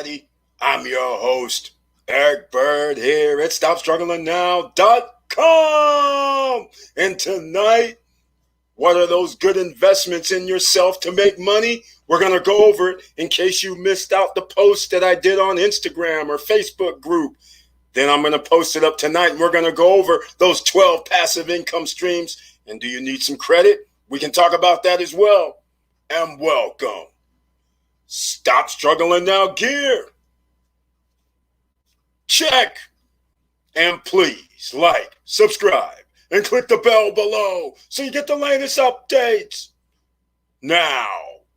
everybody. I'm your host, Eric Bird, here at StopStrugglingNow.com. And tonight, what are those good investments in yourself to make money? We're going to go over it in case you missed out the post that I did on Instagram or Facebook group. Then I'm going to post it up tonight, and we're going to go over those 12 passive income streams. And do you need some credit? We can talk about that as well. And welcome. Stop Struggling Now gear. Check. And please like, subscribe, and click the bell below so you get the latest updates. Now,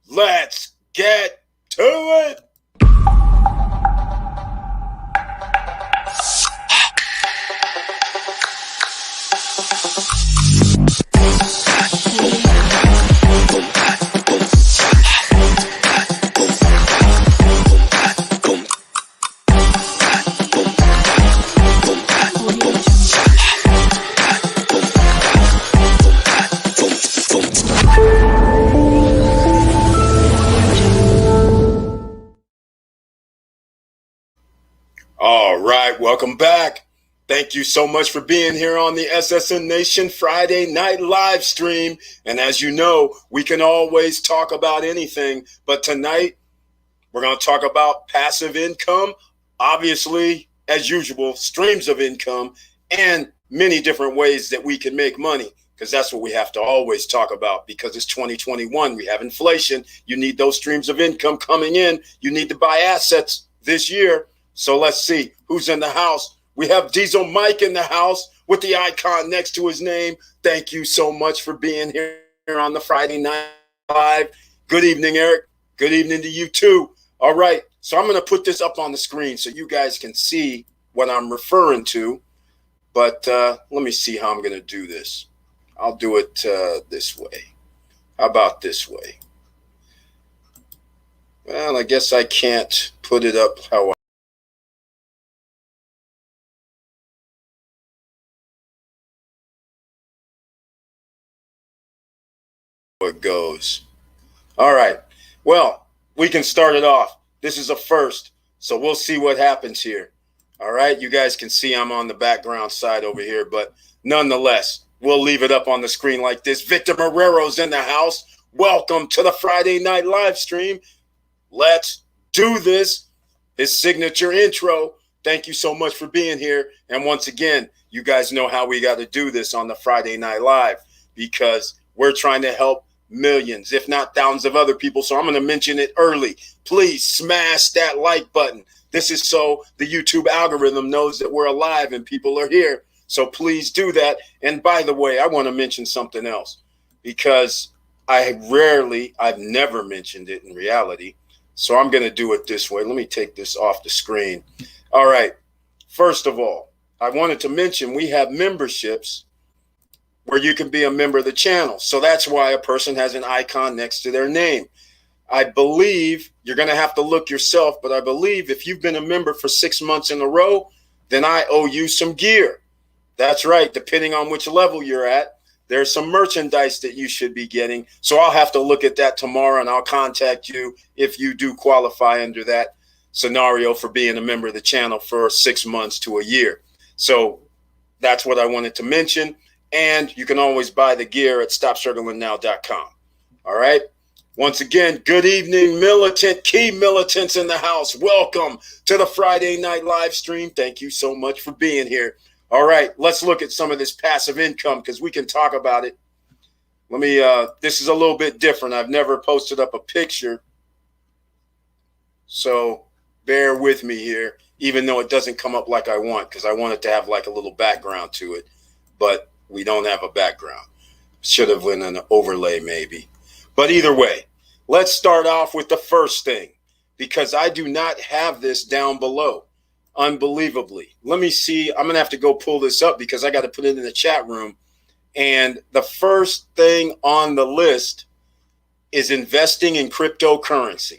let's get to it. All right, welcome back. Thank you so much for being here on the SSN Nation Friday night live stream. And as you know, we can always talk about anything, but tonight we're going to talk about passive income, obviously, as usual, streams of income, and many different ways that we can make money, because that's what we have to always talk about, because it's 2021. We have inflation. You need those streams of income coming in. You need to buy assets this year. So let's see who's in the house. We have Diesel Mike in the house with the icon next to his name. Thank you so much for being here on the Friday Night Live. Good evening, Eric. Good evening to you too. All right, so I'm going to put this up on the screen so you guys can see what I'm referring to. But let me see how I'm going to do this. I'll do it this way. How about this way? Well, I guess I can't put it up how it goes. All right. Well, we can start it off. This is a first, so we'll see what happens here. All right. You guys can see I'm on the background side over here, but nonetheless, we'll leave it up on the screen like this. Victor Marrero's in the house. Welcome to the Friday night live stream. Let's do this. His signature intro. Thank you so much for being here. And once again, you guys know how we got to do this on the Friday Night Live, because we're trying to help millions, if not thousands of other people. So I'm going to mention it early. Please smash that like button. This is so the YouTube algorithm knows that we're alive and people are here. So please do that. And by the way, I want to mention something else, because I've never mentioned it in reality. So I'm going to do it this way. Let me take this off the screen. All right. First of all, I wanted to mention we have memberships where you can be a member of the channel. So that's why a person has an icon next to their name. I believe you're going to have to look yourself, but I believe if you've been a member for 6 months in a row, then I owe you some gear. That's right. Depending on which level you're at, there's some merchandise that you should be getting. So I'll have to look at that tomorrow, and I'll contact you if you do qualify under that scenario for being a member of the channel for 6 months to a year. So that's what I wanted to mention. And you can always buy the gear at StopStrugglingNow.com. All right. Once again, good evening, key militants in the house. Welcome to the Friday Night Live stream. Thank you so much for being here. All right, let's look at some of this passive income, because we can talk about it. This is a little bit different. I've never posted up a picture, so bear with me here, even though it doesn't come up like I want, because I want it to have like a little background to it, but we don't have a background. Should have went an overlay maybe. But either way, let's start off with the first thing, because I do not have this down below. Unbelievably. Let me see. I'm going to have to go pull this up because I got to put it in the chat room. And the first thing on the list is investing in cryptocurrency.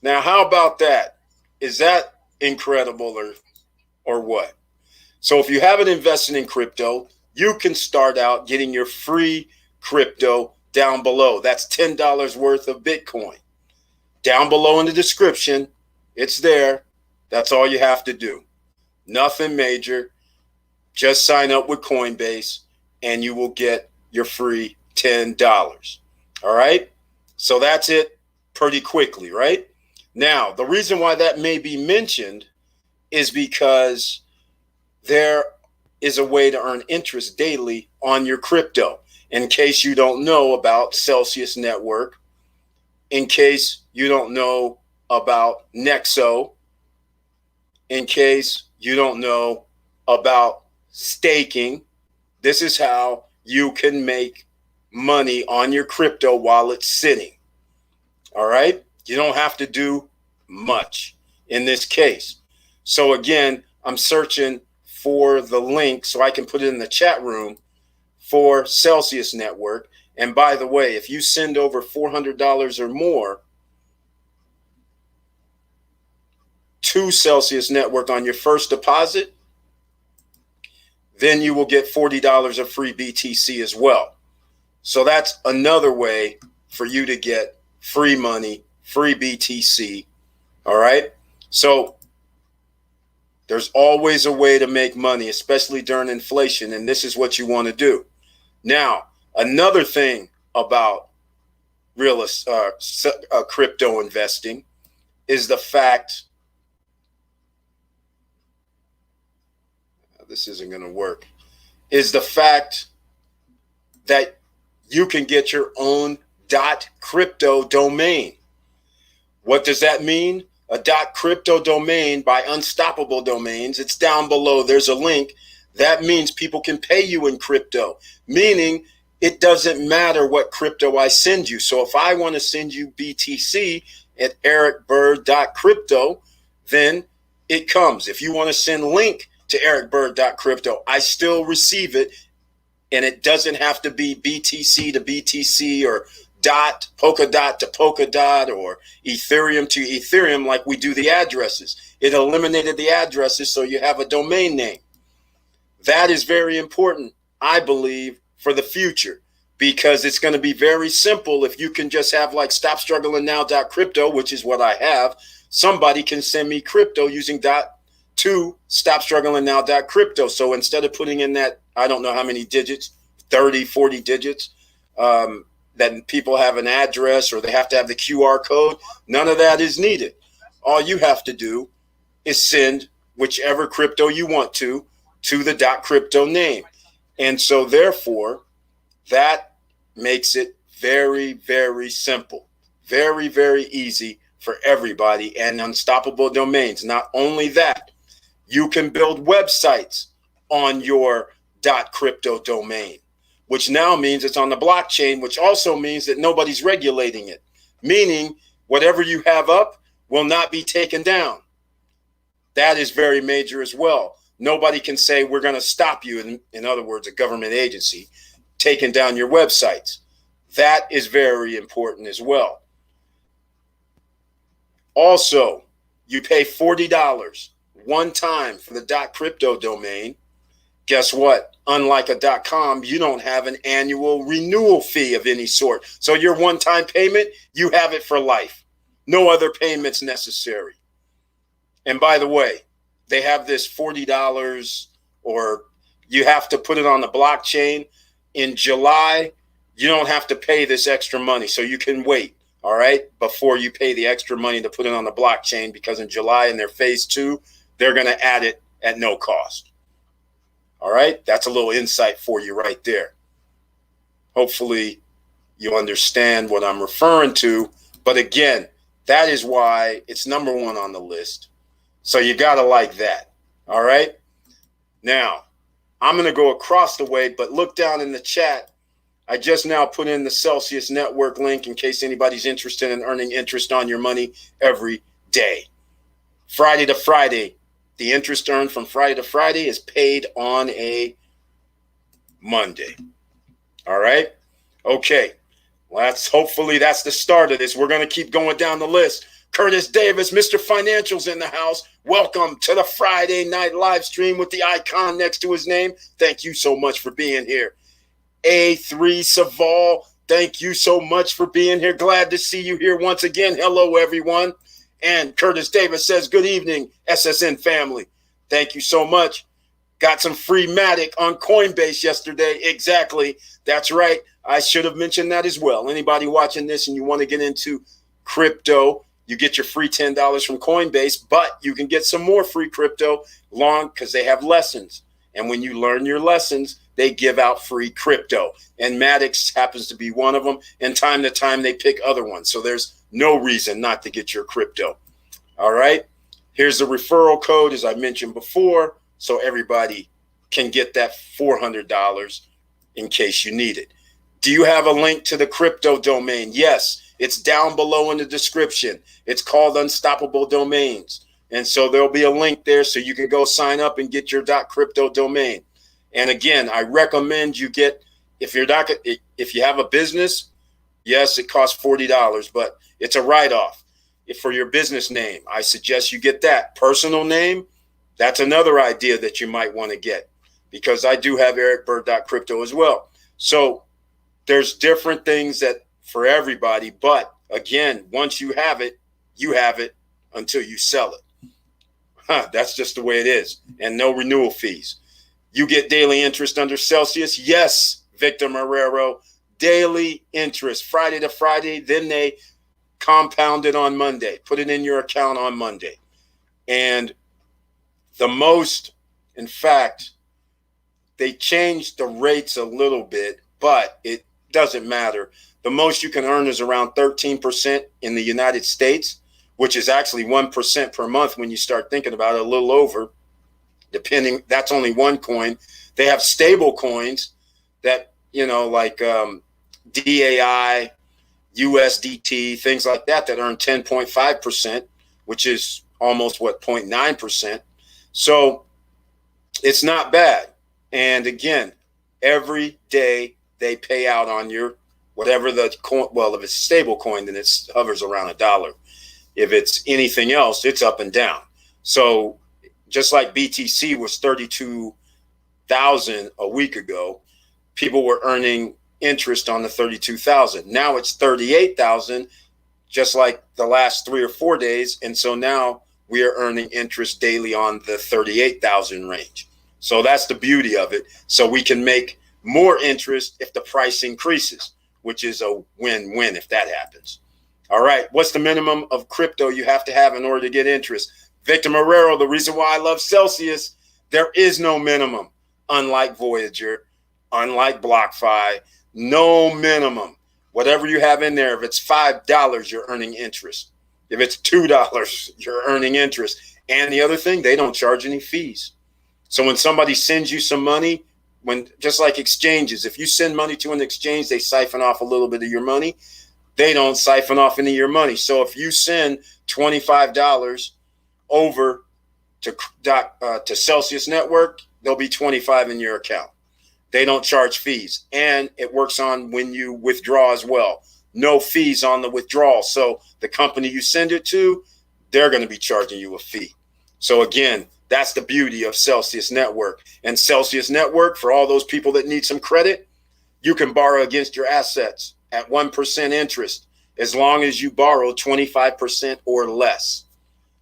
Now, how about that? Is that incredible or what? So if you haven't invested in crypto, you can start out getting your free crypto down below. That's $10 worth of Bitcoin. Down below in the description, It's there. That's all you have to do. Nothing major. Just sign up with Coinbase and you will get your free $10. All right? So that's it pretty quickly, right? Now, the reason why that may be mentioned is because there is a way to earn interest daily on your crypto. In case you don't know about Celsius Network, in case you don't know about Nexo, in case you don't know about staking, this is how you can make money on your crypto while it's sitting. All right? You don't have to do much in this case. So again, I'm searching for the link so I can put it in the chat room for Celsius Network. And by the way, if you send over $400 or more to Celsius Network on your first deposit, then you will get $40 of free BTC as well. So that's another way for you to get free money, free BTC. All right. So there's always a way to make money, especially during inflation. And this is what you want to do. Now, another thing about crypto investing is the fact, this isn't going to work, is the fact that you can get your own .crypto domain. What does that mean? A .crypto domain by Unstoppable Domains. It's down below. There's a link. That means people can pay you in crypto, meaning it doesn't matter what crypto I send you. So if I want to send you BTC at ericbird.crypto, then it comes. If you want to send link to ericbird.crypto, I still receive it, and it doesn't have to be BTC to BTC or Polkadot to Polkadot or Ethereum to Ethereum like we do the addresses. It eliminated the addresses so you have a domain name. That is very important, I believe, for the future, because it's going to be very simple. If you can just have like stopstrugglingnow.crypto, which is what I have, somebody can send me crypto using to stopstrugglingnow.crypto. So instead of putting in that, I don't know how many digits, 30, 40 digits, that people have an address or they have to have the QR code, none of that is needed. All you have to do is send whichever crypto you want to the .crypto name. And so therefore, that makes it very, very simple, very, very easy for everybody, and Unstoppable Domains. Not only that, you can build websites on your .crypto domain, which now means it's on the blockchain, which also means that nobody's regulating it, meaning whatever you have up will not be taken down. That is very major as well. Nobody can say we're going to stop you, in other words, a government agency, taking down your websites. That is very important as well. Also, you pay $40 one time for the .crypto domain. Guess what? Unlike a .com, you don't have an annual renewal fee of any sort. So your one-time payment, you have it for life. No other payments necessary. And by the way, they have this $40, or you have to put it on the blockchain. In July, you don't have to pay this extra money. So you can wait, all right, before you pay the extra money to put it on the blockchain, because in July in their phase 2, they're going to add it at no cost. All right, that's a little insight for you right there. Hopefully you understand what I'm referring to. But again, that is why it's number 1 on the list. So you got to like that. All right. Now, I'm going to go across the way, but look down in the chat. I just now put in the Celsius Network link in case anybody's interested in earning interest on your money every day. Friday to Friday. The interest earned from Friday to Friday is paid on a Monday. All right. Okay. Hopefully that's the start of this. We're going to keep going down the list. Curtis Davis, Mr. Financial's in the house. Welcome to the Friday night live stream with the icon next to his name. Thank you so much for being here. A3 Saval, thank you so much for being here. Glad to see you here once again. Hello, everyone. And Curtis Davis says, good evening, SSN family. Thank you so much. Got some free Matic on Coinbase yesterday. Exactly. That's right. I should have mentioned that as well. Anybody watching this and you want to get into crypto, you get your free $10 from Coinbase, but you can get some more free crypto because they have lessons. And when you learn your lessons, they give out free crypto. And Maddox happens to be one of them. And time to time, they pick other ones. So there's no reason not to get your crypto. All right. Here's the referral code, as I mentioned before, so everybody can get that $400 in case you need it. Do you have a link to the crypto domain? Yes, it's down below in the description. It's called Unstoppable Domains. And so there'll be a link there so you can go sign up and get your .crypto domain. And again, I recommend you get, if you have a business, yes, it costs $40, but it's a write-off. If for your business name, I suggest you get that. Personal name, that's another idea that you might want to get, because I do have ericbird.crypto as well. So there's different things that for everybody, but again, once you have it until you sell it. That's just the way it is. And no renewal fees. You get daily interest under Celsius. Yes, Victor Marrero, daily interest, Friday to Friday. Then they compound it on Monday. Put it in your account on Monday. And the most, in fact, they changed the rates a little bit, but it doesn't matter. The most you can earn is around 13% in the United States, which is actually 1% per month when you start thinking about it, a little over, depending. That's only one coin. They have stable coins that, like DAI, USDT, things like that earn 10.5%, which is almost 0.9%. So it's not bad. And again, every day they pay out on your whatever the coin. Well, if it's stable coin, then it hovers around $1. If it's anything else, it's up and down. So just like BTC was 32,000 a week ago, people were earning interest on the 32,000. Now it's 38,000, just like the last 3 or 4 days. And so now we are earning interest daily on the 38,000 range. So that's the beauty of it. So we can make more interest if the price increases, which is a win-win if that happens. All right. What's the minimum of crypto you have to have in order to get interest? Victor Marrero, the reason why I love Celsius, there is no minimum. Unlike Voyager, unlike BlockFi, no minimum. Whatever you have in there, if it's $5, you're earning interest. If it's $2, you're earning interest. And the other thing, they don't charge any fees. So when somebody sends you some money, just like exchanges, if you send money to an exchange, they siphon off a little bit of your money. They don't siphon off any of your money. So if you send $25 over to Celsius Network, there'll be $25 in your account. They don't charge fees. And it works on when you withdraw as well. No fees on the withdrawal. So the company you send it to, they're going to be charging you a fee. So again, that's the beauty of Celsius Network. And Celsius Network, for all those people that need some credit, you can borrow against your assets at 1% interest as long as you borrow 25% or less.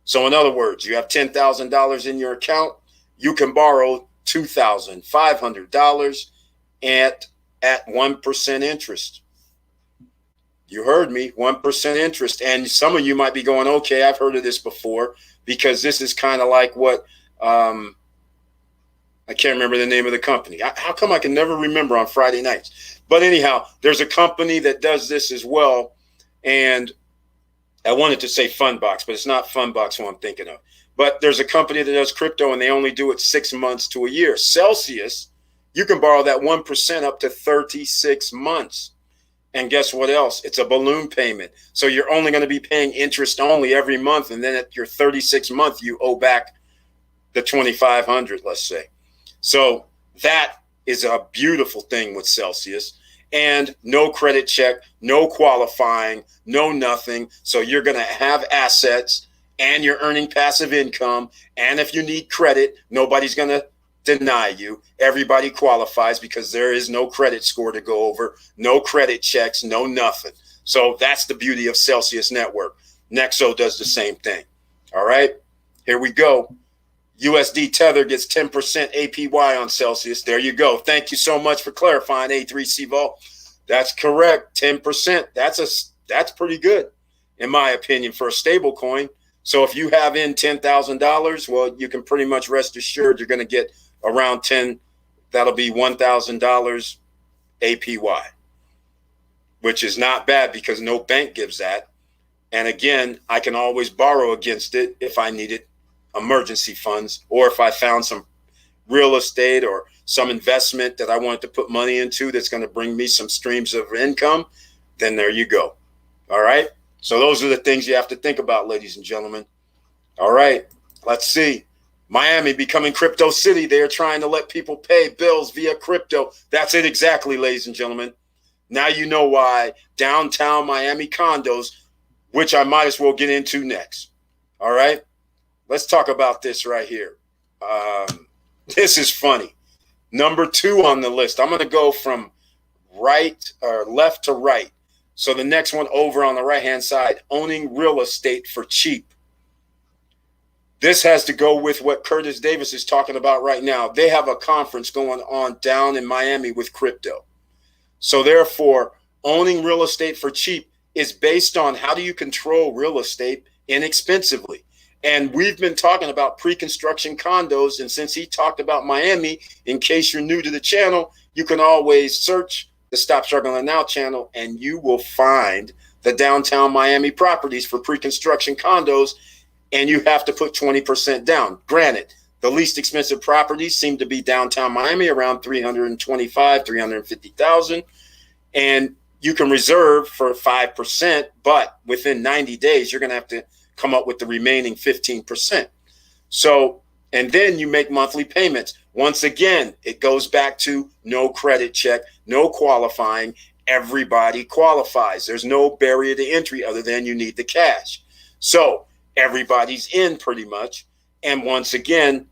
So in other words, you have $10,000 in your account, you can borrow $2,500 at 1% interest. You heard me, 1% interest. And some of you might be going, okay, I've heard of this before, because this is kind of like what, I can't remember the name of the company. How come I can never remember on Friday nights? But anyhow, there's a company that does this as well. And I wanted to say Fundbox, but it's not Fundbox who I'm thinking of. But there's a company that does crypto, and they only do it 6 months to a year. Celsius, you can borrow that 1% up to 36 months. And guess what else? It's a balloon payment. So you're only going to be paying interest only every month. And then at your 36th month, you owe back the $2,500, let's say. So that is a beautiful thing with Celsius. And no credit check, no qualifying, no nothing. So you're going to have assets and you're earning passive income. And if you need credit, nobody's going to deny you. Everybody qualifies because there is no credit score to go over, no credit checks, no nothing. So that's the beauty of Celsius Network. Nexo does the same thing. All right, here we go. USD Tether gets 10% APY on Celsius. There you go. Thank you so much for clarifying, A3CVO. That's correct. 10%. That's pretty good, in my opinion, for a stable coin. So if you have in $10,000, well, you can pretty much rest assured you're going to get around 10. That'll be $1,000 APY, which is not bad because no bank gives that. And again, I can always borrow against it if I needed emergency funds, or if I found some real estate or some investment that I wanted to put money into that's going to bring me some streams of income, then there you go. All right. So those are the things you have to think about, ladies and gentlemen. All right. Let's see. Miami becoming crypto city. They're trying to let people pay bills via crypto. That's it exactly, ladies and gentlemen. Now you know why downtown Miami condos, which I might as well get into next. All right. Let's talk about this right here. This is funny. Number 2 on the list. I'm going to go from right or left to right. So the next one over on the right-hand side, owning real estate for cheap. This has to go with what Curtis Davis is talking about right now. They have a conference going on down in Miami with crypto. So therefore, owning real estate for cheap is based on how do you control real estate inexpensively. And we've been talking about pre-construction condos. And since he talked about Miami, in case you're new to the channel, you can always search the Stop Struggling Now channel and you will find the downtown Miami properties for pre-construction condos. And you have to put 20% down. Granted, the least expensive properties seem to be downtown Miami, around 325, 350,000. And you can reserve for 5%, but within 90 days, you're going to have to come up with the remaining 15%. So, and then you make monthly payments. Once again, it goes back to no credit check, no qualifying. Everybody qualifies. There's no barrier to entry other than you need the cash. So everybody's in pretty much. And once again,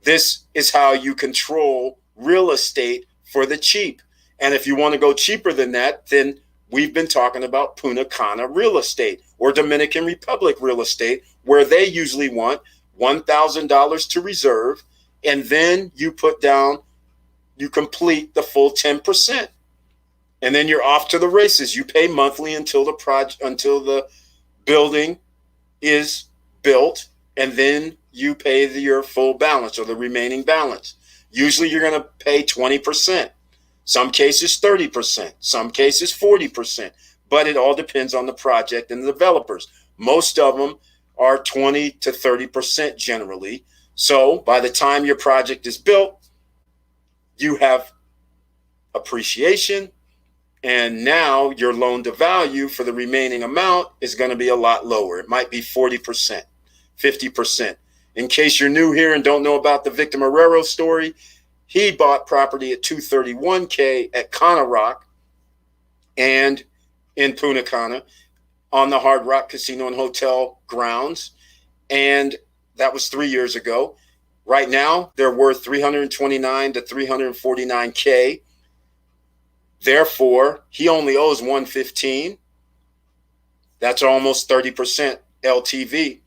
this is how you control real estate for the cheap. And if you want to go cheaper than that, then we've been talking about Punta Cana real estate or Dominican Republic real estate, where they usually want $1,000 to reserve. And then you put down, you complete the full 10%. And then you're off to the races. You pay monthly until the building is built. And then you pay your full balance or the remaining balance. Usually you're going to pay 20%. Some cases 30%, some cases 40%, but it all depends on the project and the developers. Most of them are 20 to 30% generally. So by the time your project is built, you have appreciation, and now your loan to value for the remaining amount is going to be a lot lower. It might be 40%, 50%. In case you're new here and don't know about the Victor Marrero story, he bought property at 231K at Cana Rock and in Punta Cana on the Hard Rock Casino and Hotel grounds. And that was 3 years ago. Right now, they're worth 329 to 349K. Therefore, he only owes 115. That's almost 30% LTV.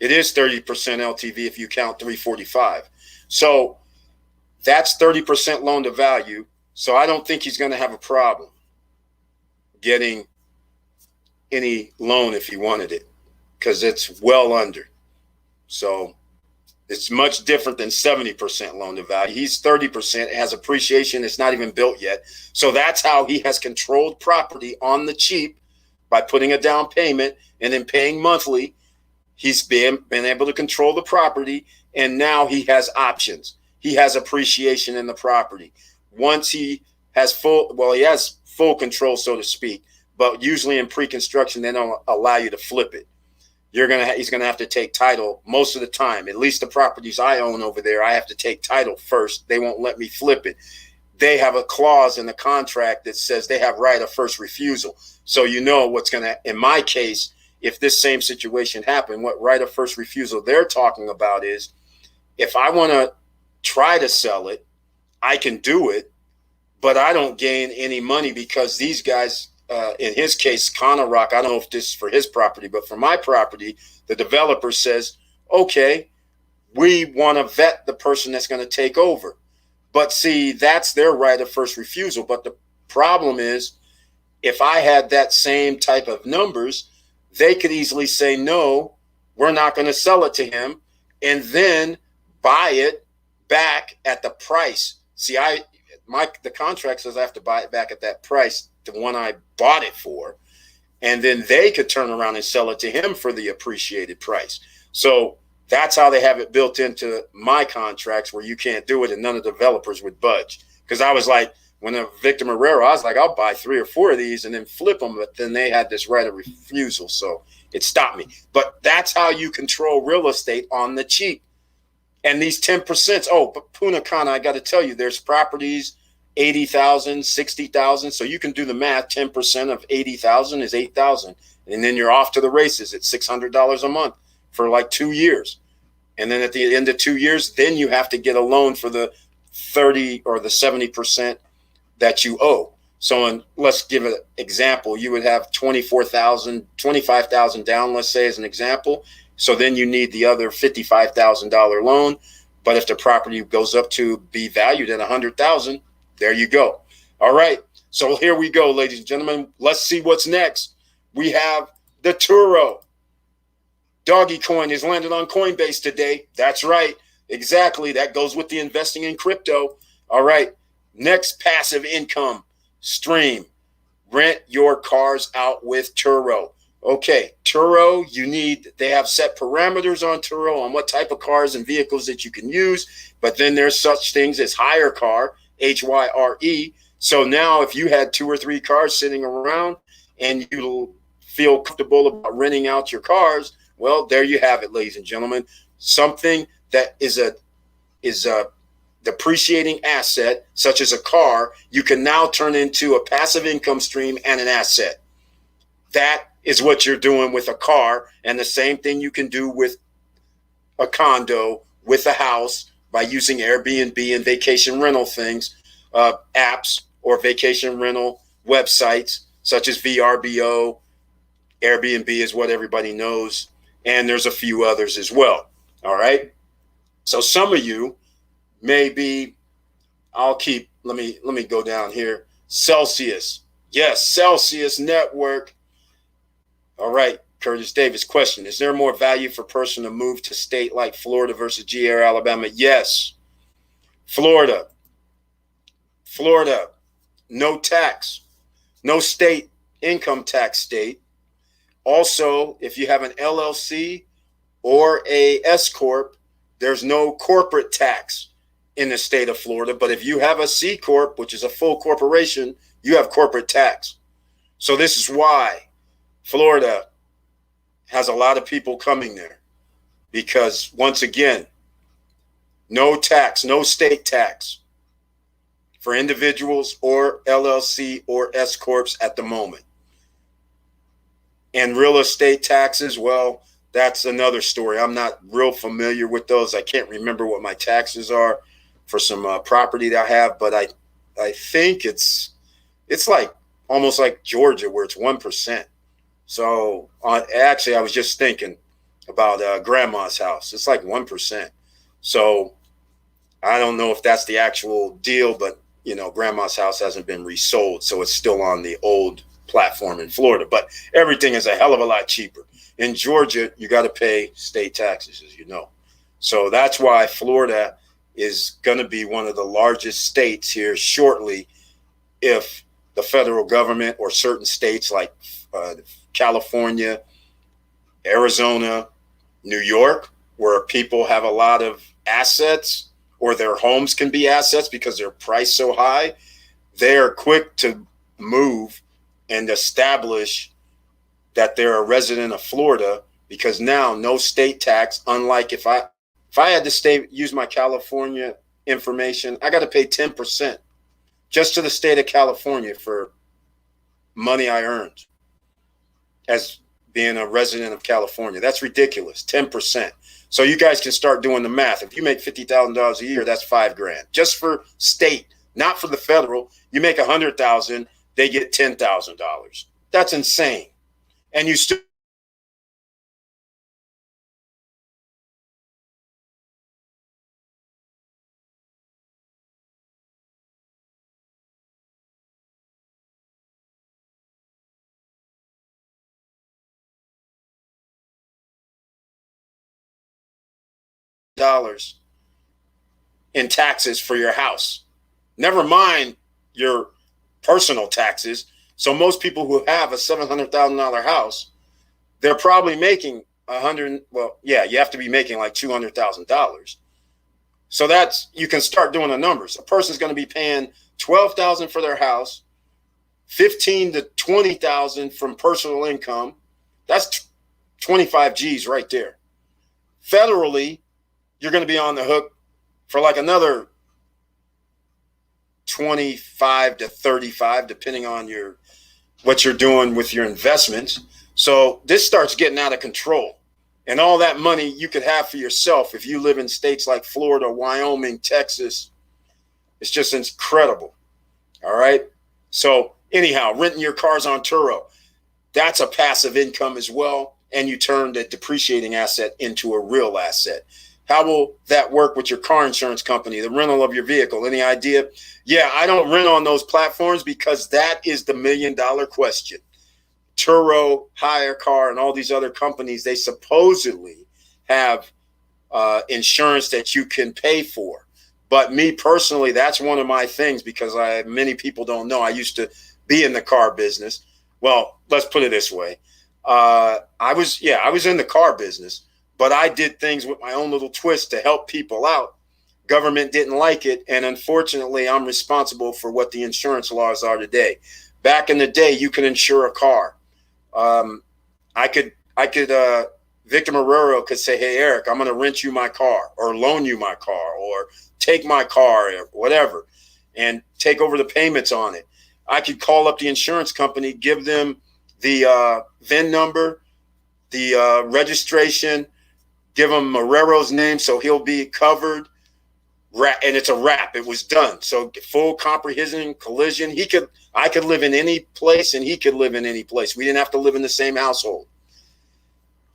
It is 30% LTV if you count 345. So that's 30% loan to value. So I don't think he's going to have a problem getting any loan if he wanted it, because it's well under. So it's much different than 70% loan to value. He's 30%, it has appreciation. It's not even built yet. So that's how he has controlled property on the cheap by putting a down payment and then paying monthly. He's been able to control the property, and now he has options. He has appreciation in the property. Once he has he has full control, so to speak, but usually in pre-construction, they don't allow you to flip it. He's going to have to take title most of the time. At least the properties I own over there, I have to take title first. They won't let me flip it. They have a clause in the contract that says they have right of first refusal. So you know what's going to, in my case, if this same situation happened, what right of first refusal they're talking about is if I want to try to sell it, I can do it, but I don't gain any money because these guys in his case, Rock, I don't know if this is for his property, but for my property, the developer says, okay, we want to vet the person that's going to take over. But see, that's their right of first refusal. But the problem is, if I had that same type of numbers, they could easily say, no, we're not going to sell it to him, and then buy it back at the price. See, the contract says I have to buy it back at that price, the one I bought it for, and then they could turn around and sell it to him for the appreciated price. So that's how they have it built into my contracts, where you can't do it, and none of the developers would budge. Because I was like, when Victor Marrero, I was like, I'll buy 3 or 4 of these and then flip them. But then they had this right of refusal, so it stopped me. But that's how you control real estate on the cheap. And these 10%, but Puna Kana, I got to tell you, there's properties, 80,000, 60,000. So you can do the math. 10% of 80,000 is 8,000. And then you're off to the races at $600 a month for like 2 years. And then at the end of 2 years, then you have to get a loan for the 30 or the 70% that you owe. So let's give an example. You would have 24,000, 25,000 down, let's say, as an example. So then you need the other $55,000 loan. But if the property goes up to be valued at 100,000, there you go. All right. So here we go, ladies and gentlemen. Let's see what's next. We have the Turo. Doggy coin is landed on Coinbase today. That's right. Exactly. That goes with the investing in crypto. All right. Next passive income stream. Rent your cars out with Turo. Okay, Turo, they have set parameters on Turo on what type of cars and vehicles that you can use. But then there's such things as hire car, HYRE. So now if you had 2 or 3 cars sitting around and you feel comfortable about renting out your cars, well, there you have it, ladies and gentlemen. Something that is a depreciating asset, such as a car, you can now turn into a passive income stream and an asset. That is what you're doing with a car, and the same thing you can do with a condo, with a house, by using Airbnb and vacation rental things, apps or vacation rental websites such as VRBO. Airbnb is what everybody knows, and there's a few others as well. All right. So some of you maybe let me go down here. Celsius. Yes, Celsius Network. All right, Curtis Davis, question. Is there more value for a person to move to state like Florida versus GA or Alabama? Yes. Florida, no tax, no state income tax state. Also, if you have an LLC or a S Corp, there's no corporate tax in the state of Florida. But if you have a C Corp, which is a full corporation, you have corporate tax. So this is why Florida has a lot of people coming there, because once again, no tax, no state tax for individuals or LLC or S Corps at the moment. And real estate taxes, well, that's another story. I'm not real familiar with those. I can't remember what my taxes are for some property that I have, but I think it's like almost like Georgia, where it's 1%. So actually, I was just thinking about grandma's house. It's like 1%. So I don't know if that's the actual deal, but grandma's house hasn't been resold, so it's still on the old platform in Florida. But everything is a hell of a lot cheaper. In Georgia, you got to pay state taxes, as you know. So that's why Florida is going to be one of the largest states here shortly, if the federal government or certain states like California, Arizona, New York, where people have a lot of assets, or their homes can be assets because they're priced so high, they're quick to move and establish that they're a resident of Florida, because now no state tax. Unlike if I had to use my California information, I got to pay 10% just to the state of California for money I earned as being a resident of California. That's ridiculous. 10%. So you guys can start doing the math. If you make $50,000 a year, that's $5,000 just for state, not for the federal. You make 100,000, they get $10,000. That's insane. And you still dollars in taxes for your house. Never mind your personal taxes. So most people who have a $700,000 house, they're probably making well, yeah, you have to be making like $200,000. So that's, you can start doing the numbers. A person's going to be paying $12,000 for their house, 15 to 20,000 from personal income. That's 25 G's right there. Federally, you're going to be on the hook for like another 25 to 35, depending on what you're doing with your investments. So this starts getting out of control. And all that money you could have for yourself if you live in states like Florida, Wyoming, Texas. It's just incredible. All right. So anyhow, renting your cars on Turo, that's a passive income as well. And you turn the depreciating asset into a real asset. How will that work with your car insurance company, the rental of your vehicle? Any idea? Yeah, I don't rent on those platforms because that is the $1 million question. Turo, Hire Car, and all these other companies, they supposedly have insurance that you can pay for. But me personally, that's one of my things because many people don't know. I used to be in the car business. Well, let's put it this way. I was in the car business, but I did things with my own little twist to help people out. Government didn't like it. And unfortunately, I'm responsible for what the insurance laws are today. Back in the day, you could insure a car. Victor Marrero could say, hey, Eric, I'm going to rent you my car or loan you my car or take my car or whatever and take over the payments on it. I could call up the insurance company, give them the VIN number, the registration, give him Marrero's name so he'll be covered. And it's a wrap. It was done. So full comprehensive collision. I could live in any place and he could live in any place. We didn't have to live in the same household.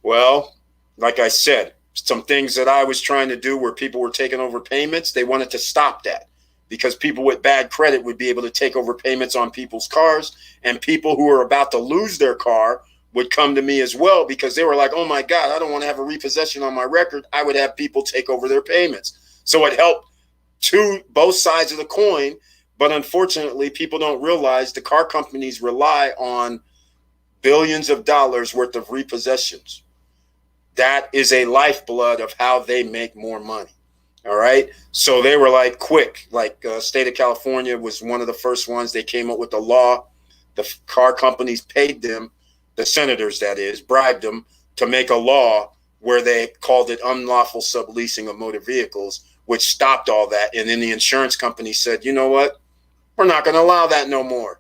Well, like I said, some things that I was trying to do where people were taking over payments, they wanted to stop that because people with bad credit would be able to take over payments on people's cars, and people who were about to lose their car would come to me as well because they were like, oh my God, I don't want to have a repossession on my record. I would have people take over their payments. So it helped both sides of the coin. But unfortunately, people don't realize the car companies rely on billions of dollars worth of repossessions. That is a lifeblood of how they make more money. All right. So they were like quick, like state of California was one of the first ones. They came up with the law. The car companies paid them, the senators, that is, bribed them to make a law where they called it unlawful subleasing of motor vehicles, which stopped all that. And then the insurance company said, you know what? We're not going to allow that no more.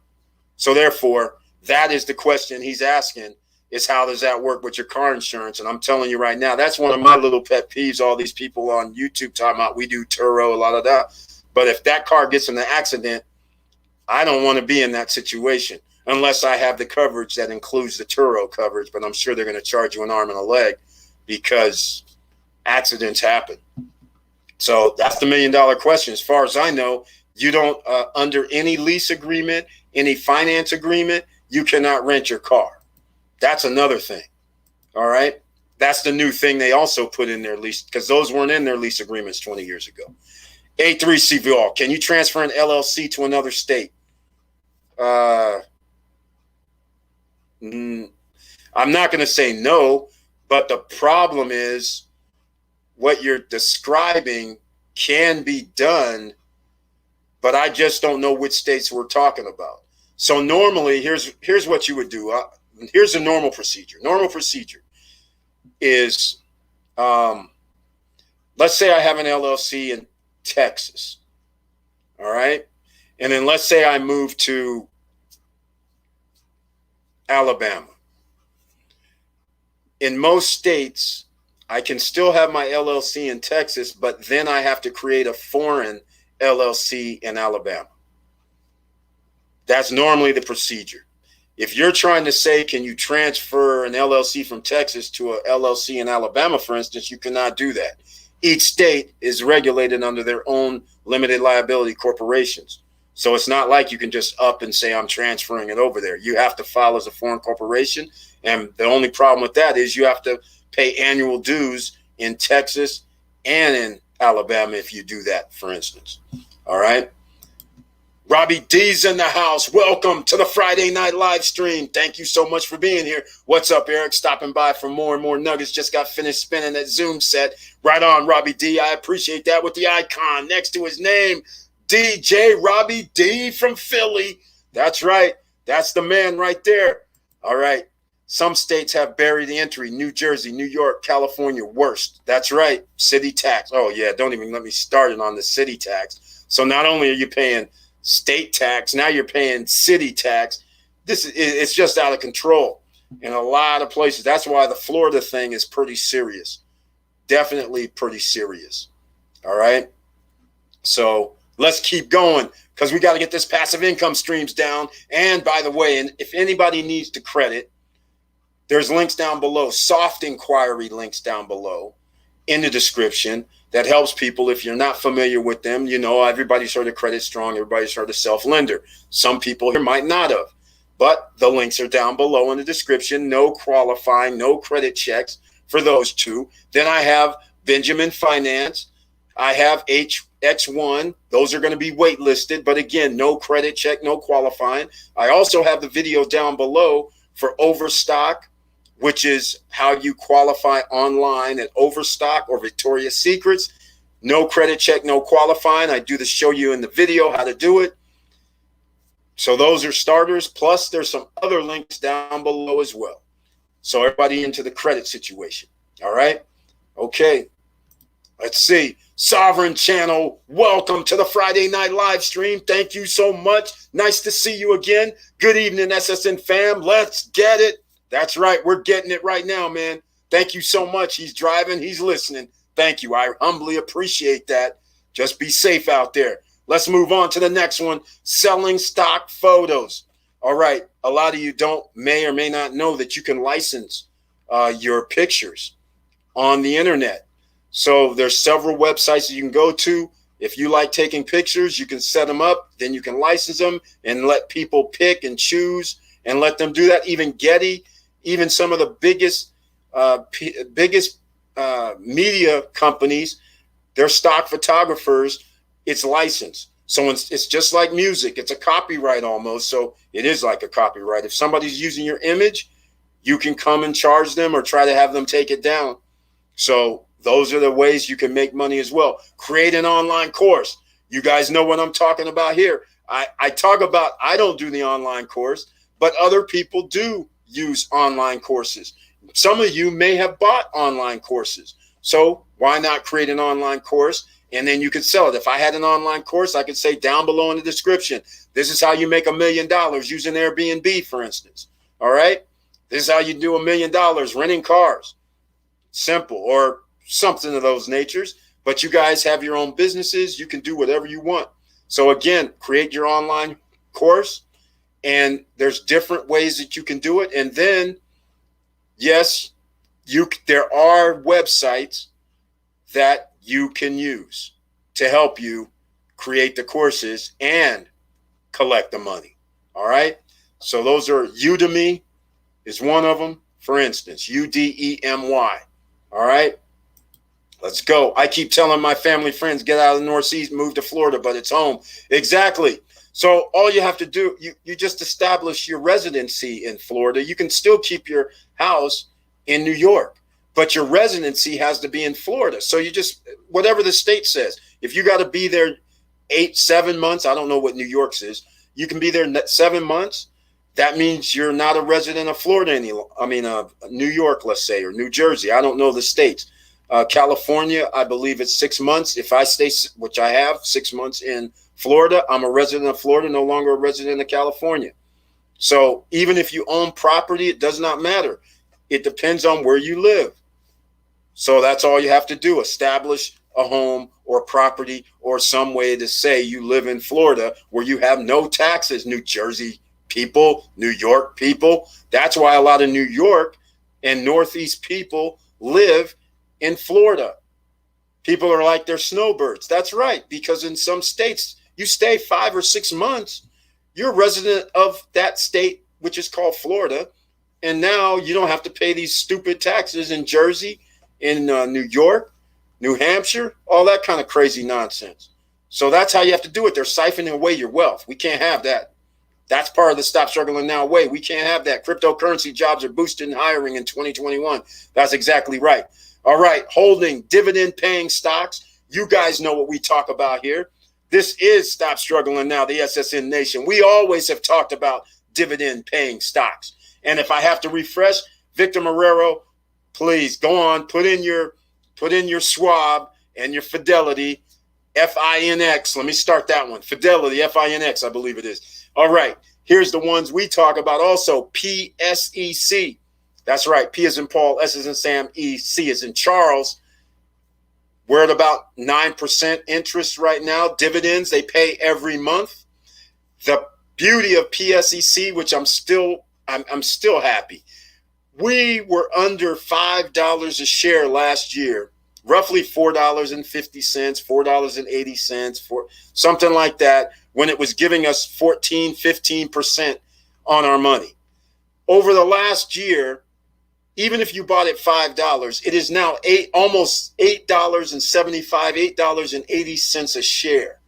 So therefore, that is the question he's asking, is how does that work with your car insurance? And I'm telling you right now, that's one of my little pet peeves. All these people on YouTube talking about we do Turo, a lot of that. But if that car gets in an accident, I don't want to be in that situation unless I have the coverage that includes the Turo coverage. But I'm sure they're going to charge you an arm and a leg because accidents happen. So that's the $1 million question. As far as I know, you don't, under any lease agreement, any finance agreement, you cannot rent your car. That's another thing. All right. That's the new thing they also put in their lease because those weren't in their lease agreements 20 years ago. A3CVR, can you transfer an LLC to another state? I'm not going to say no, but the problem is what you're describing can be done, but I just don't know which states we're talking about. So normally, here's what you would do. Here's the normal procedure. Normal procedure is, let's say I have an LLC in Texas, all right? And then let's say I move to Alabama. In most states, I can still have my LLC in Texas, but then I have to create a foreign LLC in Alabama. That's normally the procedure. If you're trying to say, can you transfer an LLC from Texas to a LLC in Alabama, for instance, you cannot do that. Each state is regulated under their own limited liability corporations. So it's not like you can just up and say, I'm transferring it over there. You have to file as a foreign corporation. And the only problem with that is you have to pay annual dues in Texas and in Alabama if you do that, for instance. All right. Robbie D's in the house. Welcome to the Friday night live stream. Thank you so much for being here. What's up, Eric? Stopping by for more and more nuggets. Just got finished spinning that Zoom set. Right on, Robbie D. I appreciate that with the icon next to his name. DJ Robbie D from Philly. That's right. That's the man right there. All right. Some states have buried entry. New Jersey, New York, California, worst. That's right. City tax. Oh, yeah. Don't even let me start it on the city tax. So not only are you paying state tax, now you're paying city tax. It's just out of control in a lot of places. That's why the Florida thing is pretty serious. Definitely pretty serious. All right. So let's keep going because we got to get this passive income streams down. And by the way, and if anybody needs to credit, there's links down below, soft inquiry links down below in the description. That helps people if you're not familiar with them. You know, everybody's heard of Credit Strong. Everybody's heard of Self-Lender. Some people here might not have. But the links are down below in the description. No qualifying, no credit checks for those two. Then I have Benjamin Finance. I have HX1. Those are going to be waitlisted. But again, no credit check, no qualifying. I also have the video down below for Overstock, which is how you qualify online at Overstock or Victoria's Secrets. No credit check, no qualifying. I do show you in the video how to do it. So those are starters. Plus, there's some other links down below as well. So everybody into the credit situation. All right. Okay. Let's see. Sovereign Channel, welcome to the Friday night live stream. Thank you so much. Nice to see you again. Good evening, SSN fam. Let's get it. That's right. We're getting it right now, man. Thank you so much. He's driving. He's listening. Thank you. I humbly appreciate that. Just be safe out there. Let's move on to the next one. Selling stock photos. All right. A lot of you may or may not know that you can license your pictures on the internet. So there's several websites that you can go to. If you like taking pictures, you can set them up. Then you can license them and let people pick and choose and let them do that. Even Getty. Even some of the biggest media companies, their stock photographers, it's licensed. So it's just like music. It's a copyright almost. So it is like a copyright. If somebody's using your image, you can come and charge them or try to have them take it down. So those are the ways you can make money as well. Create an online course. You guys know what I'm talking about here. I talk about, I don't do the online course, but other people do use online courses. Some of you may have bought online courses. So why not create an online course and then you could sell it? If I had an online course, I could say down below in the description, this is how you make $1 million using Airbnb, for instance. All right. This is how you do $1 million renting cars. Simple, or something of those natures. But you guys have your own businesses. You can do whatever you want. So again, create your online course. And there's different ways that you can do it. And then, yes, there are websites that you can use to help you create the courses and collect the money. All right. So those are Udemy is one of them. For instance, Udemy. All right. Let's go. I keep telling my family friends, get out of the Northeast, move to Florida, but it's home. Exactly. So all you have to do, you just establish your residency in Florida. You can still keep your house in New York, but your residency has to be in Florida. So you just, whatever the state says, if you got to be there 7 months, I don't know what New York's is. You can be there 7 months. That means you're not a resident of Florida New York, let's say, or New Jersey. I don't know the states. California, I believe it's 6 months. If I stay, which I have, 6 months in Florida, I'm a resident of Florida, no longer a resident of California. So even if you own property, it does not matter. It depends on where you live. So that's all you have to do. Establish a home or property or some way to say you live in Florida where you have no taxes. New Jersey people, New York people. That's why a lot of New York and Northeast people live in Florida. People are like they're snowbirds. That's right, because in some states, you stay 5 or 6 months, you're a resident of that state, which is called Florida, and now you don't have to pay these stupid taxes in Jersey, in New York, New Hampshire, all that kind of crazy nonsense. So that's how you have to do it. They're siphoning away your wealth. We can't have that. That's part of the Stop Struggling Now way. We can't have that. Cryptocurrency jobs are boosting hiring in 2021. That's exactly right. All right, holding dividend paying stocks. You guys know what we talk about here. This is Stop Struggling Now, the SSN Nation. We always have talked about dividend paying stocks. And if I have to refresh, Victor Marrero, please go on, put in your Schwab and your Fidelity, FINX. Let me start that one. Fidelity, FINX, I believe it is. All right, here's the ones we talk about also, PSEC. That's right, P as in Paul, S as in Sam, E, C as in Charles. We're at about 9% interest right now. Dividends, they pay every month. The beauty of PSEC, which I'm still happy. We were under $5 a share last year, roughly $4.50, $4.80, for something like that, when it was giving us 14, 15% on our money. Over the last year, even if you bought it $5, it is now almost $8.75, $8.80 a share.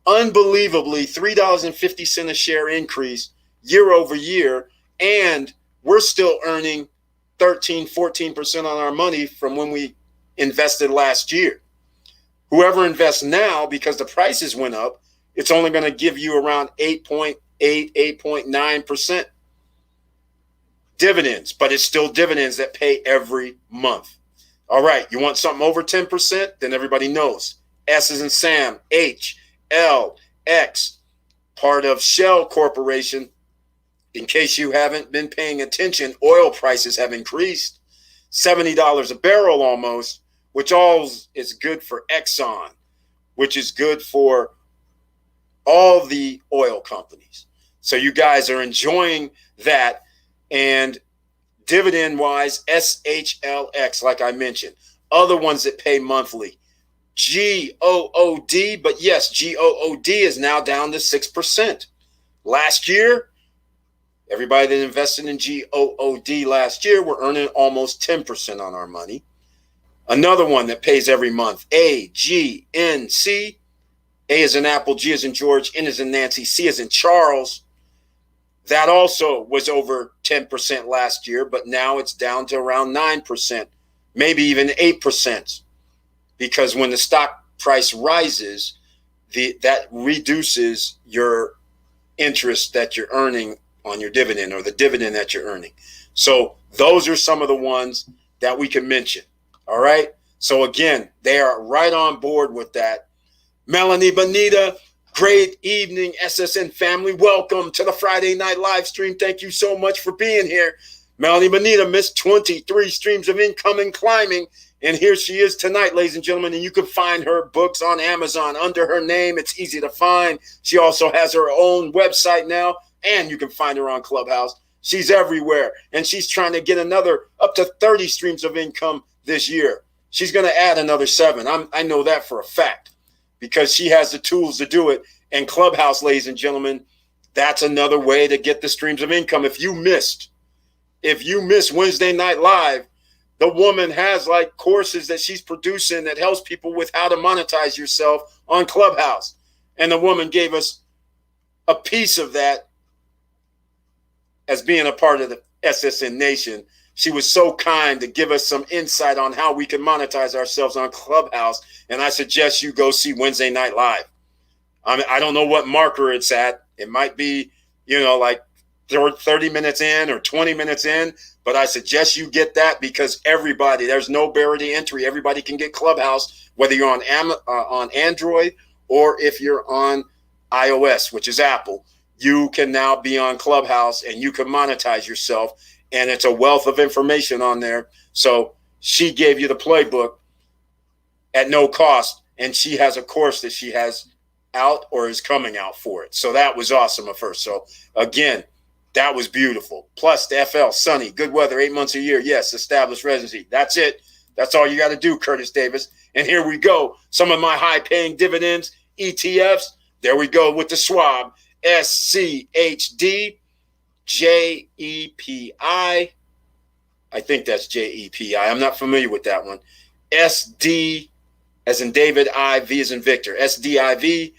Unbelievably, $3.50 a share increase year over year, and we're still earning 13, 14% on our money from when we invested last year. Whoever invests now, because the prices went up, it's only going to give you around 8.8, 8.9% dividends, but it's still dividends that pay every month. All right, you want something over 10%? Then everybody knows. S as in Sam, H, L, X, part of Shell Corporation. In case you haven't been paying attention, oil prices have increased $70 a barrel almost, which all is good for Exxon, which is good for all the oil companies. So you guys are enjoying that. And dividend-wise, SHLX, like I mentioned. Other ones that pay monthly, GOOD, but yes, GOOD is now down to 6%. Last year, everybody that invested in GOOD last year were earning almost 10% on our money. Another one that pays every month, AGNC. A is in Apple, G is in George, N is in Nancy, C is in Charles. That also was over 10% last year, but now it's down to around 9%, maybe even 8%. Because when the stock price rises, that reduces your interest that you're earning on your dividend, or the dividend that you're earning. So those are some of the ones that we can mention. All right. So again, they are right on board with that. Melanie Bonita, great evening, SSN family. Welcome to the Friday night live stream. Thank you so much for being here. Melanie Bonita missed 23 streams of income and climbing. And here she is tonight, ladies and gentlemen. And you can find her books on Amazon under her name. It's easy to find. She also has her own website now, and you can find her on Clubhouse. She's everywhere. And she's trying to get another up to 30 streams of income this year. She's going to add another 7. I know that for a fact, because she has the tools to do it. And Clubhouse, ladies and gentlemen, that's another way to get the streams of income. If you missed Wednesday Night Live, the woman has like courses that she's producing that helps people with how to monetize yourself on Clubhouse. And the woman gave us a piece of that as being a part of the SSN Nation. She was so kind to give us some insight on how we can monetize ourselves on Clubhouse. And I suggest you go see Wednesday Night Live. I don't know what marker it's at. It might be, like 30 minutes in or 20 minutes in, but I suggest you get that, because there's no barrier to entry. Everybody can get Clubhouse, whether you're on Android or if you're on iOS, which is Apple. You can now be on Clubhouse and you can monetize yourself. And it's a wealth of information on there. So she gave you the playbook. at no cost. And she has a course that she has out or is coming out for it. So that was awesome of her. So again, that was beautiful. Plus the FL, sunny, good weather, 8 months a year. Yes, established residency. That's it. That's all you got to do, Curtis Davis. And here we go. Some of my high-paying dividends, ETFs. There we go with the Schwab, SCHD, JEPI. I think that's JEPI. I'm not familiar with that one. SD as in David, IV as in Victor. SDIV,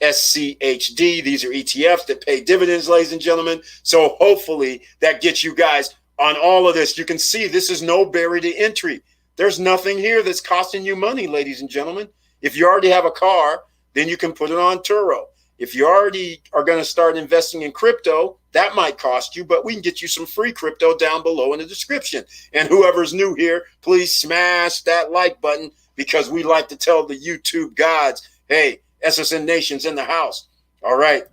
SCHD. These are ETFs that pay dividends, ladies and gentlemen. So hopefully that gets you guys on all of this. You can see this is no barrier to entry. There's nothing here that's costing you money, ladies and gentlemen. If you already have a car, then you can put it on Turo. If you already are going to start investing in crypto, that might cost you, but we can get you some free crypto down below in the description. And whoever's new here, please smash that like button, because we like to tell the YouTube gods, hey, SSN Nation's in the house. All right.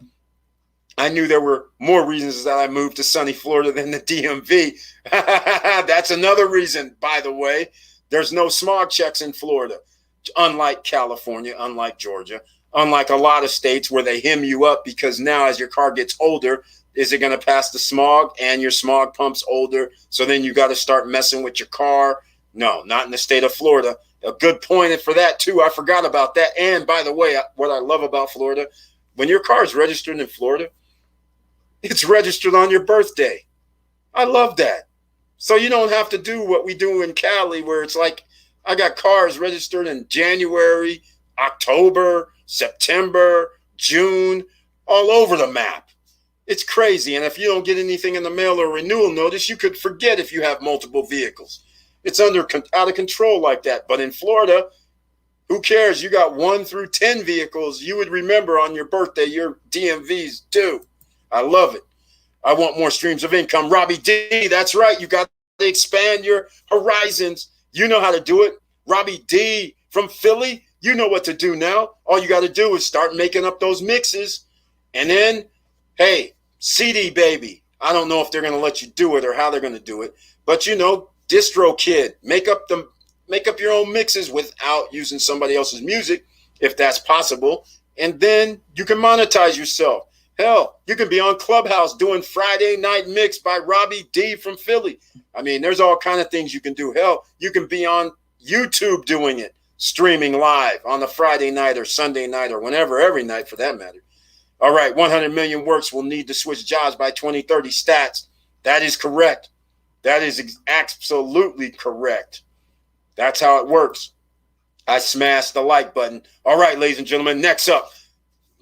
I knew there were more reasons that I moved to sunny Florida than the DMV. That's another reason, by the way. There's no smog checks in Florida, unlike California, unlike Georgia, unlike a lot of states where they hem you up because now as your car gets older, is it going to pass the smog, and your smog pump's older? So then you got to start messing with your car. No, not in the state of Florida. A good point for that too. I forgot about that. And by the way, what I love about Florida, when your car is registered in Florida, it's registered on your birthday. I love that. So you don't have to do what we do in Cali, where it's like I got cars registered in January, October, September, June, all over the map. It's crazy. And if you don't get anything in the mail or renewal notice, you could forget if you have multiple vehicles. It's out of control like that. But in Florida, who cares? You got 1 through 10 vehicles. You would remember on your birthday your DMVs due. I love it. I want more streams of income. Robbie D, that's right. You got to expand your horizons. You know how to do it. Robbie D from Philly, you know what to do now. All you got to do is start making up those mixes. And then, hey, CD baby. I don't know if they're going to let you do it or how they're going to do it. But, you know, Distro Kid, make up your own mixes without using somebody else's music, if that's possible. And then you can monetize yourself. Hell, you can be on Clubhouse doing Friday Night Mix by Robbie D from Philly. I mean, there's all kind of things you can do. Hell, you can be on YouTube doing it, streaming live on the Friday night or Sunday night or whenever, every night for that matter. All right, 100 million works will need to switch jobs by 2030 stats. That is correct. That is absolutely correct. That's how it works. I smashed the like button. All right, ladies and gentlemen, next up,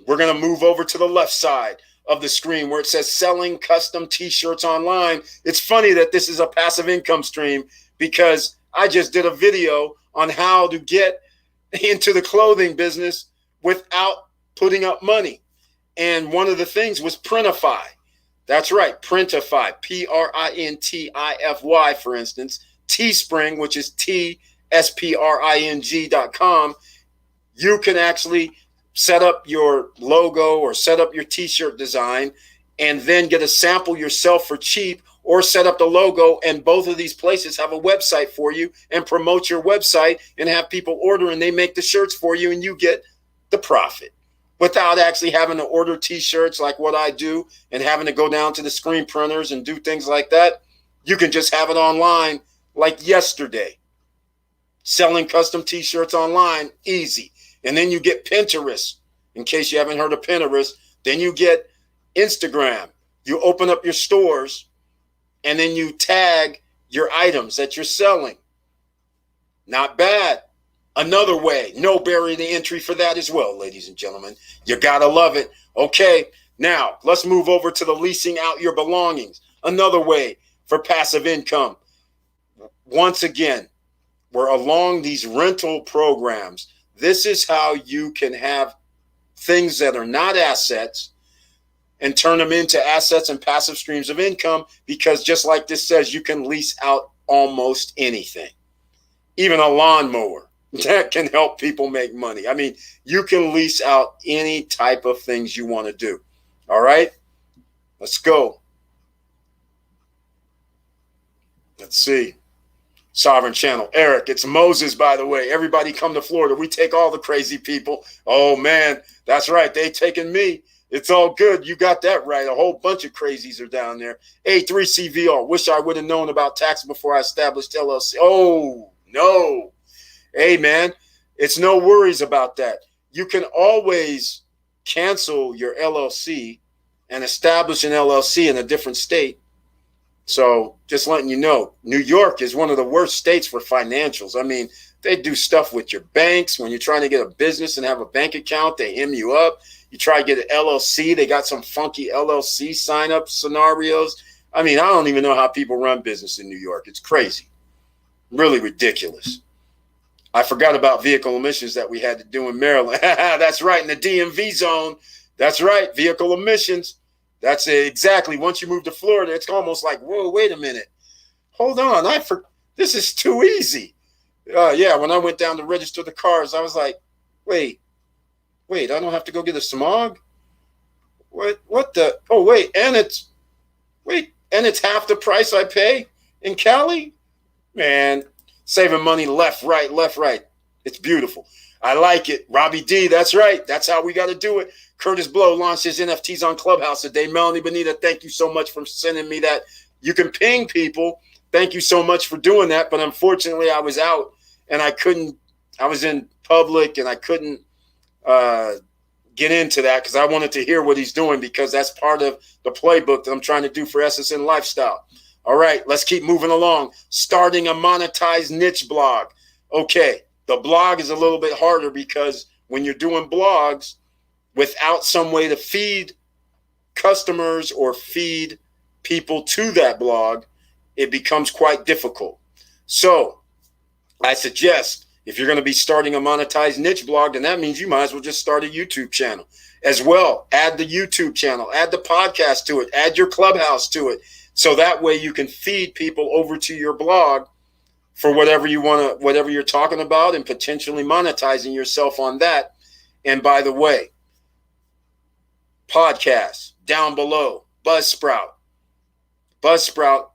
we're going to move over to the left side of the screen where it says selling custom t-shirts online. It's funny that this is a passive income stream because I just did a video on how to get into the clothing business without putting up money. And one of the things was Printify. That's right, Printify, Printify, for instance. Teespring, which is TSPRING.com. You can actually set up your logo or set up your t-shirt design and then get a sample yourself for cheap, or set up the logo, and both of these places have a website for you and promote your website and have people order, and they make the shirts for you and you get the profit without actually having to order t-shirts like what I do and having to go down to the screen printers and do things like that. You can just have it online like yesterday. Selling custom t-shirts online, easy. And then you get Pinterest, in case you haven't heard of Pinterest. Then you get Instagram. You open up your stores, and then you tag your items that you're selling. Not bad. Another way, no barrier to entry for that as well, ladies and gentlemen. You gotta love it. Okay, now let's move over to the leasing out your belongings. Another way for passive income. Once again, we're along these rental programs. This is how you can have things that are not assets and turn them into assets and passive streams of income, because just like this says, you can lease out almost anything, even a lawnmower. That can help people make money. I mean, you can lease out any type of things you want to do. All right, let's go. Let's see. Sovereign Channel. Eric, it's Moses, by the way. Everybody come to Florida. We take all the crazy people. Oh, man, that's right. They taking me. It's all good. You got that right. A whole bunch of crazies are down there. A3CVR. Wish I would have known about tax before I established LLC. Oh, no. Hey, man, it's no worries about that. You can always cancel your LLC and establish an LLC in a different state. So just letting you know, New York is one of the worst states for financials. I mean, they do stuff with your banks. When you're trying to get a business and have a bank account, they hem you up. You try to get an LLC, they got some funky LLC sign-up scenarios. I mean, I don't even know how people run business in New York. It's crazy. Really ridiculous. I forgot about vehicle emissions that we had to do in Maryland. That's right, in the DMV zone. That's right, vehicle emissions. That's exactly. Once you move to Florida, it's almost like, whoa, wait a minute. Hold on. This is too easy. Yeah, when I went down to register the cars, I was like, wait, I don't have to go get a smog? What the? Oh, and it's half the price I pay in Cali? Man, saving money left, right. It's beautiful. I like it. Robbie D, that's right. That's how we got to do it. Curtis Blow launched his NFTs on Clubhouse today. Melanie Benita, thank you so much for sending me that. You can ping people. Thank you so much for doing that. But unfortunately, I was out and I was in public and I couldn't get into that because I wanted to hear what he's doing because that's part of the playbook that I'm trying to do for SSN Lifestyle. All right, let's keep moving along. Starting a monetized niche blog. Okay, the blog is a little bit harder because when you're doing blogs, without some way to feed customers or feed people to that blog, it becomes quite difficult. So I suggest if you're going to be starting a monetized niche blog, then that means you might as well just start a YouTube channel as well. Add the YouTube channel, add the podcast to it, add your Clubhouse to it. So that way you can feed people over to your blog for whatever you want to, whatever you're talking about and potentially monetizing yourself on that. And by the way, podcasts down below, Buzzsprout. Buzzsprout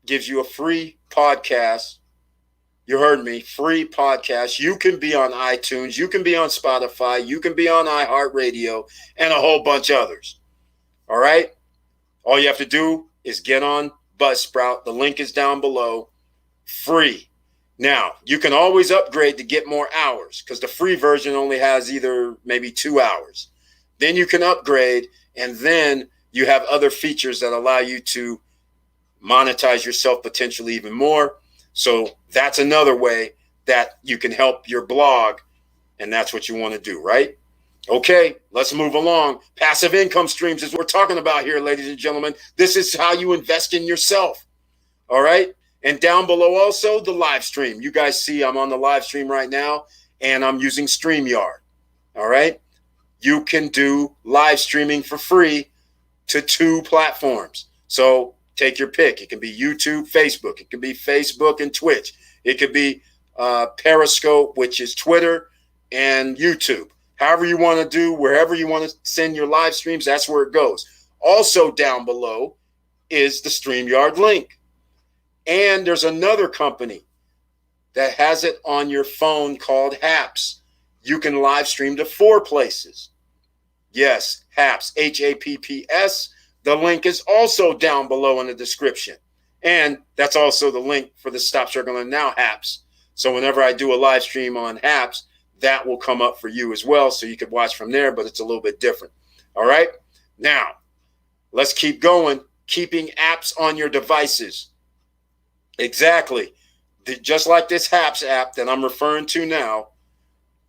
gives you a free podcast. You heard me, free podcast. You can be on iTunes. You can be on Spotify. You can be on iHeartRadio and a whole bunch of others. All right? All you have to do is get on Buzzsprout. The link is down below. Free. Now, you can always upgrade to get more hours because the free version only has either maybe 2 hours. Then you can upgrade, and then you have other features that allow you to monetize yourself potentially even more. So that's another way that you can help your blog, and that's what you want to do, right? Okay, let's move along. Passive income streams is what we're talking about here, ladies and gentlemen. This is how you invest in yourself, all right? And down below also the live stream. You guys see I'm on the live stream right now, and I'm using StreamYard, all right? You can do live streaming for free to 2 platforms. So take your pick. It can be YouTube, Facebook. It can be Facebook and Twitch. It could be Periscope, which is Twitter, and YouTube. However you want to do, wherever you want to send your live streams, that's where it goes. Also down below is the StreamYard link. And there's another company that has it on your phone called Haps. You can live stream to 4 places. Yes, Haps, Happs. The link is also down below in the description. And that's also the link for the Stop Struggling Now Haps. So whenever I do a live stream on Haps, that will come up for you as well. So you could watch from there, but it's a little bit different. All right. Now, let's keep going. Keeping apps on your devices. Exactly. Just like this Haps app that I'm referring to now,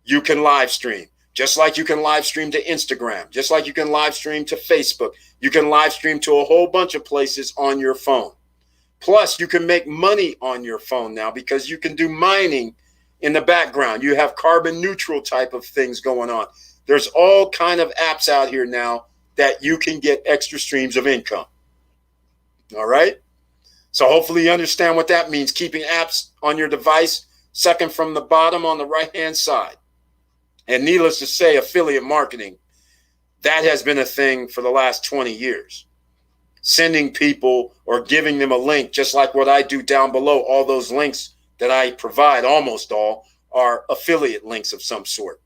you can live stream. Just like you can live stream to Instagram. Just like you can live stream to Facebook. You can live stream to a whole bunch of places on your phone. Plus, you can make money on your phone now because you can do mining in the background. You have carbon neutral type of things going on. There's all kind of apps out here now that you can get extra streams of income. All right? So hopefully you understand what that means. Keeping apps on your device, second from the bottom on the right-hand side. And needless to say, affiliate marketing, that has been a thing for the last 20 years. Sending people or giving them a link, just like what I do down below. All those links that I provide, almost all, are affiliate links of some sort.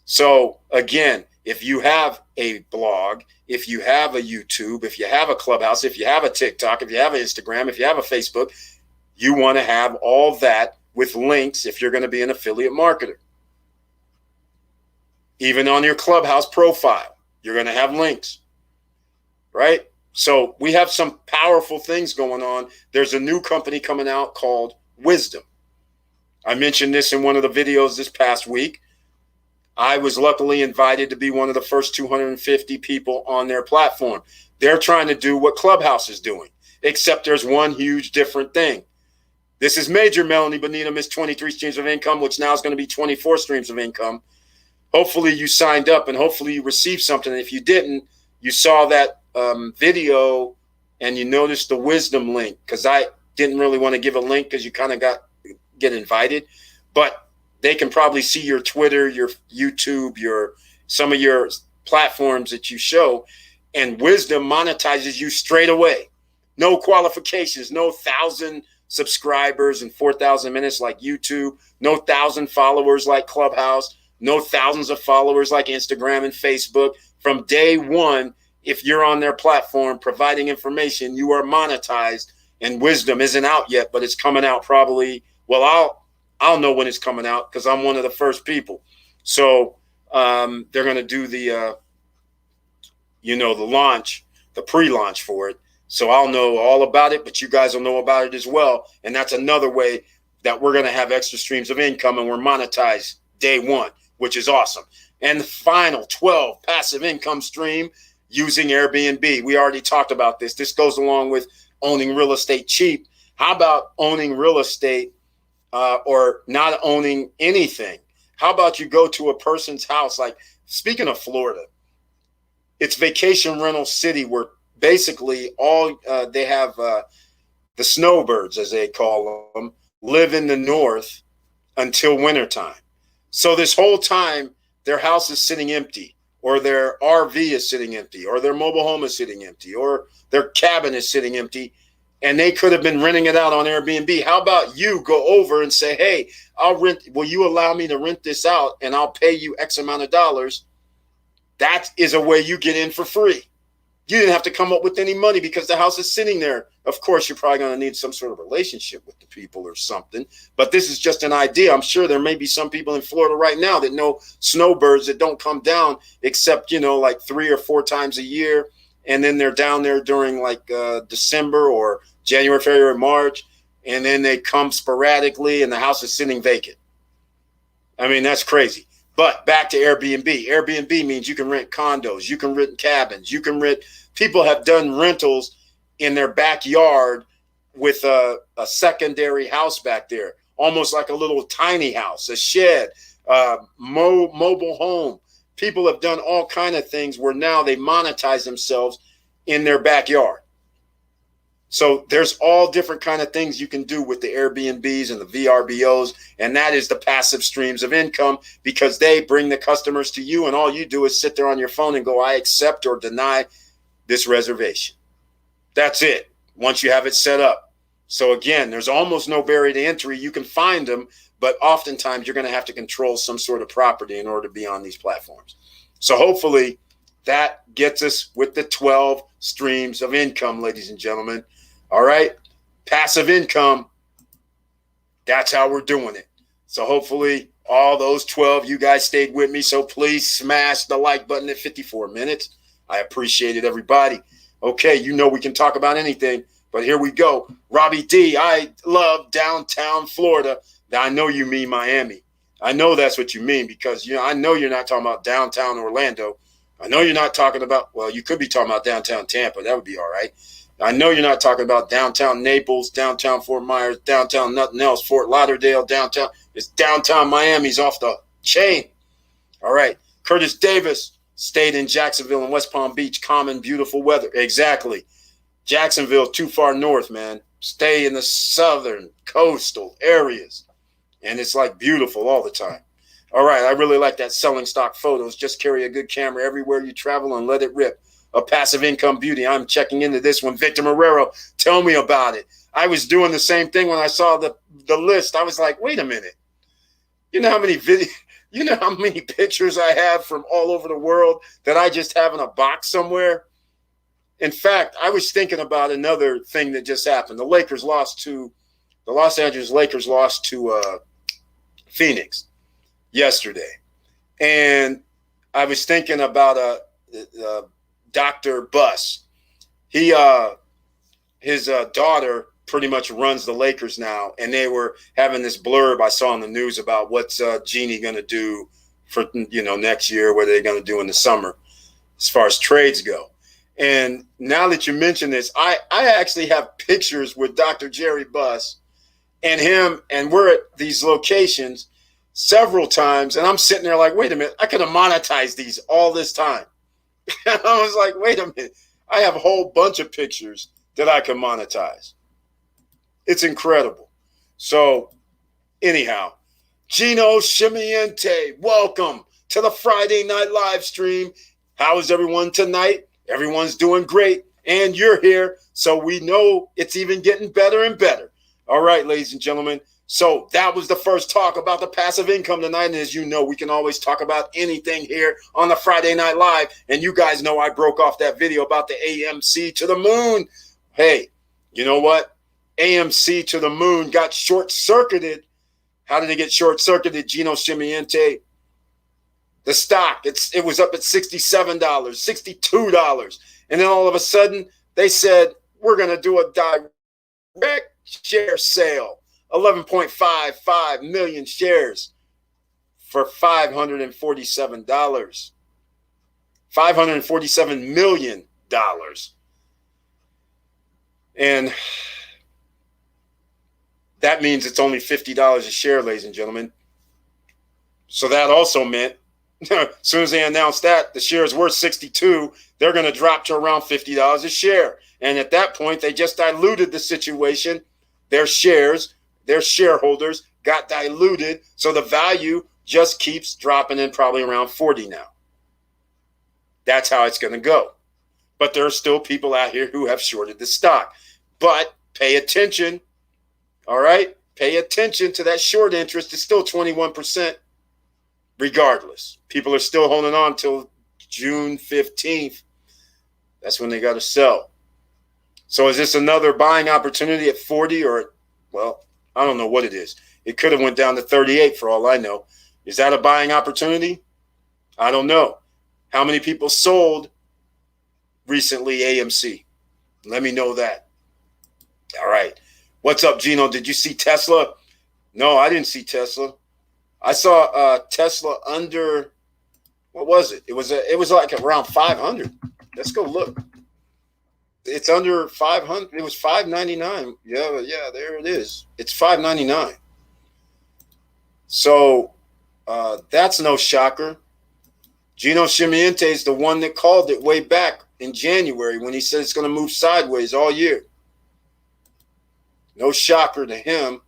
So again, if you have a blog, if you have a YouTube, if you have a Clubhouse, if you have a TikTok, if you have an Instagram, if you have a Facebook, you want to have all that with links if you're going to be an affiliate marketer. Even on your Clubhouse profile, you're going to have links, right? So we have some powerful things going on. There's a new company coming out called Wisdom. I mentioned this in one of the videos this past week. I was luckily invited to be one of the first 250 people on their platform. They're trying to do what Clubhouse is doing, except there's one huge different thing. This is Major Melanie Bonita, Miss 23 Streams of Income, which now is going to be 24 streams of income. Hopefully you signed up and hopefully you received something. If you didn't, you saw that video and you noticed the Wisdom link, because I didn't really want to give a link because you kind of get invited. But they can probably see your Twitter, your YouTube, some of your platforms that you show, and Wisdom monetizes you straight away. No qualifications, no 1,000 subscribers and 4,000 minutes like YouTube, no 1,000 followers like Clubhouse, no thousands of followers like Instagram and Facebook. From day one, if you're on their platform providing information, you are monetized, and Wisdom isn't out yet, but it's coming out probably, well, I'll know when it's coming out because I'm one of the first people. So they're going to do the launch, the pre-launch for it. So I'll know all about it, but you guys will know about it as well. And that's another way that we're going to have extra streams of income, and we're monetized day one, which is awesome. And the final 12 passive income stream using Airbnb. We already talked about this. This goes along with owning real estate cheap. How about owning real estate or not owning anything? How about you go to a person's house? Like, speaking of Florida, it's vacation rental city where basically all they have the snowbirds, as they call them, live in the north until wintertime. So this whole time, their house is sitting empty, or their RV is sitting empty, or their mobile home is sitting empty, or their cabin is sitting empty, and they could have been renting it out on Airbnb. How about you go over and say, hey, will you allow me to rent this out, and I'll pay you X amount of dollars? That is a way you get in for free. You didn't have to come up with any money because the house is sitting there. Of course, you're probably going to need some sort of relationship with the people or something. But this is just an idea. I'm sure there may be some people in Florida right now that know snowbirds that don't come down except, like 3 or 4 times a year. And then they're down there during like December or January, February, March. And then they come sporadically and the house is sitting vacant. I mean, that's crazy. But back to Airbnb. Airbnb means you can rent condos, you can rent cabins, you can rent. People have done rentals in their backyard with a secondary house back there, almost like a little tiny house, a shed, mobile home. People have done all kind of things where now they monetize themselves in their backyard. So there's all different kind of things you can do with the Airbnbs and the VRBOs, and that is the passive streams of income, because they bring the customers to you, and all you do is sit there on your phone and go, I accept or deny this reservation. That's it, once you have it set up. So again, there's almost no barrier to entry. You can find them, but oftentimes you're going to have to control some sort of property in order to be on these platforms. So hopefully that gets us with the 12 streams of income, ladies and gentlemen. All right, passive income, that's how we're doing it. So hopefully all those 12, you guys stayed with me. So please smash the like button at 54 minutes. I appreciate it, everybody. Okay, we can talk about anything, but here we go. Robbie D, I love downtown Florida. Now, I know you mean Miami. I know that's what you mean, because I know you're not talking about downtown Orlando. I know you're not talking about, well, you could be talking about downtown Tampa. That would be all right. I know you're not talking about downtown Naples, downtown Fort Myers, downtown nothing else, Fort Lauderdale, downtown. It's downtown Miami's off the chain. All right. Curtis Davis stayed in Jacksonville and West Palm Beach. Common, beautiful weather. Exactly. Jacksonville, too far north, man. Stay in the southern coastal areas. And it's like beautiful all the time. All right. I really like that selling stock photos. Just carry a good camera everywhere you travel and let it rip. of passive income beauty. I'm checking into this one. Victor Marrero, tell me about it. I was doing the same thing when I saw the list. I was like, wait a minute. You know how many pictures I have from all over the world that I just have in a box somewhere? In fact, I was thinking about another thing that just happened. The Los Angeles Lakers lost to Phoenix yesterday. And I was thinking about Dr. Buss. His daughter pretty much runs the Lakers now, and they were having this blurb I saw in the news about what's Jeannie going to do for next year, what are they going to do in the summer as far as trades go. And now that you mention this, I actually have pictures with Dr. Jerry Buss and him, and we're at these locations several times, and I'm sitting there like, wait a minute, I could have monetized these all this time. And I was like, wait a minute, I have a whole bunch of pictures that I can monetize. It's incredible. So anyhow, Gino Scimmiente, welcome to the Friday Night Live stream. How is everyone tonight? Everyone's doing great, and you're here, so we know it's even getting better and better. All right, ladies and gentlemen. So that was the first talk about the passive income tonight. And as you know, we can always talk about anything here on the Friday Night Live. And you guys know I broke off that video about the AMC to the moon. Hey, you know what? AMC to the moon got short-circuited. How did it get short-circuited, Gino Scimmiente? The stock, it was up at $67, $62. And then all of a sudden, they said, we're going to do a direct share sale. 11.55 million shares for $547. $547 million. And that means it's only $50 a share, ladies and gentlemen. So that also meant, as soon as they announced that, the shares were 62, they're going to drop to around $50 a share. And at that point, they just diluted the situation. Their shares, their shareholders got diluted, so the value just keeps dropping in probably around 40 now. That's how it's going to go. But there are still people out here who have shorted the stock. But pay attention, all right? Pay attention to that short interest. It's still 21% regardless. People are still holding on till June 15th. That's when they got to sell. So is this another buying opportunity at 40 or, well, I don't know what it is. It could have went down to 38 for all I know. Is that a buying opportunity? I don't know. How many people sold recently AMC? Let me know that. All right. What's up, Gino? Did you see Tesla? No, I didn't see Tesla. I saw Tesla under, what was it? It was like around 500. Let's go look. It's under 500. It was 599. Yeah, there it is. It's 599. So that's no shocker. Gino Scimmiente is the one that called it way back in January when he said it's going to move sideways all year. No shocker to him.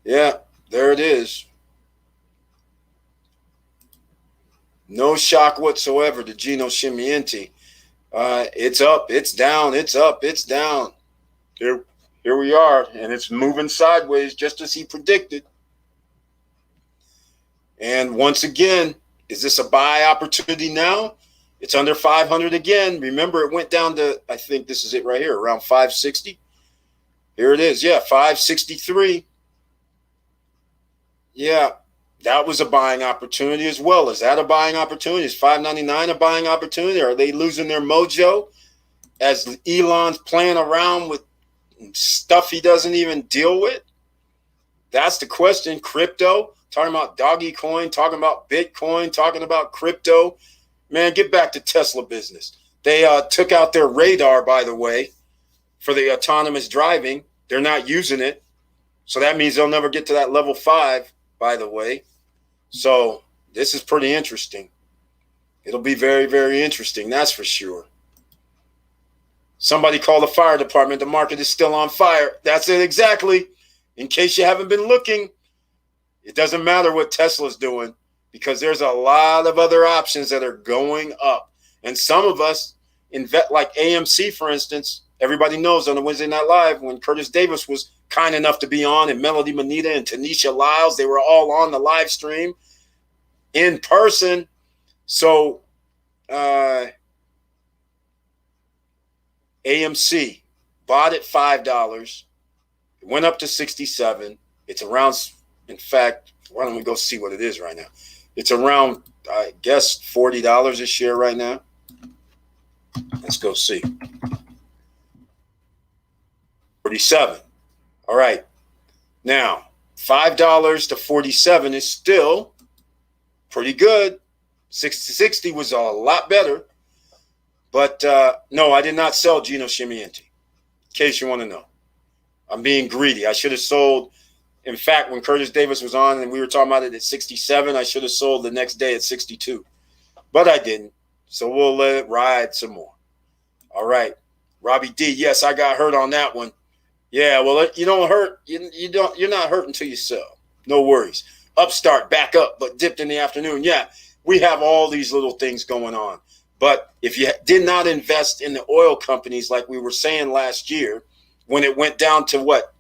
Yeah, there it is. No shock whatsoever to Gino Scimmiente. It's up, it's down, it's up, it's down. Here we are, and it's moving sideways just as he predicted. And once again, is this a buy opportunity now? It's under 500 again. Remember, it went down to, I think this is it right here, around 560. Here it is. Yeah, 563. Yeah, that was a buying opportunity as well. Is that a buying opportunity? Is 599 a buying opportunity? Are they losing their mojo as Elon's playing around with stuff he doesn't even deal with? That's the question. Crypto, talking about doggy coin, talking about Bitcoin, talking about crypto. Man, get back to Tesla business. They took out their radar, by the way, for the autonomous driving. They're not using it. So that means they'll never get to that level 5, by the way. So this is pretty interesting. It'll be very, very interesting. That's for sure. Somebody call the fire department. The market is still on fire. That's it exactly. In case you haven't been looking, it doesn't matter what Tesla's doing. because there's a lot of other options that are going up. And some of us invest, like AMC, for instance. Everybody knows on the Wednesday Night Live when Curtis Davis was kind enough to be on, and Melody Manita and Tanisha Lyles, they were all on the live stream in person. So AMC bought at $5. It went up to 67. It's around, in fact, why don't we go see what it is right now? It's around, I guess, $40 a share right now. Let's go see. 47. All right. Now, $5 to 47 is still pretty good. 60 was a lot better. But no, I did not sell Gino Scimmienti, in case you want to know. I'm being greedy. I should have sold. In fact, when Curtis Davis was on and we were talking about it at 67, I should have sold the next day at 62. But I didn't. So we'll let it ride some more. All right. Robbie D, yes, I got hurt on that one. Yeah, well, you don't hurt. You're not hurt until you sell. No worries. Upstart, back up, but dipped in the afternoon. Yeah, we have all these little things going on. But if you did not invest in the oil companies like we were saying last year, when it went down to what?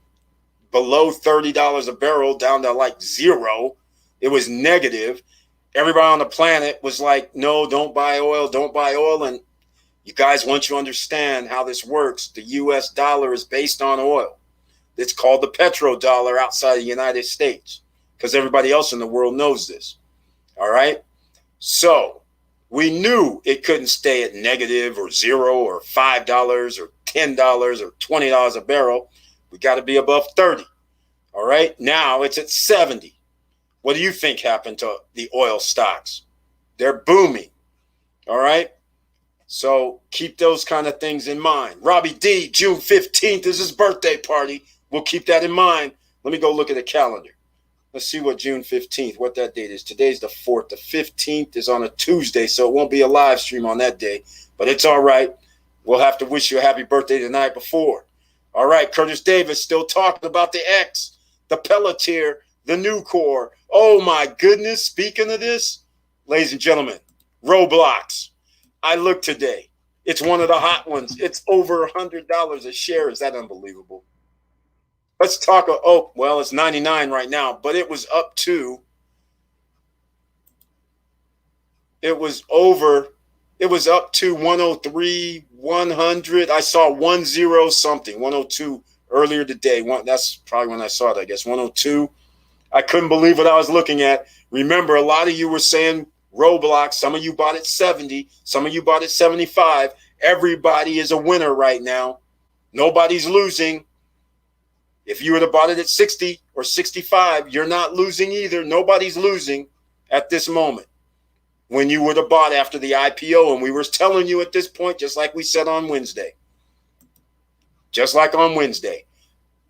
Below $30 a barrel, down to like zero, it was negative. Everybody on the planet was like, no, don't buy oil, don't buy oil. And you guys, once you understand how this works, the U.S. dollar is based on oil. It's called the petrodollar outside of the United States because everybody else in the world knows this. All right? So we knew it couldn't stay at negative or zero or $5 or $10 or $20 a barrel. We got to be above 30. All right? Now it's at 70. What do you think happened to the oil stocks? They're booming. All right? So keep those kind of things in mind. Robbie D, June 15th is his birthday party. We'll keep that in mind. Let me go look at the calendar. Let's see what June 15th, what that date is. Today's the 4th. The 15th is on a Tuesday, so it won't be a live stream on that day. But it's all right. We'll have to wish you a happy birthday the night before. All right, Curtis Davis still talking about the X, the Pelletier, the Nucor. Oh, my goodness. Speaking of this, ladies and gentlemen, Roblox. I looked today. It's one of the hot ones. It's over $100 a share. Is that unbelievable? Let's talk. Oh, well, it's 99 right now, but it was up to. It was up to 103, 100. I saw 10 something, 102 earlier today. That's probably when I saw it, I guess. 102. I couldn't believe what I was looking at. Remember, a lot of you were saying Roblox. Some of you bought it 70. Some of you bought it 75. Everybody is a winner right now. Nobody's losing. If you would have bought it at 60 or 65, you're not losing either. Nobody's losing at this moment. When you would have bought after the IPO, and we were telling you at this point, just like we said on Wednesday. Just like on Wednesday.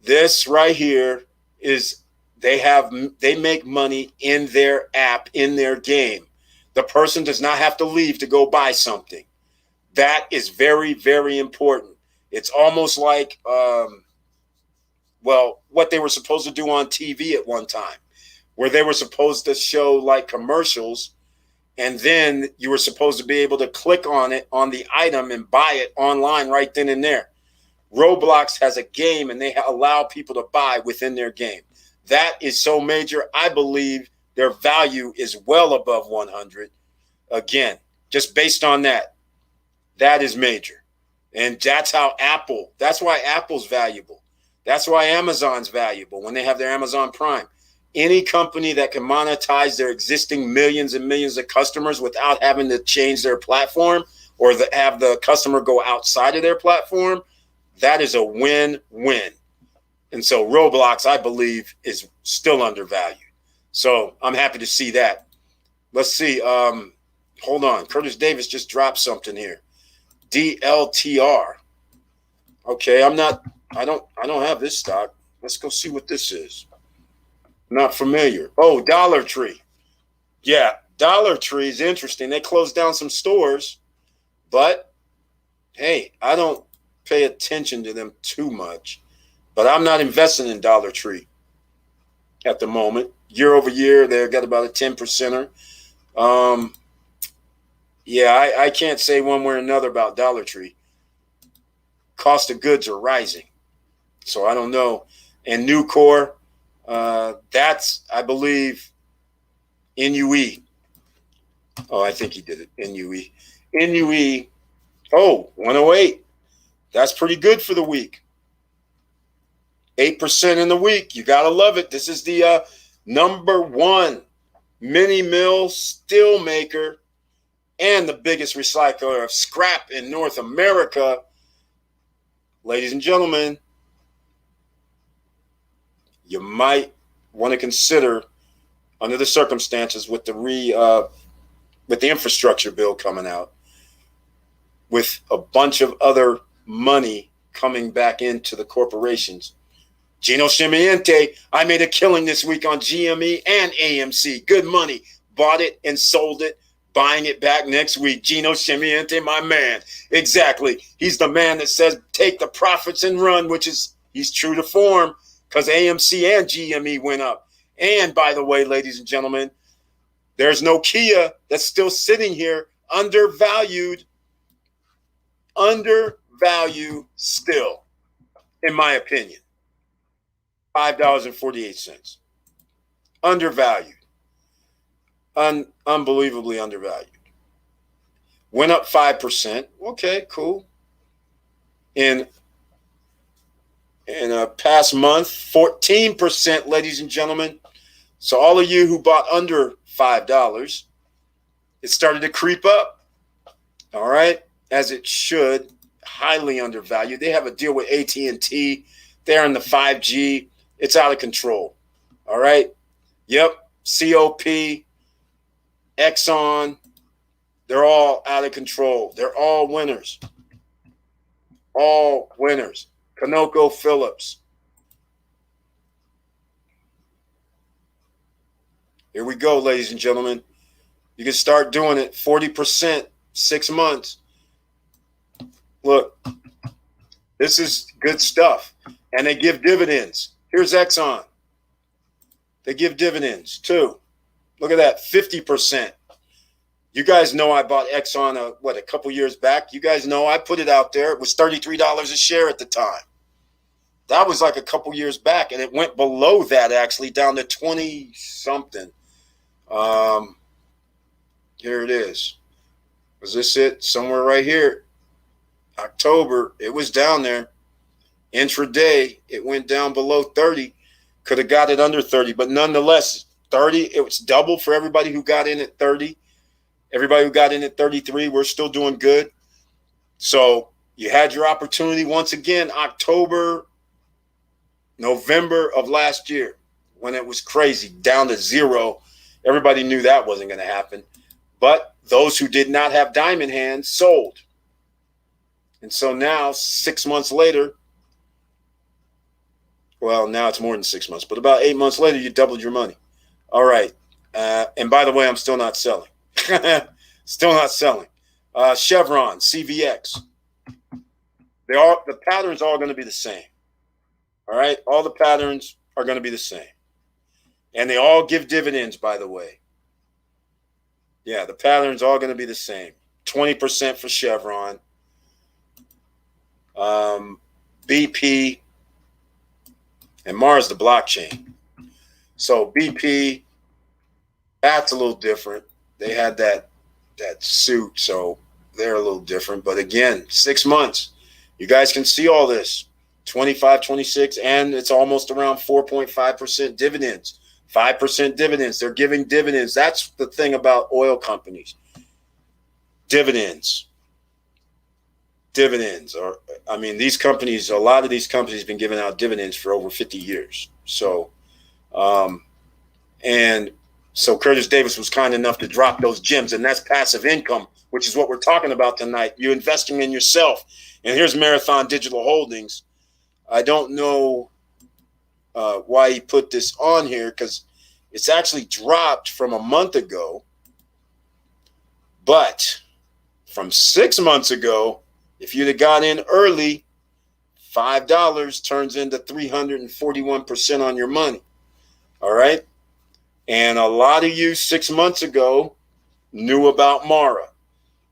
This right here is they make money in their app, in their game. The person does not have to leave to go buy something. That is very, very important. It's almost like, what they were supposed to do on TV at one time, where they were supposed to show like commercials, and then you were supposed to be able to click on it, on the item, and buy it online right then and there. Roblox has a game, and they allow people to buy within their game. That is so major. I believe their value is well above 100. Again, just based on that, that is major. And that's how that's why Apple's valuable. That's why Amazon's valuable when they have their Amazon Prime. Any company that can monetize their existing millions and millions of customers without having to change their platform or have the customer go outside of their platform, that is a win-win. And so Roblox, I believe, is still undervalued. So I'm happy to see that. Let's see. Hold on. Curtis Davis just dropped something here. DLTR. Okay, I don't have this stock. Let's go see what this is. Not familiar. Oh, Dollar Tree. Yeah, Dollar Tree is interesting. They closed down some stores, but hey, I don't pay attention to them too much. But I'm not investing in Dollar Tree at the moment. year over year, they've got about a 10%er. Yeah, I can't say one way or another about Dollar Tree. Cost of goods are rising. So I don't know. And Nucor, that's, I believe, NUE. Oh, I think he did it. NUE. NUE. Oh, 108. That's pretty good for the week. 8% in the week. You got to love it. This is the number one mini mill steel maker and the biggest recycler of scrap in North America. Ladies and gentlemen, you might want to consider, under the circumstances, with the infrastructure bill coming out, with a bunch of other money coming back into the corporations. Gino Scimmiente, I made a killing this week on GME and AMC. Good money. Bought it and sold it. Buying it back next week. Gino Scimmiente, my man. Exactly. He's the man that says take the profits and run, which is, he's true to form, because AMC and GME went up. And by the way, ladies and gentlemen, there's Nokia that's still sitting here undervalued. Undervalued still, in my opinion. $5.48. Undervalued. Unbelievably undervalued. Went up 5%. Okay, cool. In a past month, 14%, ladies and gentlemen. So all of you who bought under $5, it started to creep up. All right, as it should. Highly undervalued. They have a deal with AT&T. They're in the 5G. It's out of control. All right. Yep. COP, Exxon, they're all out of control. They're all winners. All winners. ConocoPhillips. Here we go, ladies and gentlemen. You can start doing it. 40%, 6 months. Look, this is good stuff. And they give dividends. Here's Exxon. They give dividends too. Look at that, 50%. You guys know I bought Exxon a couple years back. You guys know I put it out there. It was $33 a share at the time. That was like a couple years back, and it went below that actually, down to 20 something. Here it is. Was this it? Somewhere right here. October, it was down there. Intraday, it went down below 30. Could have got it under 30, but nonetheless, 30, it was double for everybody who got in at 30. Everybody who got in at 33, we're still doing good. So you had your opportunity once again, October, November of last year, when it was crazy, down to zero. Everybody knew that wasn't going to happen. But those who did not have diamond hands sold. And so now, 6 months later, well, now it's more than 6 months, but about 8 months later, you doubled your money. All right. And by the way, I'm still not selling. Still not selling. Chevron, CVX. The patterns are all going to be the same. All right. All the patterns are going to be the same. And they all give dividends, by the way. Yeah, the patterns are all going to be the same. 20% for Chevron. BP. And Mars, the blockchain. So BP, that's a little different. They had that suit, so they're a little different. But again, 6 months. You guys can see all this. 25, 26, and it's almost around 4.5% dividends. 5% dividends. They're giving dividends. That's the thing about oil companies. Dividends. Dividends are, these companies, a lot of these companies have been giving out dividends for over 50 years. So, and so Curtis Davis was kind enough to drop those gems, and that's passive income, which is what we're talking about tonight. You're investing in yourself. And here's Marathon Digital Holdings. I don't know why he put this on here, because it's actually dropped from a month ago. But from 6 months ago, if you'd have got in early, $5 turns into 341% on your money. All right. And a lot of you 6 months ago knew about Mara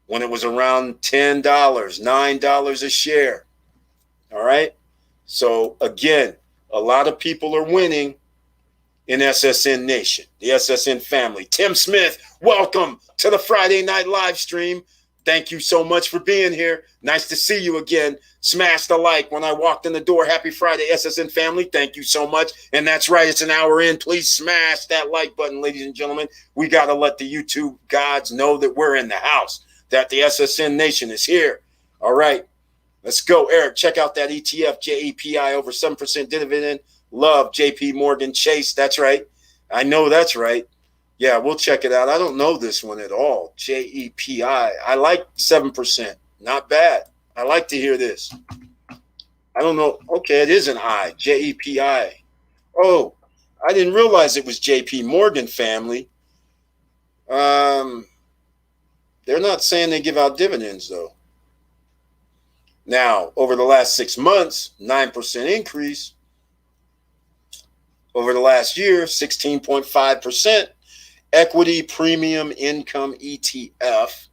when it was around $10, $9 a share. All right. So again, a lot of people are winning in SSN Nation, the SSN family. Tim Smith, welcome to the Friday night live stream. Thank you so much for being here. Nice to see you again. Smash the like when I walked in the door. Happy Friday, SSN family. Thank you so much. And that's right, it's an hour in. Please smash that like button, ladies and gentlemen. We got to let the YouTube gods know that we're in the house, that the SSN Nation is here. All right, let's go. Eric, check out that ETF, JEPI, over 7% dividend. Love JP Morgan Chase. That's right. I know that's right. Yeah, we'll check it out. I don't know this one at all. JEPI. I like 7%. Not bad. I like to hear this. I don't know. Okay, it is an I. JEPI. Oh, I didn't realize it was JP Morgan family. They're not saying they give out dividends, though. Now, over the last 6 months, 9% increase. Over the last year, 16.5%. Equity Premium Income ETF.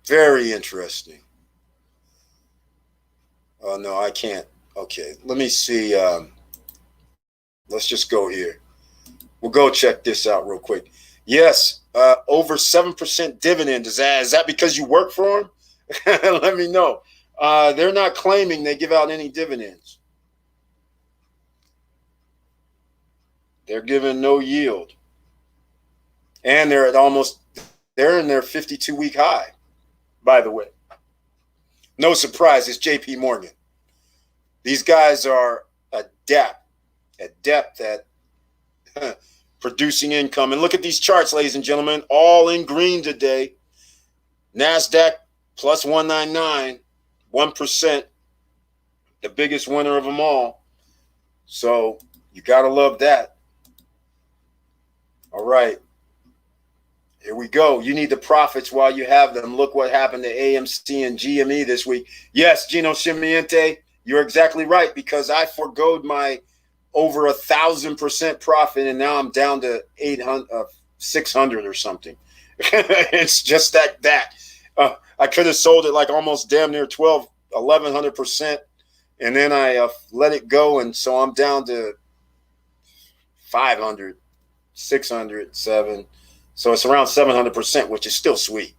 Very interesting. Oh, no, I can't. Okay, let me see. Let's just go here. We'll go check this out real quick. Yes, over 7% dividend. Is that because you work for them? Let me know. They're not claiming they give out any dividends. They're giving no yield. And they're in their 52-week high, by the way. No surprise, it's JP Morgan. These guys are adept at producing income. And look at these charts, ladies and gentlemen, all in green today. NASDAQ plus 199. 1%, the biggest winner of them all. So you got to love that. All right. Here we go. You need the profits while you have them. Look what happened to AMC and GME this week. Yes, Gino Scimiente, you're exactly right, because I forgoed my over 1,000% profit, and now I'm down to 600 or something. It's just that. I could have sold it like almost damn near 1,100%, and then I let it go, and so I'm down to 500, 600, 7. So it's around 700%, which is still sweet.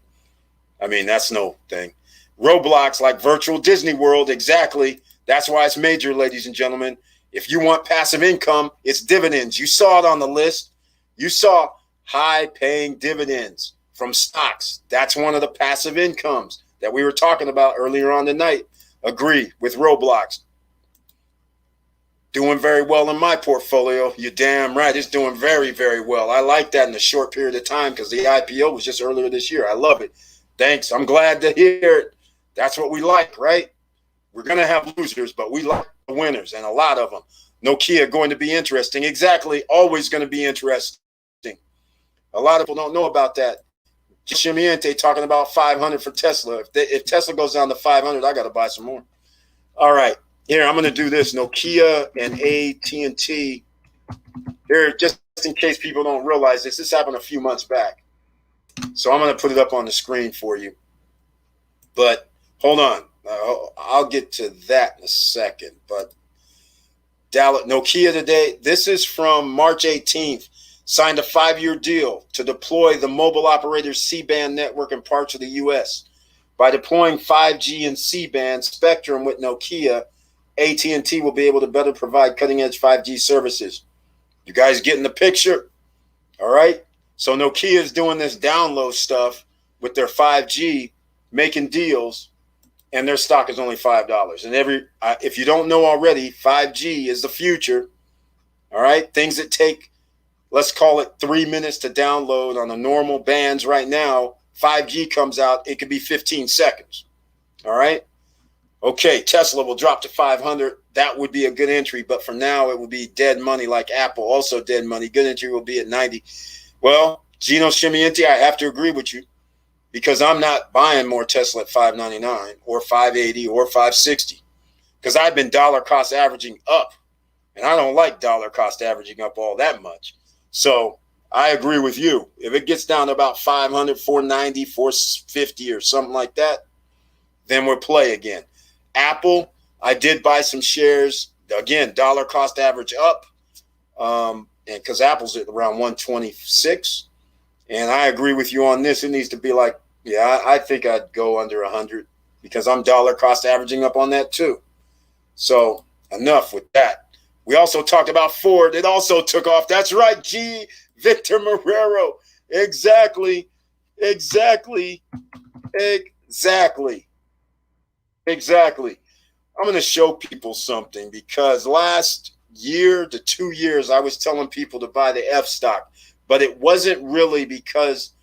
I mean, that's no thing. Roblox, like virtual Disney World, exactly. That's why it's major, ladies and gentlemen. If you want passive income, it's dividends. You saw it on the list. You saw high-paying dividends from stocks. That's one of the passive incomes that we were talking about earlier on tonight. Agree with Roblox. Doing very well in my portfolio. You're damn right. It's doing very, very well. I like that in a short period of time because the IPO was just earlier this year. I love it. Thanks. I'm glad to hear it. That's what we like, right? We're going to have losers, but we like the winners, and a lot of them. Nokia going to be interesting. Exactly. Always going to be interesting. A lot of people don't know about that. Scimiente talking about 500 for Tesla. If Tesla goes down to 500, I got to buy some more. All right. Here, I'm going to do this. Nokia and AT&T. Here, just in case people don't realize this happened a few months back. So I'm going to put it up on the screen for you. But hold on. I'll get to that in a second. But Nokia today, this is from March 18th, signed a 5-year deal to deploy the mobile operator's C-band network in parts of the U.S. By deploying 5G and C-band spectrum with Nokia, AT&T will be able to better provide cutting-edge 5G services. You guys getting the picture? All right. So Nokia is doing this download stuff with their 5G, making deals, and their stock is only $5. And if you don't know already, 5G is the future. All right. Things that take, let's call it 3 minutes to download on the normal bands right now. 5G comes out, it could be 15 seconds. All right. Okay, Tesla will drop to 500. That would be a good entry, but for now, it will be dead money like Apple, also dead money. Good entry will be at 90. Well, Gino Scimiente, I have to agree with you. because I'm not buying more Tesla at $599 or $580 or $560 because I've been dollar cost averaging up, and I don't like dollar cost averaging up all that much. So I agree with you. If it gets down to about 500, 490, 450 or something like that, then we'll play again. Apple, I did buy some shares. Again, dollar cost average up, and because Apple's at around 126. And I agree with you on this. It needs to be like, yeah, I think I'd go under 100 because I'm dollar cost averaging up on that too. So enough with that. We also talked about Ford. It also took off. That's right, G. Victor Marrero. Exactly. I'm going to show people something because last year to 2 years, I was telling people to buy the F stock, but it wasn't really because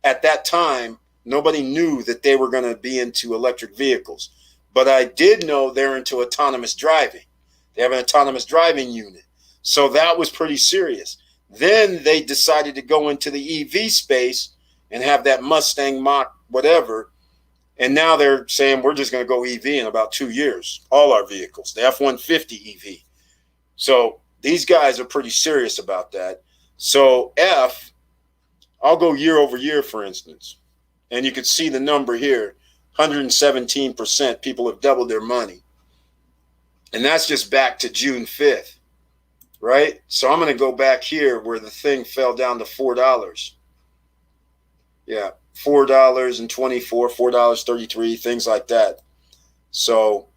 at that time, nobody knew that they were going to be into electric vehicles. But I did know they're into autonomous driving. They have an autonomous driving unit. So that was pretty serious. Then they decided to go into the EV space and have that Mustang Mach whatever. And now they're saying we're just going to go EV in about 2 years, all our vehicles, the F-150 EV. So these guys are pretty serious about that. So I'll go year over year, for instance. And you can see the number here, 117%. People have doubled their money. And that's just back to June 5th, right? So I'm going to go back here where the thing fell down to $4. Yeah, $4.24, $4.33, things like that. So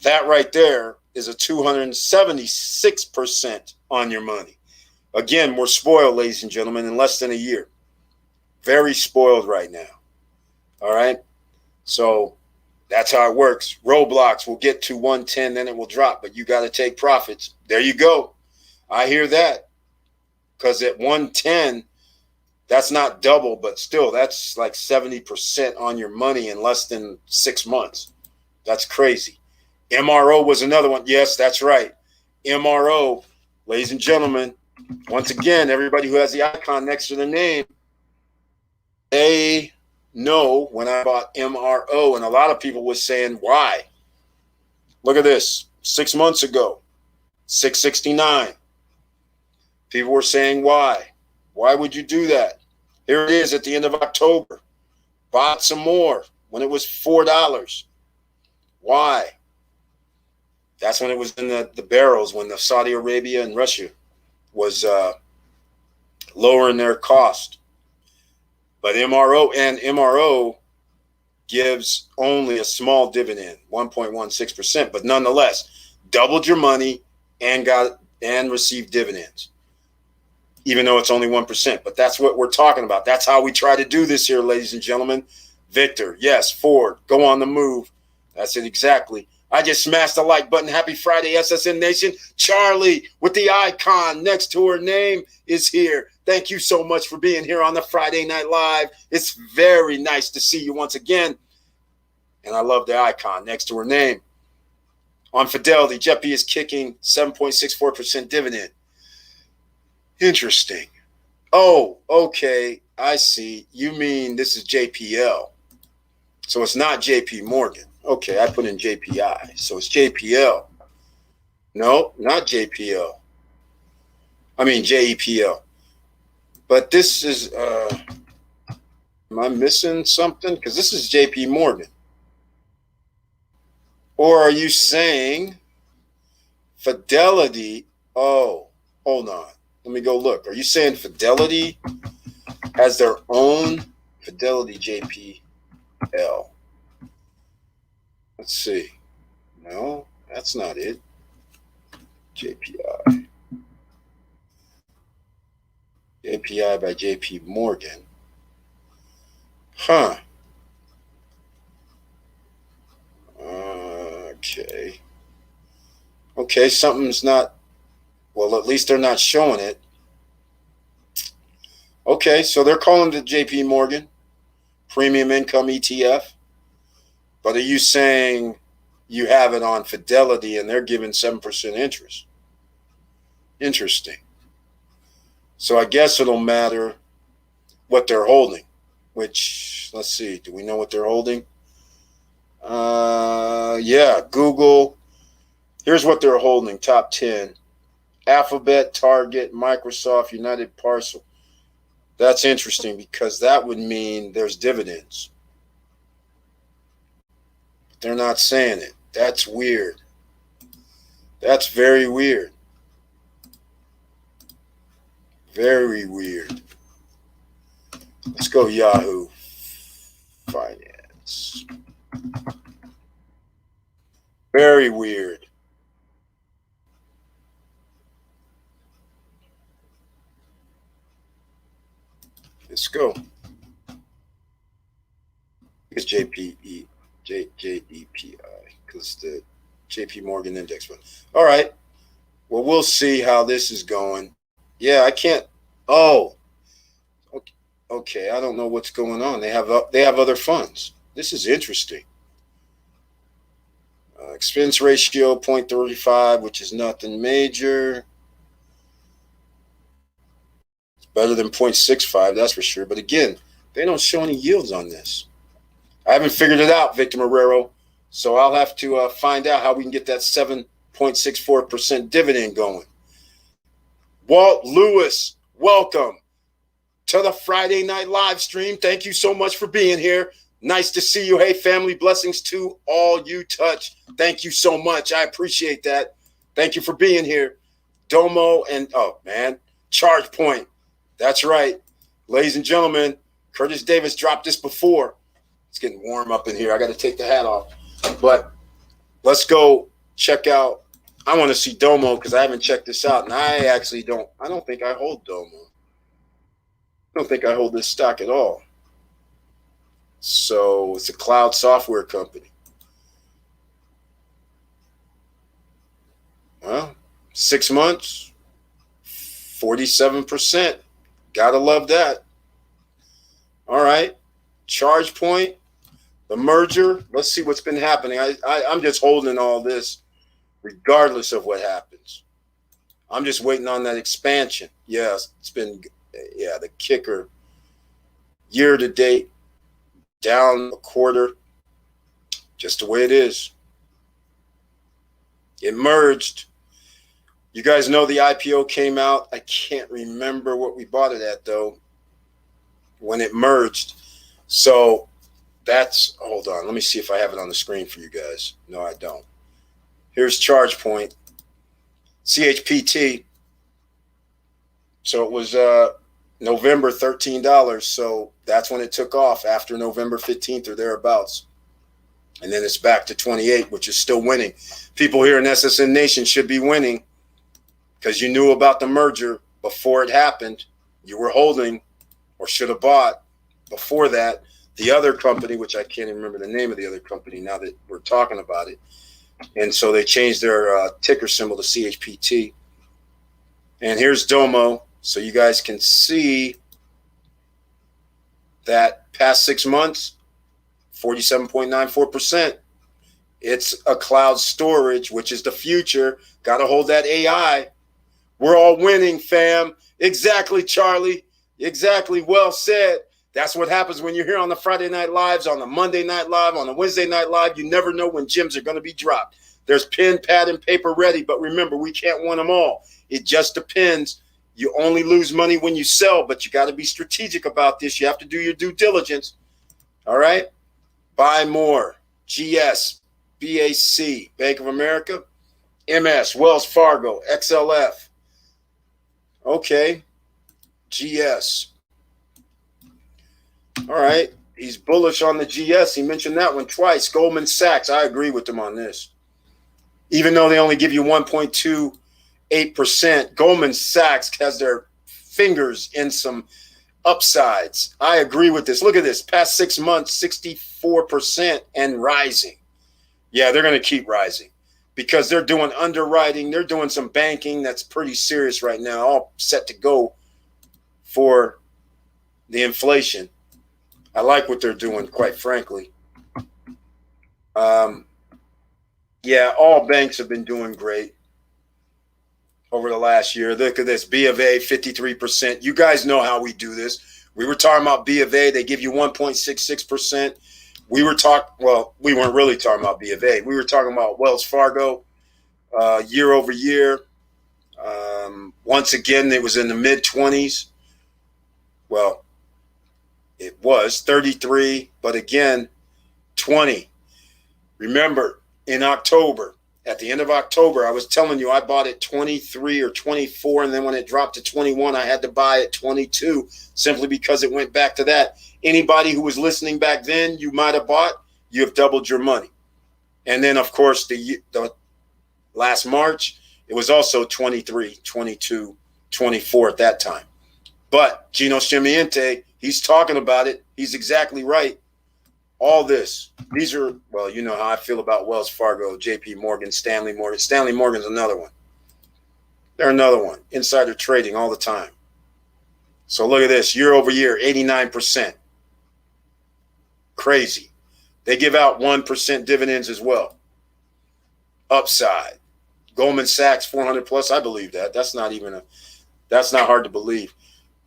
that right there is a 276% on your money. Again, we're spoiled, ladies and gentlemen, in less than a year. Very spoiled right now. All right? So that's how it works. Roblox will get to 110, then it will drop, but you got to take profits. There you go. I hear that. Because at 110, that's not double, but still, that's like 70% on your money in less than 6 months. That's crazy. MRO was another one. Yes, that's right. MRO, ladies and gentlemen, once again, everybody who has the icon next to their name, they know when I bought MRO, and a lot of people were saying, why? Look at this. 6 months ago, 669. People were saying, why? Why would you do that? Here it is at the end of October. Bought some more when it was $4. Why? That's when it was in the barrels, when the Saudi Arabia and Russia was lowering their cost. But MRO gives only a small dividend, 1.16%, but nonetheless, doubled your money and received dividends, even though it's only 1%. But that's what we're talking about. That's how we try to do this here, ladies and gentlemen. Victor, yes, Ford, go on the move. That's it exactly. I just smashed the like button. Happy Friday, SSN Nation. Charlie with the icon next to her name is here. Thank you so much for being here on the Friday Night Live. It's very nice to see you once again. And I love the icon next to her name. On Fidelity, JetP is kicking 7.64% dividend. Interesting. Oh, okay. I see. You mean this is JPL. So it's not JP Morgan. Okay, I put in JPI. So it's JPL. No, not JPL. I mean JEPL. But this is, am I missing something? Because this is JP Morgan. Or are you saying Fidelity? Oh, hold on. Let me go look. Are you saying Fidelity has their own Fidelity JPL? Let's see. No, that's not it. JPI. JPI by JP Morgan. Huh. Okay. Okay, something's not, well, at least they're not showing it. Okay, so they're calling it JP Morgan Premium Income ETF. But are you saying you have it on Fidelity and they're giving 7% interest? Interesting. So I guess it'll matter what they're holding, which, let's see, do we know what they're holding? Yeah, Google. Here's what they're holding, top 10. Alphabet, Target, Microsoft, United Parcel. That's interesting because that would mean there's dividends. But they're not saying it. That's weird. That's very weird. Very weird. Let's go Yahoo Finance. Very weird. Let's go. It's JPEPI because the JP Morgan Index Fund. All right. Well, we'll see how this is going. Yeah, I can't. Oh, okay. I don't know what's going on. They have other funds. This is interesting. Expense ratio 0.35, which is nothing major. It's better than 0.65, that's for sure. But again, they don't show any yields on this. I haven't figured it out, Victor Marrero. So I'll have to find out how we can get that 7.64% dividend going. Walt Lewis, welcome to the Friday Night Live stream. Thank you so much for being here. Nice to see you. Hey, family, blessings to all you touch. Thank you so much. I appreciate that. Thank you for being here. Domo and, Charge Point. That's right. Ladies and gentlemen, Curtis Davis dropped this before. It's getting warm up in here. I got to take the hat off. But let's go check out. I want to see Domo because I haven't checked this out. And I don't think I hold Domo. I don't think I hold this stock at all. So it's a cloud software company. Well, 6 months, 47%. Gotta love that. All right. Charge Point, the merger. Let's see what's been happening. I'm just holding all this regardless of what happens. I'm just waiting on that expansion. Yes, it's been, the kicker. Year to date, down a quarter, just the way it is. It merged. You guys know the IPO came out. I can't remember what we bought it at, though, when it merged. So that's, hold on. Let me see if I have it on the screen for you guys. No, I don't. Here's Charge Point, CHPT. So it was November, $13. So that's when it took off, after November 15th or thereabouts. And then it's back to 28, which is still winning. People here in SSN Nation should be winning because you knew about the merger before it happened. You were holding or should have bought before that. The other company, which I can't even remember the name of the other company now that we're talking about it. And so they changed their ticker symbol to CHPT. And here's Domo. So you guys can see that past 6 months, 47.94%. It's a cloud storage, which is the future. Got to hold that AI. We're all winning, fam. Exactly, Charlie. Exactly. Well said. That's what happens when you're here on the Friday Night Lives, on the Monday Night Live, on the Wednesday Night Live. You never know when gems are going to be dropped. There's pen, pad, and paper ready. But remember, we can't win them all. It just depends. You only lose money when you sell, but you got to be strategic about this. You have to do your due diligence. All right? Buy more. GS, BAC, Bank of America, MS, Wells Fargo, XLF. Okay. GS. All right. He's bullish on the GS. He mentioned that one twice. Goldman Sachs. I agree with him on this. Even though they only give you 1.28%, Goldman Sachs has their fingers in some upsides. I agree with this. Look at this. Past 6 months, 64% and rising. Yeah, they're going to keep rising because they're doing underwriting. They're doing some banking that's pretty serious right now, all set to go for the inflation. I like what they're doing, quite frankly. Yeah, all banks have been doing great over the last year. Look at this. B of A, 53%. You guys know how we do this. We were talking about B of A. They give you 1.66%. We weren't really talking about B of A. We were talking about Wells Fargo year over year. Once again, it was in the mid-20s. Well, it was 33, but again, 20. Remember, in October, at the end of October, I was telling you I bought it 23 or 24, and then when it dropped to 21, I had to buy it 22 simply because it went back to that. Anybody who was listening back then, you might have bought, you have doubled your money. And then, of course, the last March, it was also 23, 22, 24 at that time. But Gino Scimmiente, he's talking about it. He's exactly right. All this, these are, well, you know how I feel about Wells Fargo, JP Morgan, Stanley Morgan. Stanley Morgan's another one. They're another one. Insider trading all the time. So look at this, year over year, 89%. Crazy. They give out 1% dividends as well. Upside. Goldman Sachs, 400 plus. I believe that. That's not hard to believe.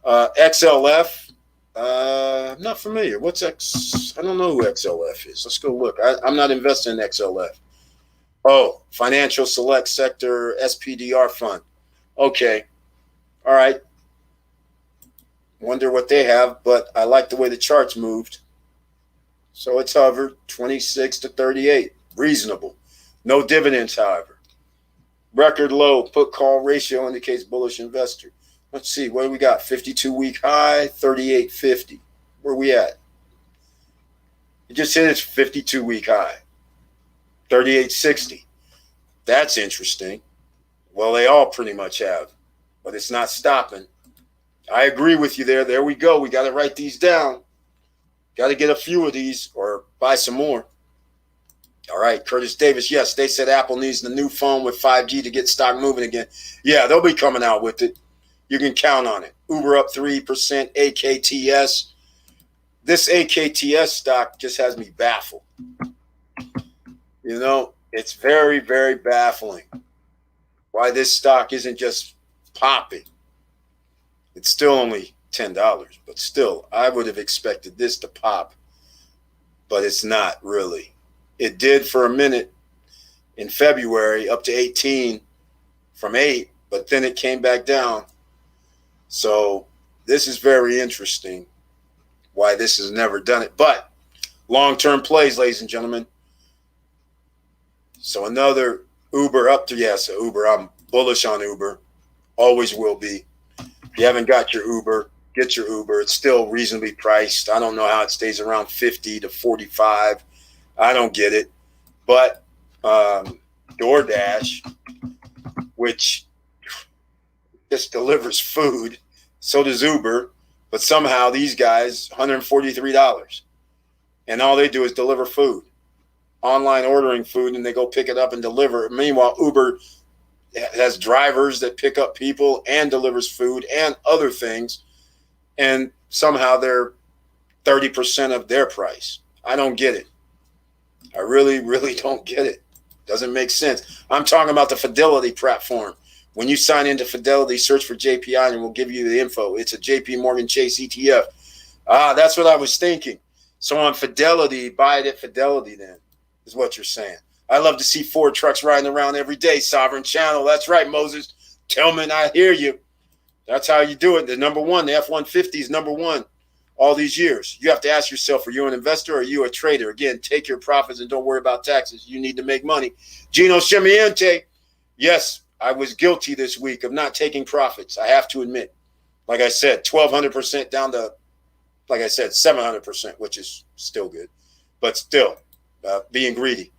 XLF. I'm not familiar. What's X? I don't know who XLF is. Let's go look. I'm not investing in XLF. Oh, Financial Select Sector SPDR Fund. Okay. All right. Wonder what they have, but I like the way the charts moved. So it's hovered 26 to 38. Reasonable. No dividends, however. Record low put call ratio indicates bullish investor. Let's see, what do we got? 52-week high, 38.50. Where we at? It just hit its 52-week high, 38.60. That's interesting. Well, they all pretty much have, but it's not stopping. I agree with you there. There we go. We got to write these down. Got to get a few of these or buy some more. All right, Curtis Davis. Yes, they said Apple needs the new phone with 5G to get stock moving again. Yeah, they'll be coming out with it. You can count on it. Uber up 3%, AKTS. This AKTS stock just has me baffled. You know, it's very, very baffling why this stock isn't just popping. It's still only $10, but still, I would have expected this to pop, but it's not really. It did for a minute in February up to 18 from 8, but then it came back down. So this is very interesting why this has never done it. But long-term plays, ladies and gentlemen. So another Uber up to, yes, Uber. I'm bullish on Uber. Always will be. If you haven't got your Uber, get your Uber. It's still reasonably priced. I don't know how it stays around 50 to 45. I don't get it. But DoorDash, which just delivers food, so does Uber, but somehow these guys, $143. And all they do is deliver food. Online ordering food, and they go pick it up and deliver. Meanwhile, Uber has drivers that pick up people and delivers food and other things, and somehow they're 30% of their price. I don't get it. I really, really don't get it. Doesn't make sense. I'm talking about the Fidelity platform. When you sign into Fidelity, search for JPI and we'll give you the info. It's a JP Morgan Chase ETF. That's what I was thinking. So on Fidelity, buy it at Fidelity then, is what you're saying. I love to see Ford trucks riding around every day. Sovereign Channel. That's right, Moses. Tillman, I hear you. That's how you do it. The number one, the F-150 is number one all these years. You have to ask yourself, are you an investor or are you a trader? Again, take your profits and don't worry about taxes. You need to make money. Gino Scimmiente. Yes, I was guilty this week of not taking profits. I have to admit. Like I said, 1,200% down to, like I said, 700%, which is still good. But still, being greedy.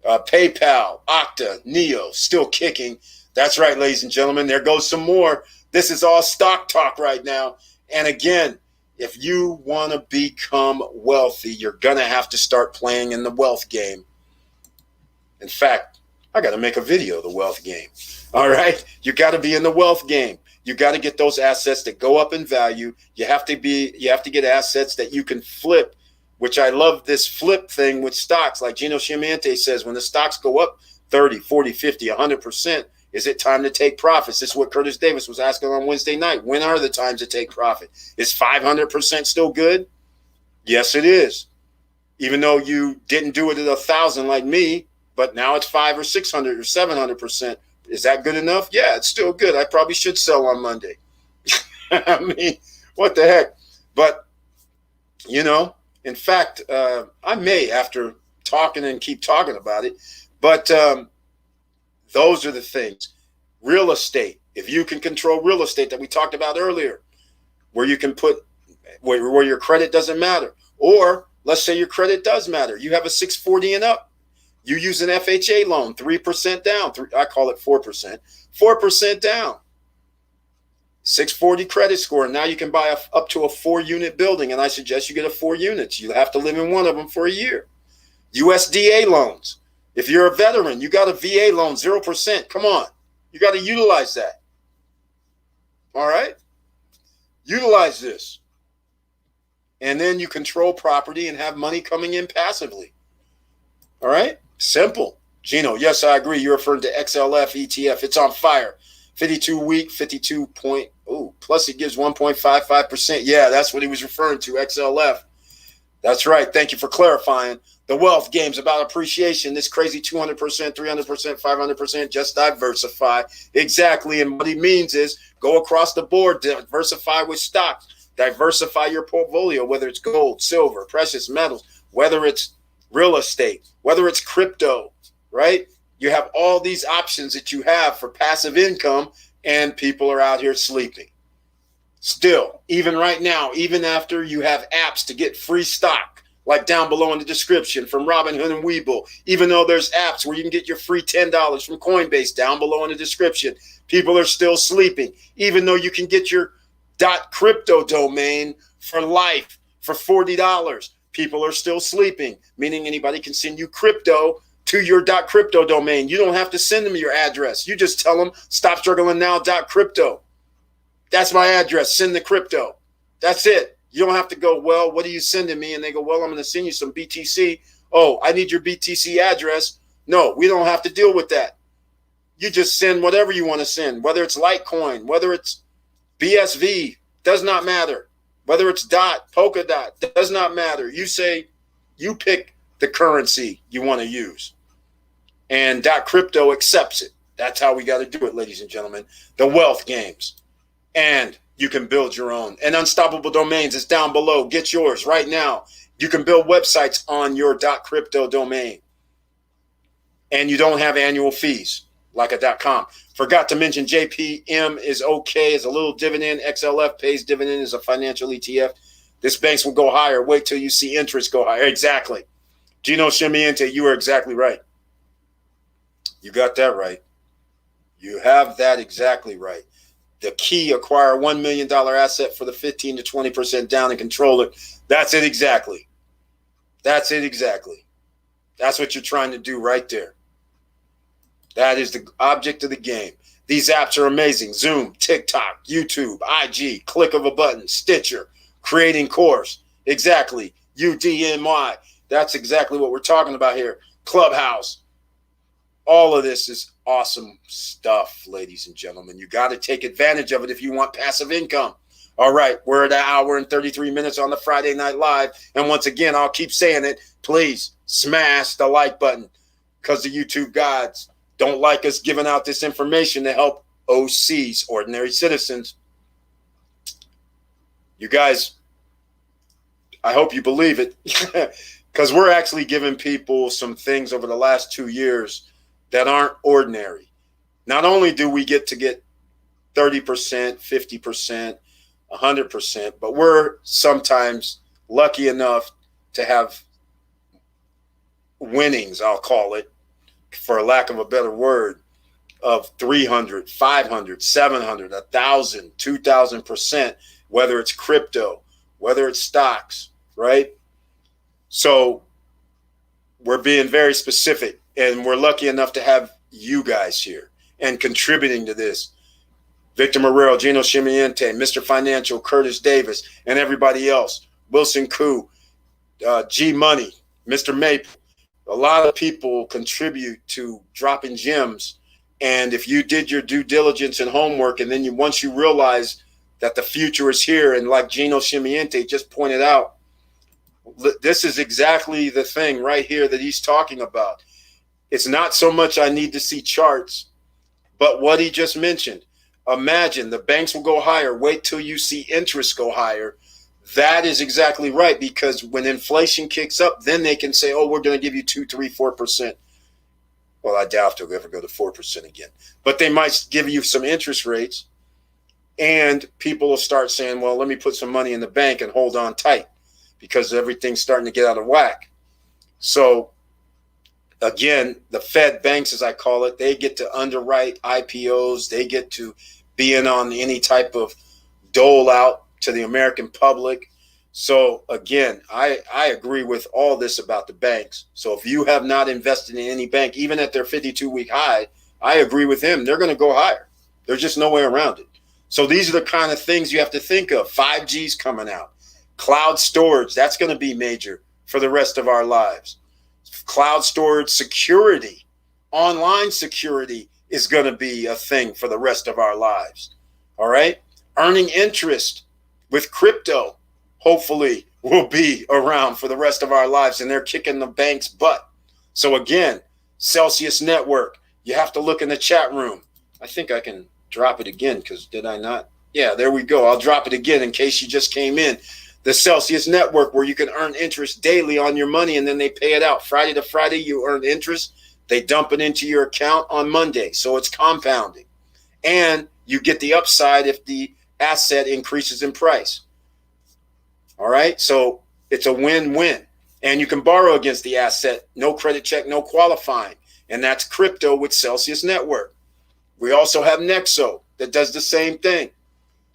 PayPal, Okta, Neo, still kicking. That's right, ladies and gentlemen. There goes some more. This is all stock talk right now. And again, if you want to become wealthy, you're going to have to start playing in the wealth game. In fact, I got to make a video of the wealth game. All right. You got to be in the wealth game. You got to get those assets that go up in value. You have to get assets that you can flip, which I love this flip thing with stocks. Like Gino Scimmiente says, when the stocks go up 30, 40, 50, 100%, Is it time to take profits? This is what Curtis Davis was asking on Wednesday night. When are the times to take profit? Is 500% still good? Yes, it is. Even though you didn't do it at 1,000 like me, but now it's 500 or 600 or 700%. Is that good enough? Yeah, it's still good. I probably should sell on Monday. I mean, what the heck? But, in fact, I may, after talking and keep talking about it, but those are the things. Real estate, if you can control real estate that we talked about earlier, where you can put, where your credit doesn't matter. Or let's say your credit does matter. You have a 640 and up. You use an FHA loan, 3% down. I call it 4%. 4% down. 640 credit score. Now you can buy up to a 4-unit building. And I suggest you get a 4 units. You have to live in one of them for a year. USDA loans. If you're a veteran, you got a VA loan, 0%. Come on. You got to utilize that. All right? Utilize this. And then you control property and have money coming in passively. All right? Simple. Gino, yes, I agree. You're referring to XLF ETF. It's on fire. 52-week, 52 point. Oh, plus it gives 1.55%. Yeah, that's what he was referring to, XLF. That's right. Thank you for clarifying. The wealth game's about appreciation. This crazy 200%, 300%, 500%, just diversify. Exactly. And what he means is go across the board, diversify with stocks. Diversify your portfolio, whether it's gold, silver, precious metals, whether it's real estate, whether it's crypto, right? You have all these options that you have for passive income, and people are out here sleeping. Still, even right now, even after you have apps to get free stock, like down below in the description from Robinhood and Webull, even though there's apps where you can get your free $10 from Coinbase down below in the description, people are still sleeping. Even though you can get your .crypto domain for life for $40, people are still sleeping, meaning anybody can send you crypto to your .crypto domain. You don't have to send them your address. You just tell them stop struggling now .crypto. That's my address. Send the crypto. That's it. You don't have to go, well, what are you sending me? And they go, well, I'm going to send you some BTC. Oh, I need your BTC address. No, we don't have to deal with that. You just send whatever you want to send, whether it's Litecoin, whether it's BSV, does not matter. Whether it's Polkadot, does not matter. You say, you pick the currency you want to use. And .crypto accepts it. That's how we got to do it, ladies and gentlemen. The wealth games. And you can build your own. And Unstoppable Domains is down below. Get yours right now. You can build websites on your .crypto domain. And you don't have annual fees like a .com. Forgot to mention JPM is okay as a little dividend. XLF pays dividend as a financial ETF. This banks will go higher. Wait till you see interest go higher. Exactly. Gino Shimiente, you are exactly right. You got that right. You have that exactly right. The key, acquire $1 million asset for the 15 to 20% down and control it. That's it exactly. That's it exactly. That's what you're trying to do right there. That is the object of the game. These apps are amazing. Zoom, TikTok, YouTube, IG, click of a button, Stitcher, creating course. Exactly. UDNY. That's exactly what we're talking about here. Clubhouse. All of this is awesome stuff, ladies and gentlemen. You got to take advantage of it if you want passive income. All right, we're at an hour and 33 minutes on the Friday Night Live. And once again, I'll keep saying it. Please smash the like button because the YouTube gods don't like us giving out this information to help OCs, ordinary citizens. You guys, I hope you believe it because we're actually giving people some things over the last 2 years that aren't ordinary. Not only do we get 30%, 50%, 100%, but we're sometimes lucky enough to have winnings, I'll call it, for lack of a better word, of 300, 500, 700, 1,000, 2,000%, whether it's crypto, whether it's stocks, right? So we're being very specific, and we're lucky enough to have you guys here and contributing to this. Victor Morrell, Gino Shimiente, Mr. Financial, Curtis Davis, and everybody else. Wilson Koo, G Money, Mr. Maple. A lot of people contribute to dropping gems And if you did your due diligence and homework, and then once you realize that the future is here, and like Gino Scimiente just pointed out, this is exactly the thing right here that he's talking about. It's not so much I need to see charts, but what he just mentioned. Imagine the banks will go higher. Wait till you see interest go higher. That is exactly right, because when inflation kicks up, then they can say, oh, we're going to give you 2, 3, 4%. Well, I doubt they'll ever go to 4% again. But they might give you some interest rates, and people will start saying, well, let me put some money in the bank and hold on tight because everything's starting to get out of whack. So again, the Fed banks, as I call it, they get to underwrite IPOs. They get to be in on any type of dole out to the American public. So again, I agree with all this about the banks. So if you have not invested in any bank, even at their 52-week high, I agree with him. They're going to go higher. There's just no way around it. So these are the kind of things you have to think of. 5G's coming out. Cloud storage, that's going to be major for the rest of our lives. Cloud storage security, online security is going to be a thing for the rest of our lives. All right? Earning interest with crypto, hopefully, will be around for the rest of our lives, and they're kicking the bank's butt. So again, Celsius Network, you have to look in the chat room. I think I can drop it again, because did I not? Yeah, there we go. I'll drop it again in case you just came in. The Celsius Network, where you can earn interest daily on your money, and then they pay it out. Friday to Friday, you earn interest. They dump it into your account on Monday, so it's compounding. And you get the upside if the asset increases in price. All right, so it's a win-win. And you can borrow against the asset, no credit check, no qualifying. And that's crypto with Celsius Network. We also have Nexo that does the same thing.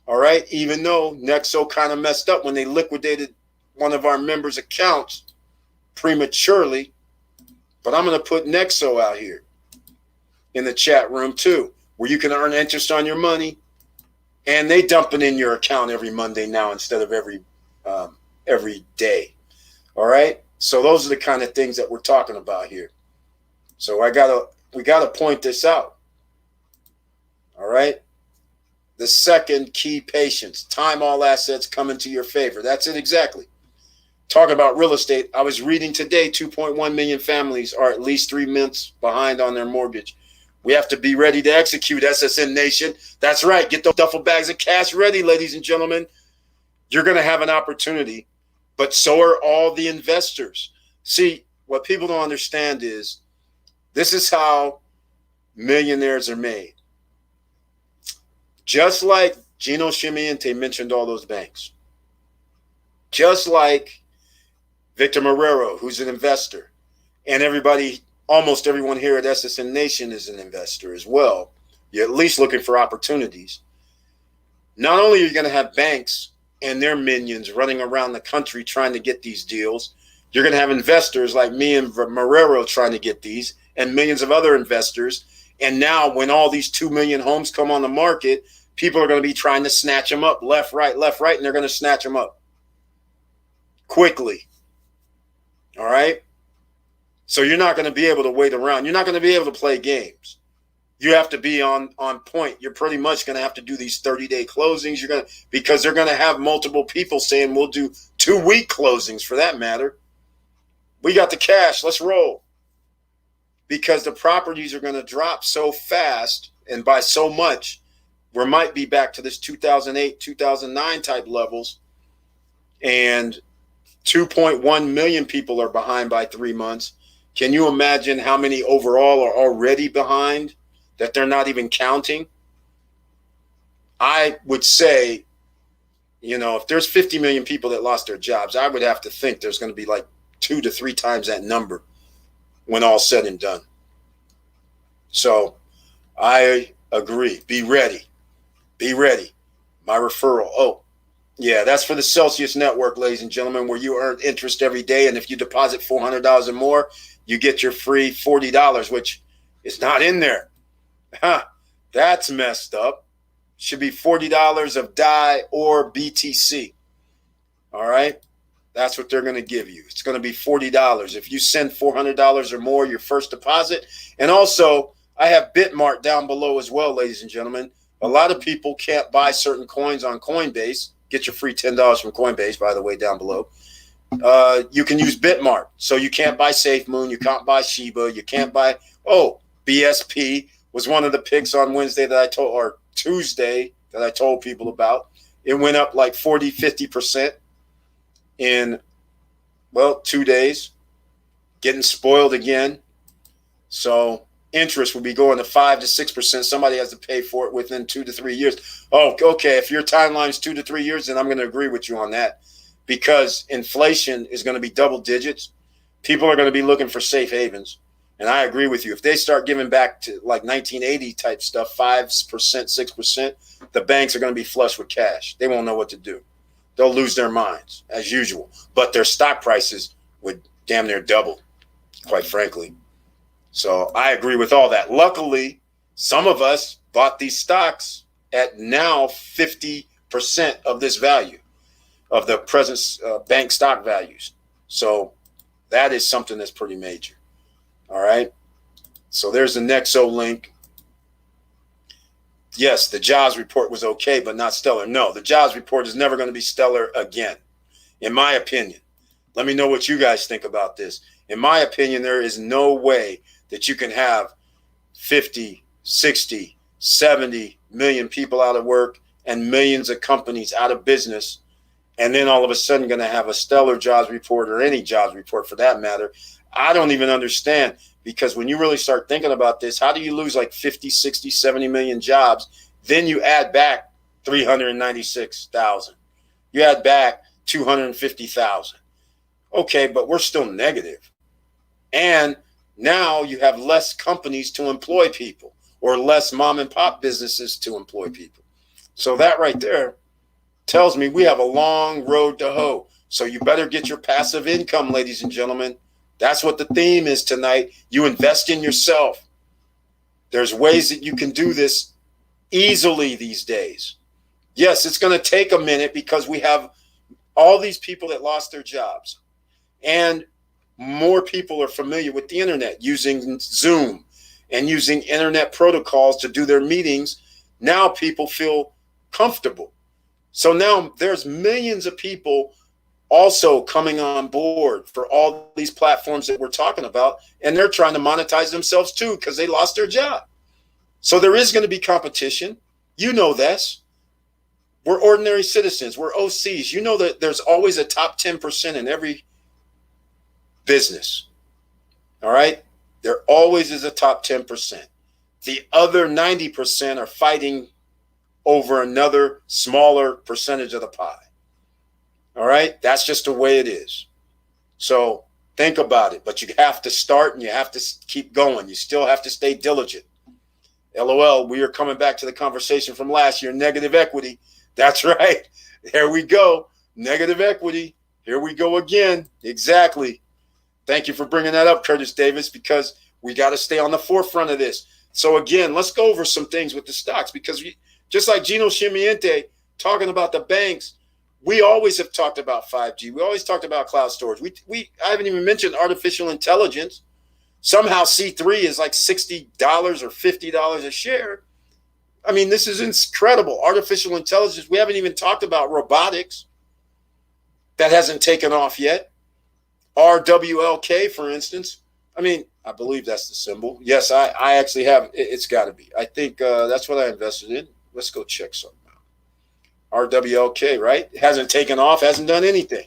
All right, even though Nexo kind of messed up when they liquidated one of our members' accounts prematurely. But I'm going to put Nexo out here in the chat room too, where you can earn interest on your money. And they dump it in your account every Monday now instead of every day. All right, so those are the kind of things that we're talking about here. So we gotta point this out. All right. The second key, patience. Time all assets come into your favor. That's it exactly. Talking about real estate, I was reading today 2.1 million families are at least 3 months behind on their mortgage. We have to be ready to execute, SSN Nation. That's right. Get the duffel bags of cash ready, ladies and gentlemen. You're going to have an opportunity, but so are all the investors. See, what people don't understand is this is how millionaires are made. Just like Gino Scimiente mentioned all those banks. Just like Victor Marrero, who's an investor. And everybody, almost everyone here at SSN Nation is an investor as well. You're at least looking for opportunities. Not only are you going to have banks and their minions running around the country trying to get these deals, you're going to have investors like me and Marrero trying to get these, and millions of other investors. And now when all these 2 million homes come on the market, people are going to be trying to snatch them up left, right, and they're going to snatch them up quickly. All right? So you're not going to be able to wait around. You're not going to be able to play games. You have to be on point. You're pretty much going to have to do these 30-day closings. Because they're going to have multiple people saying we'll do 2-week closings for that matter. We got the cash. Let's roll. Because the properties are going to drop so fast and by so much, we might be back to this 2008, 2009 type levels. And 2.1 million people are behind by 3 months. Can you imagine how many overall are already behind that they're not even counting? I would say, if there's 50 million people that lost their jobs, I would have to think there's going to be like 2 to 3 times that number when all's said and done. So I agree. Be ready. Be ready. My referral. Oh, yeah, that's for the Celsius Network, ladies and gentlemen, where you earn interest every day. And if you deposit $400 or more, you get your free $40, which is not in there. That's messed up. Should be $40 of DAI or BTC. All right. That's what they're going to give you. It's going to be $40 if you send $400 or more your first deposit. And also, I have Bitmart down below as well, ladies and gentlemen. A lot of people can't buy certain coins on Coinbase. Get your free $10 from Coinbase, by the way, down below. You can use Bitmart. So you can't buy SafeMoon. You can't buy Shiba. You can't buy, BSP was one of the picks on Wednesday that I told, or Tuesday that I told people about. It went up like 40, 50% in, 2 days. Getting spoiled again. So interest will be going to 5 to 6%. Somebody has to pay for it within 2 to 3 years. Oh, okay. If your timeline is 2 to 3 years, then I'm going to agree with you on that, because inflation is going to be double digits. People are going to be looking for safe havens. And I agree with you. If they start giving back to like 1980 type stuff, 5%, 6%, the banks are going to be flush with cash. They won't know what to do. They'll lose their minds as usual. But their stock prices would damn near double, quite frankly. So I agree with all that. Luckily, some of us bought these stocks at now 50% of this value of the present bank stock values. So that is something that's pretty major. All right. So there's the Nexo link. Yes, the jobs report was okay, but not stellar. No, the jobs report is never going to be stellar again, in my opinion. Let me know what you guys think about this. In my opinion, there is no way that you can have 50, 60, 70 million people out of work and millions of companies out of business, and then all of a sudden going to have a stellar jobs report, or any jobs report for that matter. I don't even understand, because when you really start thinking about this, how do you lose like 50, 60, 70 million jobs? Then you add back 396,000. You add back 250,000. Okay, but we're still negative. And now you have less companies to employ people, or less mom and pop businesses to employ people. So that right there tells me we have a long road to hoe. So you better get your passive income, ladies and gentlemen. That's what the theme is tonight. You invest in yourself. There's ways that you can do this easily these days. Yes, it's going to take a minute, because we have all these people that lost their jobs, and more people are familiar with the internet, using Zoom and using internet protocols to do their meetings. Now people feel comfortable. So now there's millions of people also coming on board for all these platforms that we're talking about, and they're trying to monetize themselves too, because they lost their job. So there is going to be competition. You know this. We're ordinary citizens. We're OCs. You know that there's always a top 10% in every business. All right? There always is a top 10%. The other 90% are fighting over another smaller percentage of the pie. All right? That's just the way it is. So think about it. But you have to start, and you have to keep going. You still have to stay diligent. LOL, we are coming back to the conversation from last year, negative equity. That's right. There we go. Negative equity. Here we go again. Exactly. Thank you for bringing that up, Curtis Davis, because we got to stay on the forefront of this. So again, let's go over some things with the stocks, because just like Gino Chimiente talking about the banks, we always have talked about 5G. We always talked about cloud storage. I haven't even mentioned artificial intelligence. Somehow C3 is like $60 or $50 a share. I mean, this is incredible. Artificial intelligence. We haven't even talked about robotics. That hasn't taken off yet. RWLK, for instance. I mean, I believe that's the symbol. Yes, I actually have. It's got to be. I think that's what I invested in. Let's go check something out. RWLK, right? It hasn't taken off, hasn't done anything.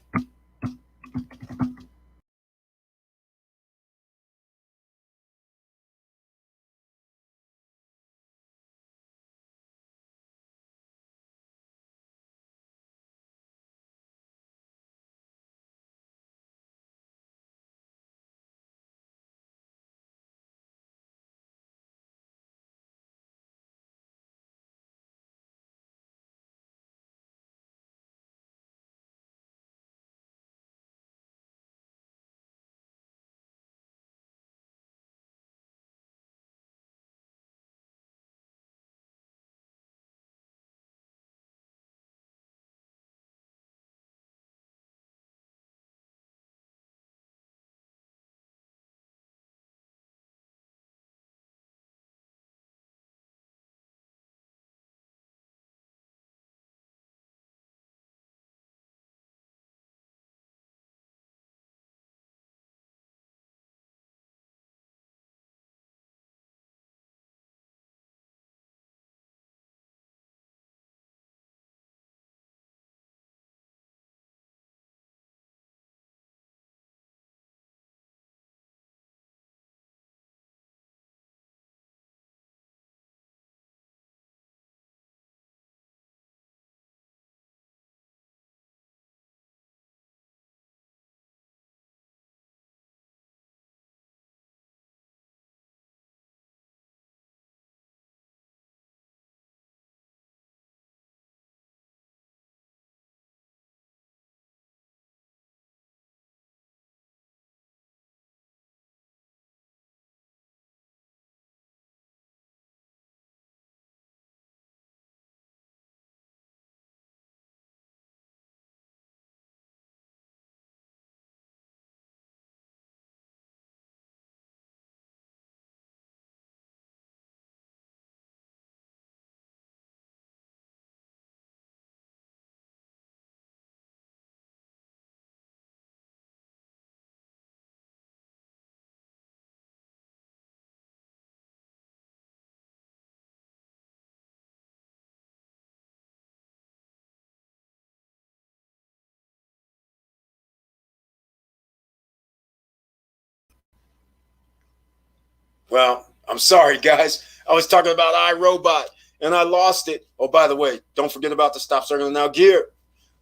Well, I'm sorry, guys. I was talking about iRobot and I lost it. Oh, by the way, don't forget about the stop, circle, and now gear.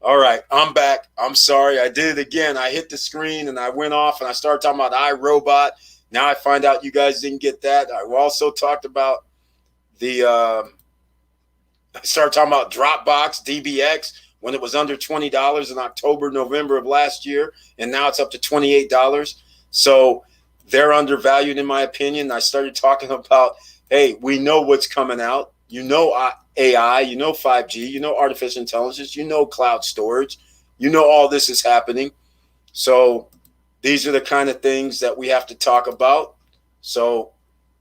All right, I'm back. I'm sorry. I did it again. I hit the screen and I went off and I started talking about iRobot. Now I find out you guys didn't get that. I also talked about I started talking about Dropbox, DBX, when it was under $20 in October, November of last year, and now it's up to $28. So they're undervalued, in my opinion. I started talking about, hey, we know what's coming out. You know AI, you know 5G, you know artificial intelligence, you know cloud storage, you know all this is happening. So these are the kind of things that we have to talk about. So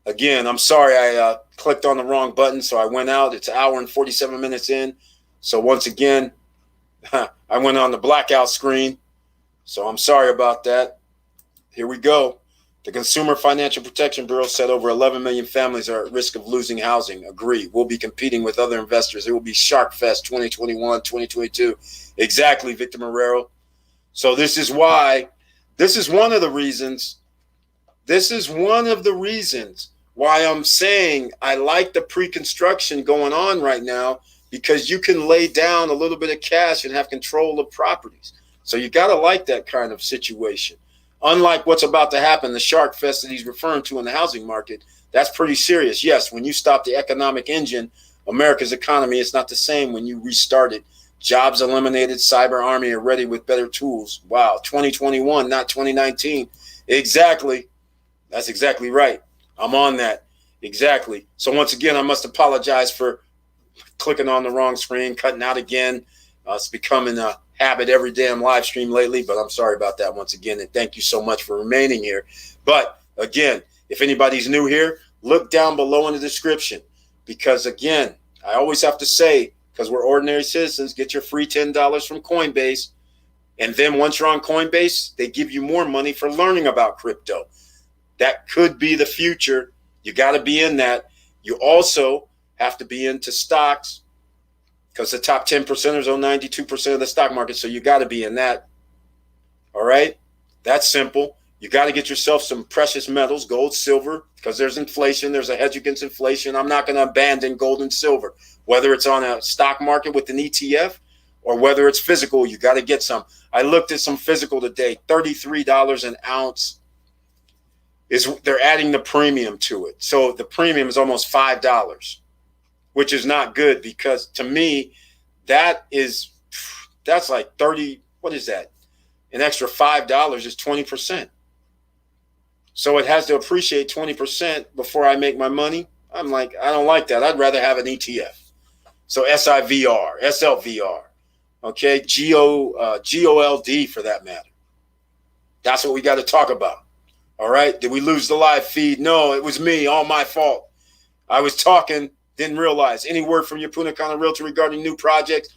again, I'm sorry I clicked on the wrong button, so I went out. It's an hour and 47 minutes in. So once again, I went on the blackout screen. So I'm sorry about that. Here we go. The Consumer Financial Protection Bureau said over 11 million families are at risk of losing housing. Agree. We'll be competing with other investors. It will be Shark Fest 2021, 2022. Exactly, Victor Marrero. So this is why, this is one of the reasons why I'm saying I like the pre-construction going on right now, because you can lay down a little bit of cash and have control of properties. So you got to like that kind of situation. Unlike what's about to happen, the Shark Fest that he's referring to in the housing market, that's pretty serious. Yes, when you stop the economic engine, America's economy, it's not the same when you restart it. Jobs eliminated, cyber army are ready with better tools. Wow, 2021, not 2019. Exactly. That's exactly right. I'm on that. Exactly. So once again, I must apologize for clicking on the wrong screen, cutting out again. It's becoming a habit every damn live stream lately, but I'm sorry about that once again. And thank you so much for remaining here. But again, if anybody's new here, look down below in the description, because again, I always have to say, because we're ordinary citizens, get your free $10 from Coinbase. And then once you're on Coinbase, they give you more money for learning about crypto. That could be the future. You got to be in that. You also have to be into stocks, because the top 10 percenters own 92% of the stock market. So you got to be in that. All right. That's simple. You got to get yourself some precious metals, gold, silver, because there's inflation. There's a hedge against inflation. I'm not going to abandon gold and silver, whether it's on a stock market with an ETF or whether it's physical. You got to get some. I looked at some physical today, $33 an ounce. They're adding the premium to it. So the premium is almost $5. Which is not good, because to me, that's like 30, what is that? An extra $5 is 20%. So it has to appreciate 20% before I make my money. I'm like, I don't like that. I'd rather have an ETF. So SIVR, SLVR, okay, GOLD for that matter. That's what we got to talk about. All right. Did we lose the live feed? No, it was me. All my fault. I was talking. Didn't realize. Any word from your Punta Cana realtor regarding new projects?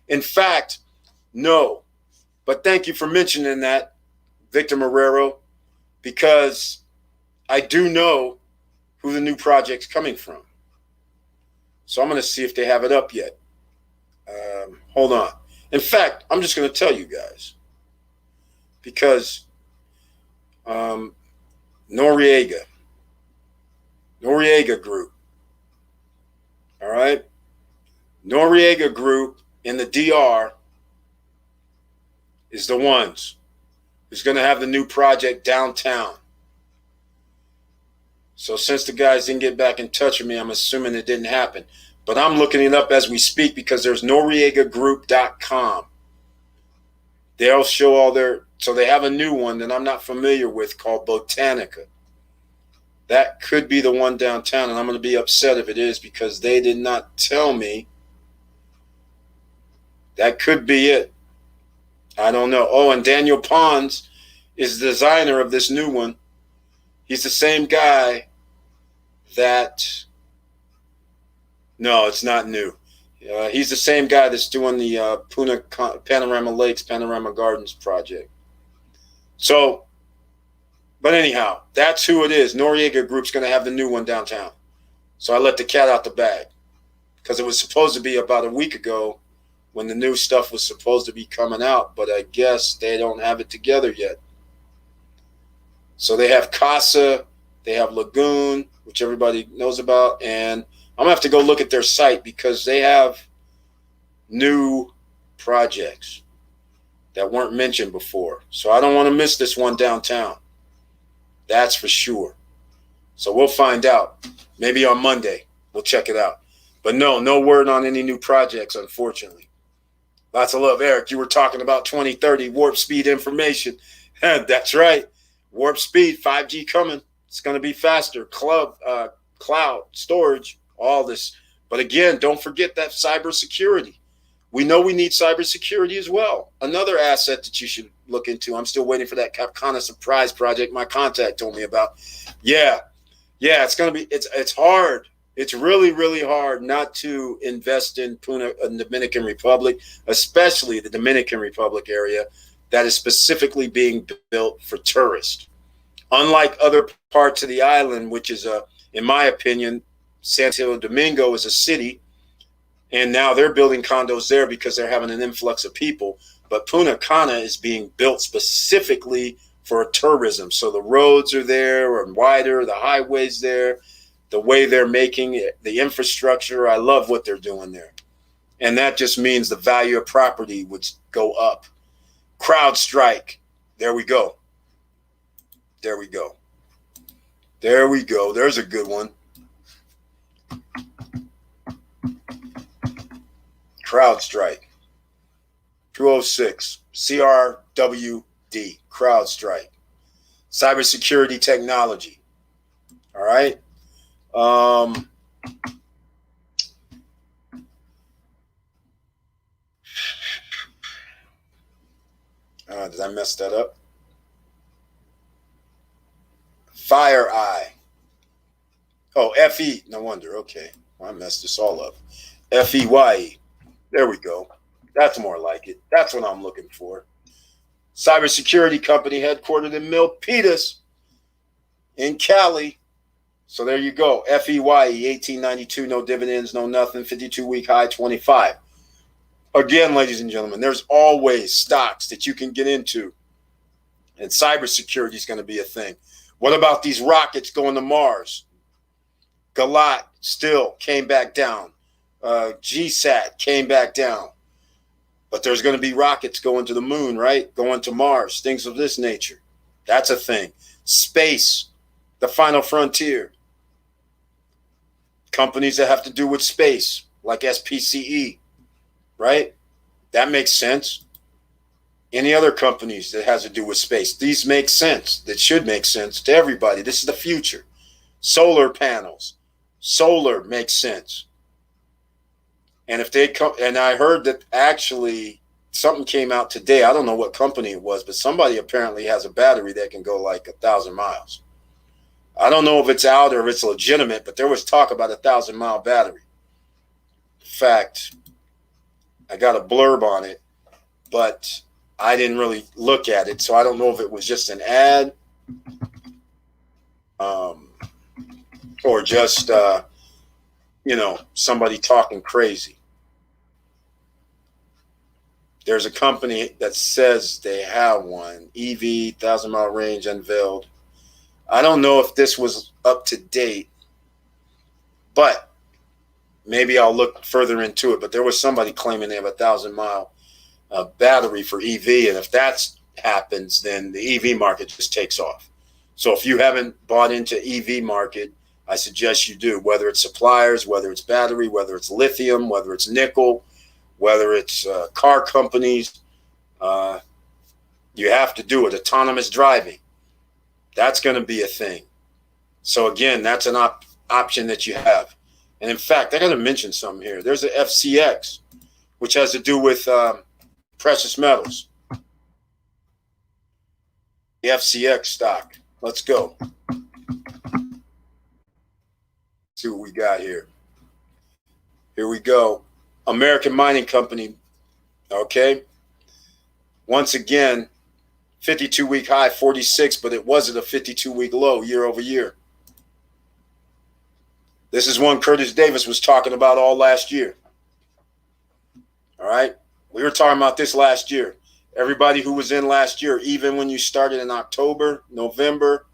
In fact, no. But thank you for mentioning that, Victor Marrero, because I do know who the new project's coming from. So I'm going to see if they have it up yet. Hold on. In fact, I'm just going to tell you guys, because Noriega Group. All right. Noriega Group in the DR is the ones who's going to have the new project downtown. So since the guys didn't get back in touch with me, I'm assuming it didn't happen. But I'm looking it up as we speak, because there's noriegagroup.com. They'll show all their, so they have a new one that I'm not familiar with called Botanica. That could be the one downtown, and I'm going to be upset if it is, because they did not tell me. That could be it. I don't know. Oh, and Daniel Pons is the designer of this new one. He's the same guy that, no, it's not new. He's the same guy that's doing the Panorama Lakes, Panorama Gardens project. So, but anyhow, that's who it is. Noriega Group's going to have the new one downtown. So I let the cat out the bag, because it was supposed to be about a week ago when the new stuff was supposed to be coming out, but I guess they don't have it together yet. So they have Casa, They have Lagoon, which everybody knows about. And I'm going to have to go look at their site because they have new projects that weren't mentioned before. So I don't want to miss this one downtown. That's for sure. So we'll find out. Maybe on Monday, we'll check it out. But no word on any new projects, unfortunately. Lots of love. Eric, you were talking about 2030 warp speed information. That's right. Warp speed, 5G coming. It's going to be faster. Cloud, storage, all this. But again, don't forget that cybersecurity. We know we need cybersecurity as well. Another asset that you should look into. I'm still waiting for that Capcana surprise project my contact told me about. Yeah, it's going to be, it's hard. It's really, really hard not to invest in Puna, Dominican Republic, especially the Dominican Republic area that is specifically being built for tourists. Unlike other parts of the island, which is, in my opinion, Santo Domingo is a city, and now they're building condos there because they're having an influx of people. But Punta Cana is being built specifically for tourism. So the roads are there and wider, the highways there, the way they're making it, the infrastructure. I love what they're doing there. And that just means the value of property would go up. CrowdStrike. There we go. There we go. There we go. There's a good one. CrowdStrike. 206. CRWD. CrowdStrike. Cybersecurity technology. All right. Did I mess that up? FireEye. Oh, FE. No wonder. Okay. Well, I messed this all up. FEYE. There we go. That's more like it. That's what I'm looking for. Cybersecurity company headquartered in Milpitas in Cali. So there you go. FEYE, 1892, no dividends, no nothing, 52-week high, 25. Again, ladies and gentlemen, there's always stocks that you can get into. And cybersecurity is going to be a thing. What about these rockets going to Mars? Galat still came back down. GSAT came back down. But there's going to be rockets going to the moon, right? Going to Mars, things of this nature. That's a thing. Space, the final frontier. Companies that have to do with space, like SPCE, right? That makes sense. Any other companies that has to do with space, these make sense. That should make sense to everybody. This is the future. Solar panels. Solar makes sense. And if they come, and I heard that actually something came out today. I don't know what company it was, but somebody apparently has a battery that can go like 1,000 miles. I don't know if it's out or if it's legitimate, but there was talk about a 1,000-mile battery. In fact, I got a blurb on it, but I didn't really look at it, so I don't know if it was just an ad or just, somebody talking crazy. There's a company that says they have one, EV, 1,000-mile range unveiled. I don't know if this was up to date, but maybe I'll look further into it. But there was somebody claiming they have a 1,000-mile battery for EV. And if that happens, then the EV market just takes off. So if you haven't bought into EV market, I suggest you do, whether it's suppliers, whether it's battery, whether it's lithium, whether it's nickel, whether it's car companies. You have to do it. Autonomous driving. That's going to be a thing. So again, that's an option that you have. And in fact, I got to mention something here. There's the FCX, which has to do with precious metals. The FCX stock. Let's go. See what we got here. Here we go. American Mining Company. Okay. Once again, 52-week high, 46, but it wasn't a 52-week low year over year. This is one Curtis Davis was talking about all last year. All right. We were talking about this last year. Everybody who was in last year, even when you started in October, November,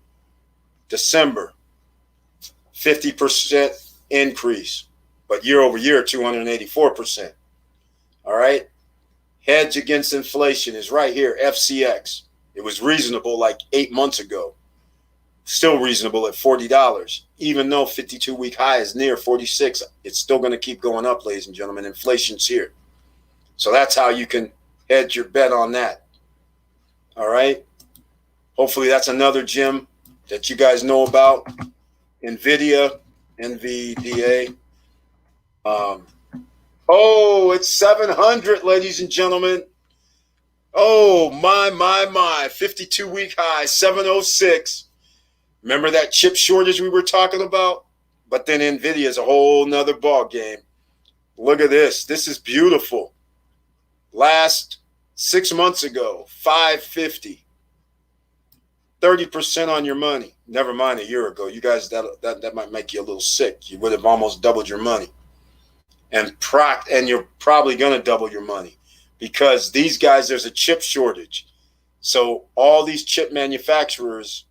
December, 50% increase, but year over year, 284%. All right. Hedge against inflation is right here, FCX. It was reasonable like 8 months ago. Still reasonable at $40. Even though 52-week high is near 46, it's still going to keep going up, ladies and gentlemen. Inflation's here. So that's how you can hedge your bet on that. All right. Hopefully that's another gem that you guys know about. NVIDIA, NVDA. It's 700, ladies and gentlemen. Oh, my. 52-week high, 706. Remember that chip shortage we were talking about? But then NVIDIA is a whole nother ball game. Look at this. This is beautiful. Last 6 months ago, 550. 30% on your money. Never mind a year ago. You guys, that might make you a little sick. You would have almost doubled your money. And you're probably going to double your money because these guys, there's a chip shortage. So all these chip manufacturers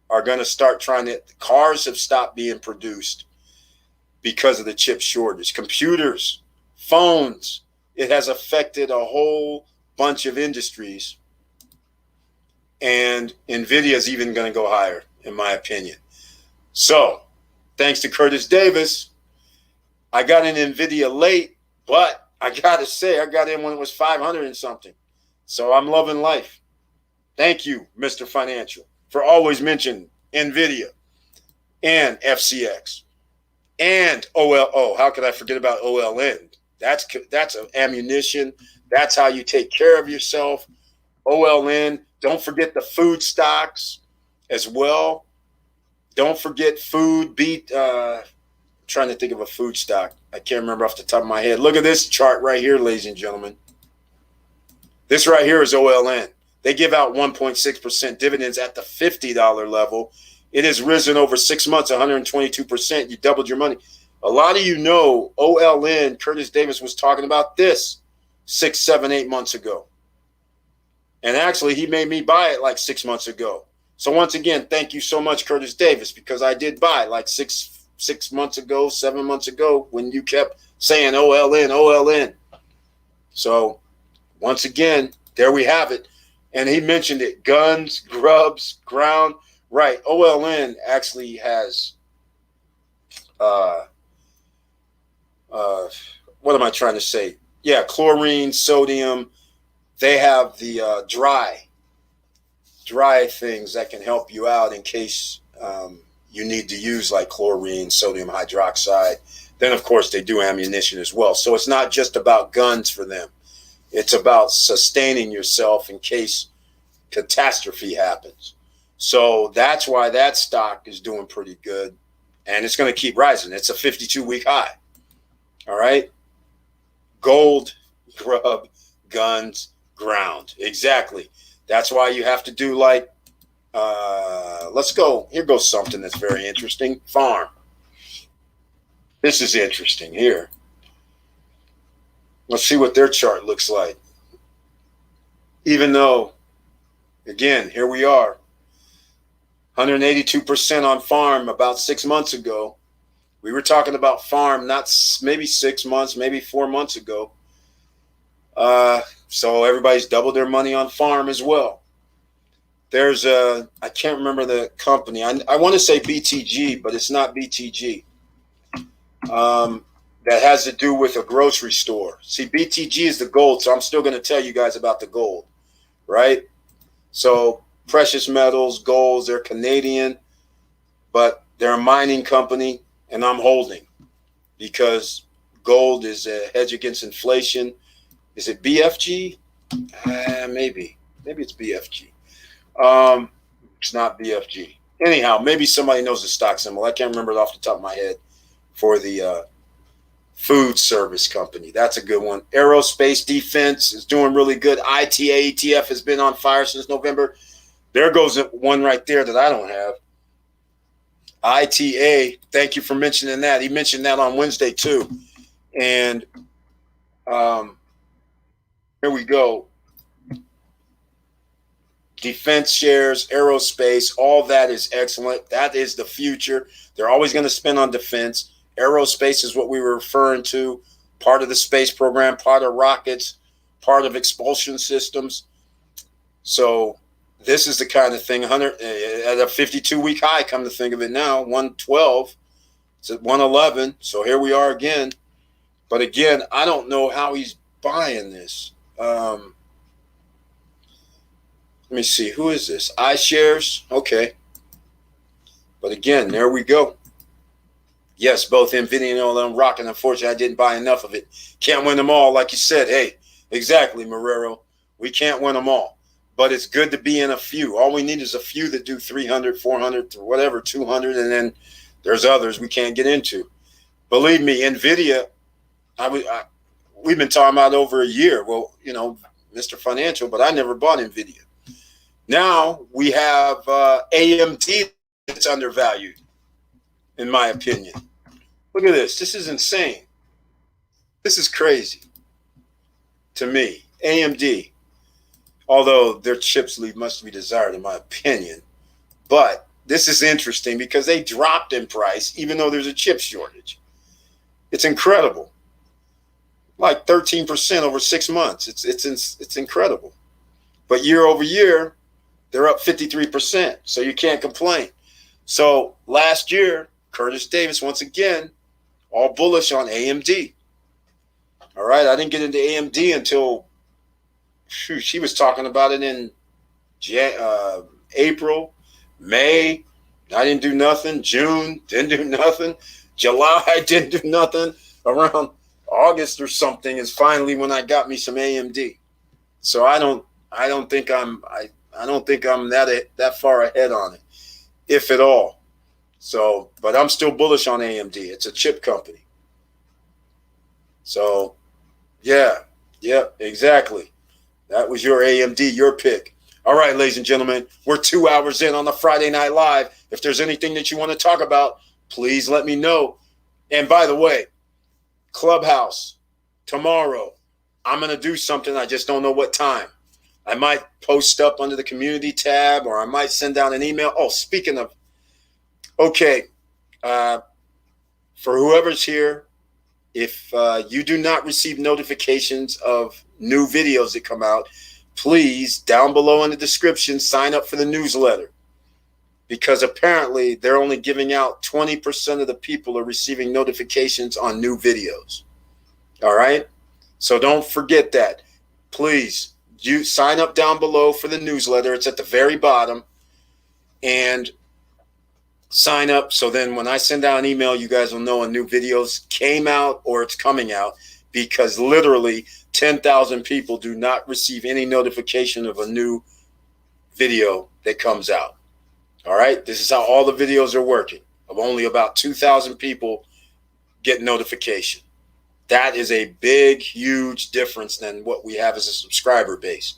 are going to start cars have stopped being produced because of the chip shortage. Computers, phones, it has affected a whole bunch of industries. And NVIDIA is even going to go higher, in my opinion. So, thanks to Curtis Davis, I got in NVIDIA late, but I got to say, I got in when it was 500 and something. So, I'm loving life. Thank you, Mr. Financial, for always mentioning NVIDIA and FCX and OLO. How could I forget about OLN? That's an ammunition. That's how you take care of yourself. OLN. Don't forget the food stocks as well. Don't forget food. Trying to think of a food stock. I can't remember off the top of my head. Look at this chart right here, ladies and gentlemen. This right here is OLN. They give out 1.6% dividends at the $50 level. It has risen over 6 months, 122%. You doubled your money. A lot of you know OLN, Curtis Davis was talking about this 6, 7, 8 months ago. And actually, he made me buy it like 6 months ago. So once again, thank you so much, Curtis Davis, because I did buy like six months ago, 7 months ago, when you kept saying OLN, OLN. So once again, there we have it. And he mentioned it, guns, grubs, ground. Right, OLN actually has, what am I trying to say? Yeah, chlorine, sodium. They have the dry things that can help you out in case you need to use like chlorine, sodium hydroxide. Then, of course, they do ammunition as well. So it's not just about guns for them. It's about sustaining yourself in case catastrophe happens. So that's why that stock is doing pretty good. And it's going to keep rising. It's a 52-week high. All right. Gold, grub, guns, ground. Exactly. That's why you have to do like, let's go. Here goes something that's very interesting. Farm. This is interesting here. Let's see what their chart looks like. Even though, again, here we are, 182% on farm about 6 months ago. We were talking about farm not maybe 6 months, maybe 4 months ago. So everybody's doubled their money on farm as well. There's I can't remember the company. I want to say BTG, but it's not BTG. That has to do with a grocery store. See, BTG is the gold, so I'm still going to tell you guys about the gold, right? So precious metals, golds, they're Canadian, but they're a mining company, and I'm holding because gold is a hedge against inflation. Is it BFG? Maybe it's BFG. It's not BFG. Anyhow, maybe somebody knows the stock symbol. I can't remember it off the top of my head for the food service company. That's a good one. Aerospace defense is doing really good. ITA ETF has been on fire since November. There goes one right there that I don't have. ITA, thank you for mentioning that. He mentioned that on Wednesday too. And here we go. defense shares, aerospace, all that is excellent. That is the future. They're always going to spend on defense. Aerospace is what we were referring to, part of the space program, part of rockets, part of expulsion systems. So this is the kind of thing, 100 at a 52-week high, come to think of it now, 112. It's at 111. So here we are again. But again, I don't know how he's buying this. Let me see. Who is this? iShares. Okay. But again, there we go. Yes, both NVIDIA and LM rocking. Unfortunately, I didn't buy enough of it. Can't win them all. Like you said, hey, exactly, Marrero. We can't win them all. But it's good to be in a few. All we need is a few that do 300, 400, whatever, 200. And then there's others we can't get into. Believe me, NVIDIA, we've been talking about over a year. Well, you know, Mr. Financial, but I never bought NVIDIA. Now we have AMD that's undervalued, in my opinion. Look at this. This is insane. This is crazy to me. AMD, although their chips leave much to be desired, in my opinion. But this is interesting because they dropped in price even though there's a chip shortage. It's incredible. Like 13% over 6 months. It's incredible. But year over year, they're up 53%. So you can't complain. So last year, Curtis Davis, once again, all bullish on AMD. All right. I didn't get into AMD until she was talking about it in April, May. I didn't do nothing. June, didn't do nothing. July, didn't do nothing. Around August or something is finally when I got me some AMD. So I don't think I'm that far ahead on it, if at all. So, but I'm still bullish on AMD. It's a chip company. So, yeah, exactly. That was your AMD, your pick. All right, ladies and gentlemen, we're 2 hours in on the Friday Night Live. If there's anything that you want to talk about, please let me know. And by the way, Clubhouse, tomorrow, I'm going to do something. I just don't know what time. I might post up under the community tab, or I might send out an email. Oh, speaking of, okay, for whoever's here, if you do not receive notifications of new videos that come out, please, down below in the description, sign up for the newsletter. Because apparently they're only giving out 20% of the people are receiving notifications on new videos. All right? So don't forget that. Please, you sign up down below for the newsletter. It's at the very bottom. And sign up so then when I send out an email, you guys will know a new video came out or it's coming out, because literally 10,000 people do not receive any notification of a new video that comes out. All right, this is how all the videos are working. Of only about 2,000 people get notification. That is a big, huge difference than what we have as a subscriber base.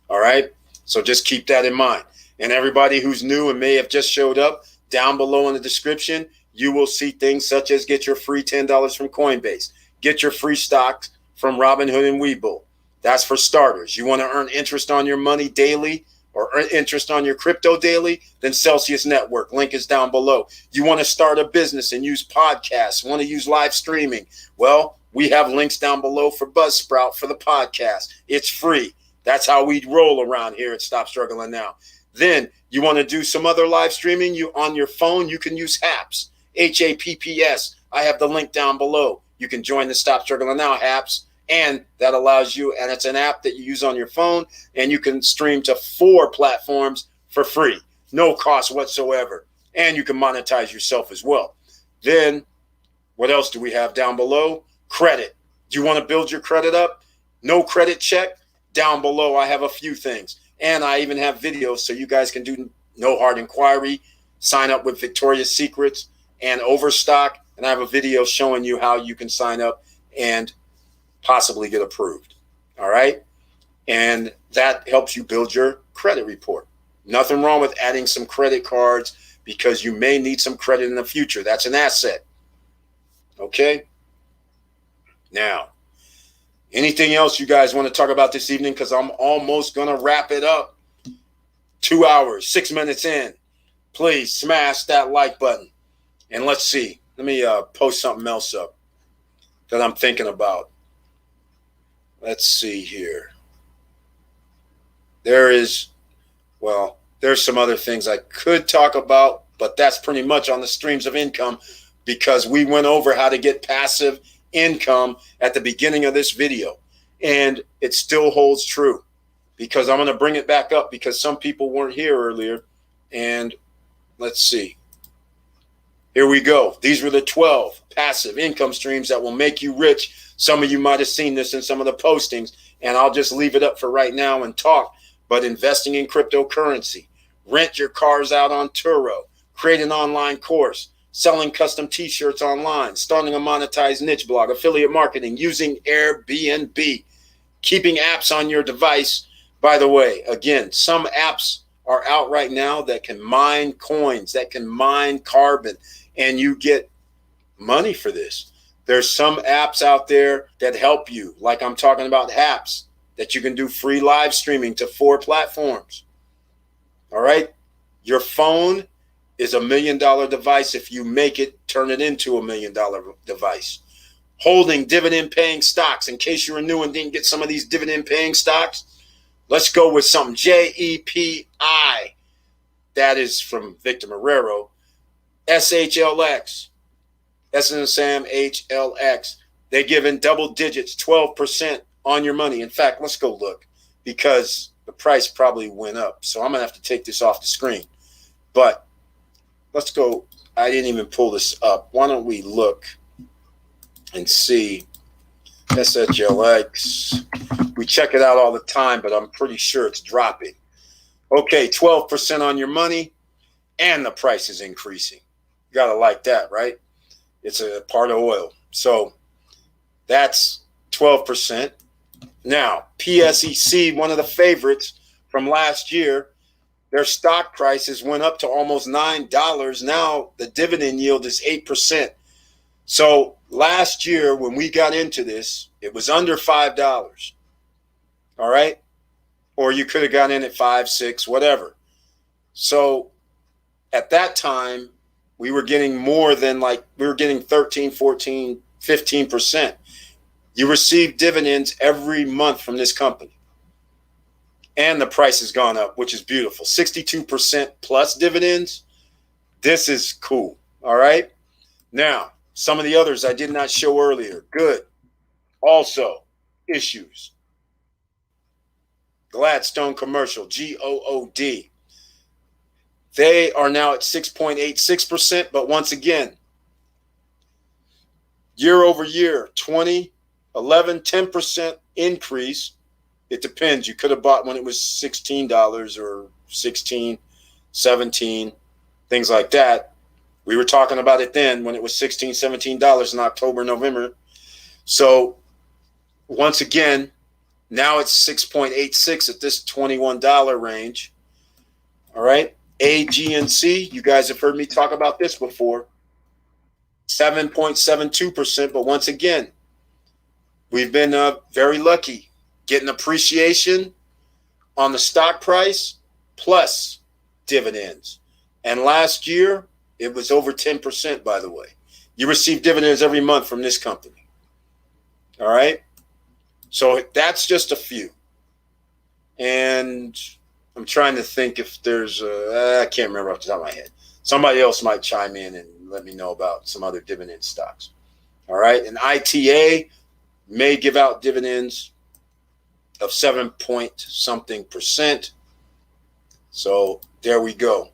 All right, so just keep that in mind. And everybody who's new and may have just showed up, down below in the description, you will see things such as get your free $10 from Coinbase, get your free stocks from Robinhood and Webull. That's for starters. You want to earn interest on your money daily, or earn interest on your crypto daily, then Celsius Network. Link is down below. You want to start a business and use podcasts, want to use live streaming. Well, we have links down below for Buzzsprout for the podcast. It's free. That's how we roll around here at Stop Struggling Now. Then you want to do some other live streaming on your phone, you can use HAPS, HAPPS. I have the link down below. You can join the Stop Struggling Now HAPS. And that allows you, and it's an app that you use on your phone, and you can stream to 4 platforms for free, no cost whatsoever. And you can monetize yourself as well. Then what else do we have down below? Credit. Do you want to build your credit up? No credit check? Down below, I have a few things. And I even have videos so you guys can do no hard inquiry, sign up with Victoria's Secrets and Overstock. And I have a video showing you how you can sign up and possibly get approved. All right. And that helps you build your credit report. Nothing wrong with adding some credit cards, because you may need some credit in the future. That's an asset. Okay. Now, anything else you guys want to talk about this evening? Because I'm almost going to wrap it up. 2 hours, 6 minutes in, please smash that like button. And let's see. Let me post something else up that I'm thinking about. Let's see here. There's some other things I could talk about, but that's pretty much on the streams of income, because we went over how to get passive income at the beginning of this video. And it still holds true, because I'm going to bring it back up because some people weren't here earlier. And let's see. Here we go. These were the 12 passive income streams that will make you rich. Some of you might have seen this in some of the postings, and I'll just leave it up for right now and talk. But investing in cryptocurrency, rent your cars out on Turo, create an online course, selling custom t-shirts online, starting a monetized niche blog, affiliate marketing, using Airbnb, keeping apps on your device. By the way, again, some apps are out right now that can mine coins, that can mine carbon, and you get money for this. There's some apps out there that help you, like I'm talking about apps that you can do free live streaming to 4 platforms. All right. Your phone is $1 million device if you make it, turn it into $1 million device. Holding dividend paying stocks. In case you were new and didn't get some of these dividend paying stocks, let's go with something. JEPI. That is from Victor Marrero. SHLX. SMHLX. They give in double digits, 12% on your money. In fact, let's go look, because the price probably went up. So I'm going to have to take this off the screen. But let's go. I didn't even pull this up. Why don't we look and see? SHLX. We check it out all the time, but I'm pretty sure it's dropping. Okay, 12% on your money, and the price is increasing. You got to like that, right? It's a part of oil. So that's 12%. Now, PSEC, one of the favorites from last year, their stock prices went up to almost $9. Now the dividend yield is 8%. So last year when we got into this, it was under $5. All right? Or you could have got in at 5, 6, whatever. So at that time, we were getting more than we were getting 13, 14, 15%. You receive dividends every month from this company. And the price has gone up, which is beautiful. 62% plus dividends. This is cool. All right. Now, some of the others I did not show earlier. Good. Also, issues. Gladstone Commercial, GOOD. They are now at 6.86%. But once again, year over year, 20, 11, 10% increase. It depends. You could have bought when it was $16 or 16, 17, things like that. We were talking about it then when it was $16, $17 in October, November. So once again, now it's 6.86 at this $21 range. All right. AGNC, you guys have heard me talk about this before. 7.72%. But once again, we've been very lucky getting appreciation on the stock price plus dividends. And last year, it was over 10%, by the way. You receive dividends every month from this company. All right? So that's just a few. And I'm trying to think if there's I can't remember off the top of my head. Somebody else might chime in and let me know about some other dividend stocks. All right? And ITA may give out dividends of 7-point-something%. So there we go.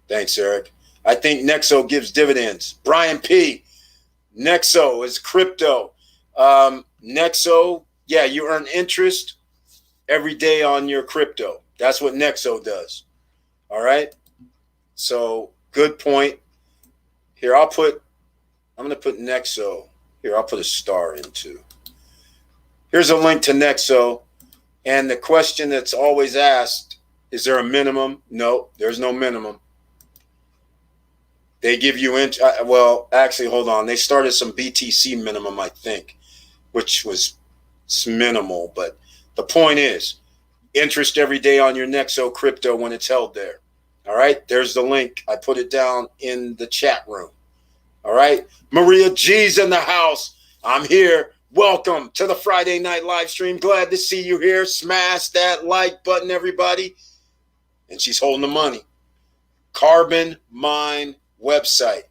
Thanks, Eric. I think Nexo gives dividends. Brian P. Nexo is crypto. Nexo, yeah, you earn interest every day on your crypto. That's what Nexo does. All right. So good point. Here, I'm going to put Nexo. Here, I'll put a star in too. Here's a link to Nexo. And the question that's always asked, is there a minimum? No, there's no minimum. They give you, well, actually, hold on. They started some BTC minimum, I think, which was minimal. But the point is, Interest every day on your Nexo crypto when it's held there. All right, there's the link. I put it down in the chat room. All right, Maria G's in the house. I'm here. Welcome to the Friday night live stream. Glad to see you here. Smash that like button, everybody. And she's holding the money. Carbon Mine website.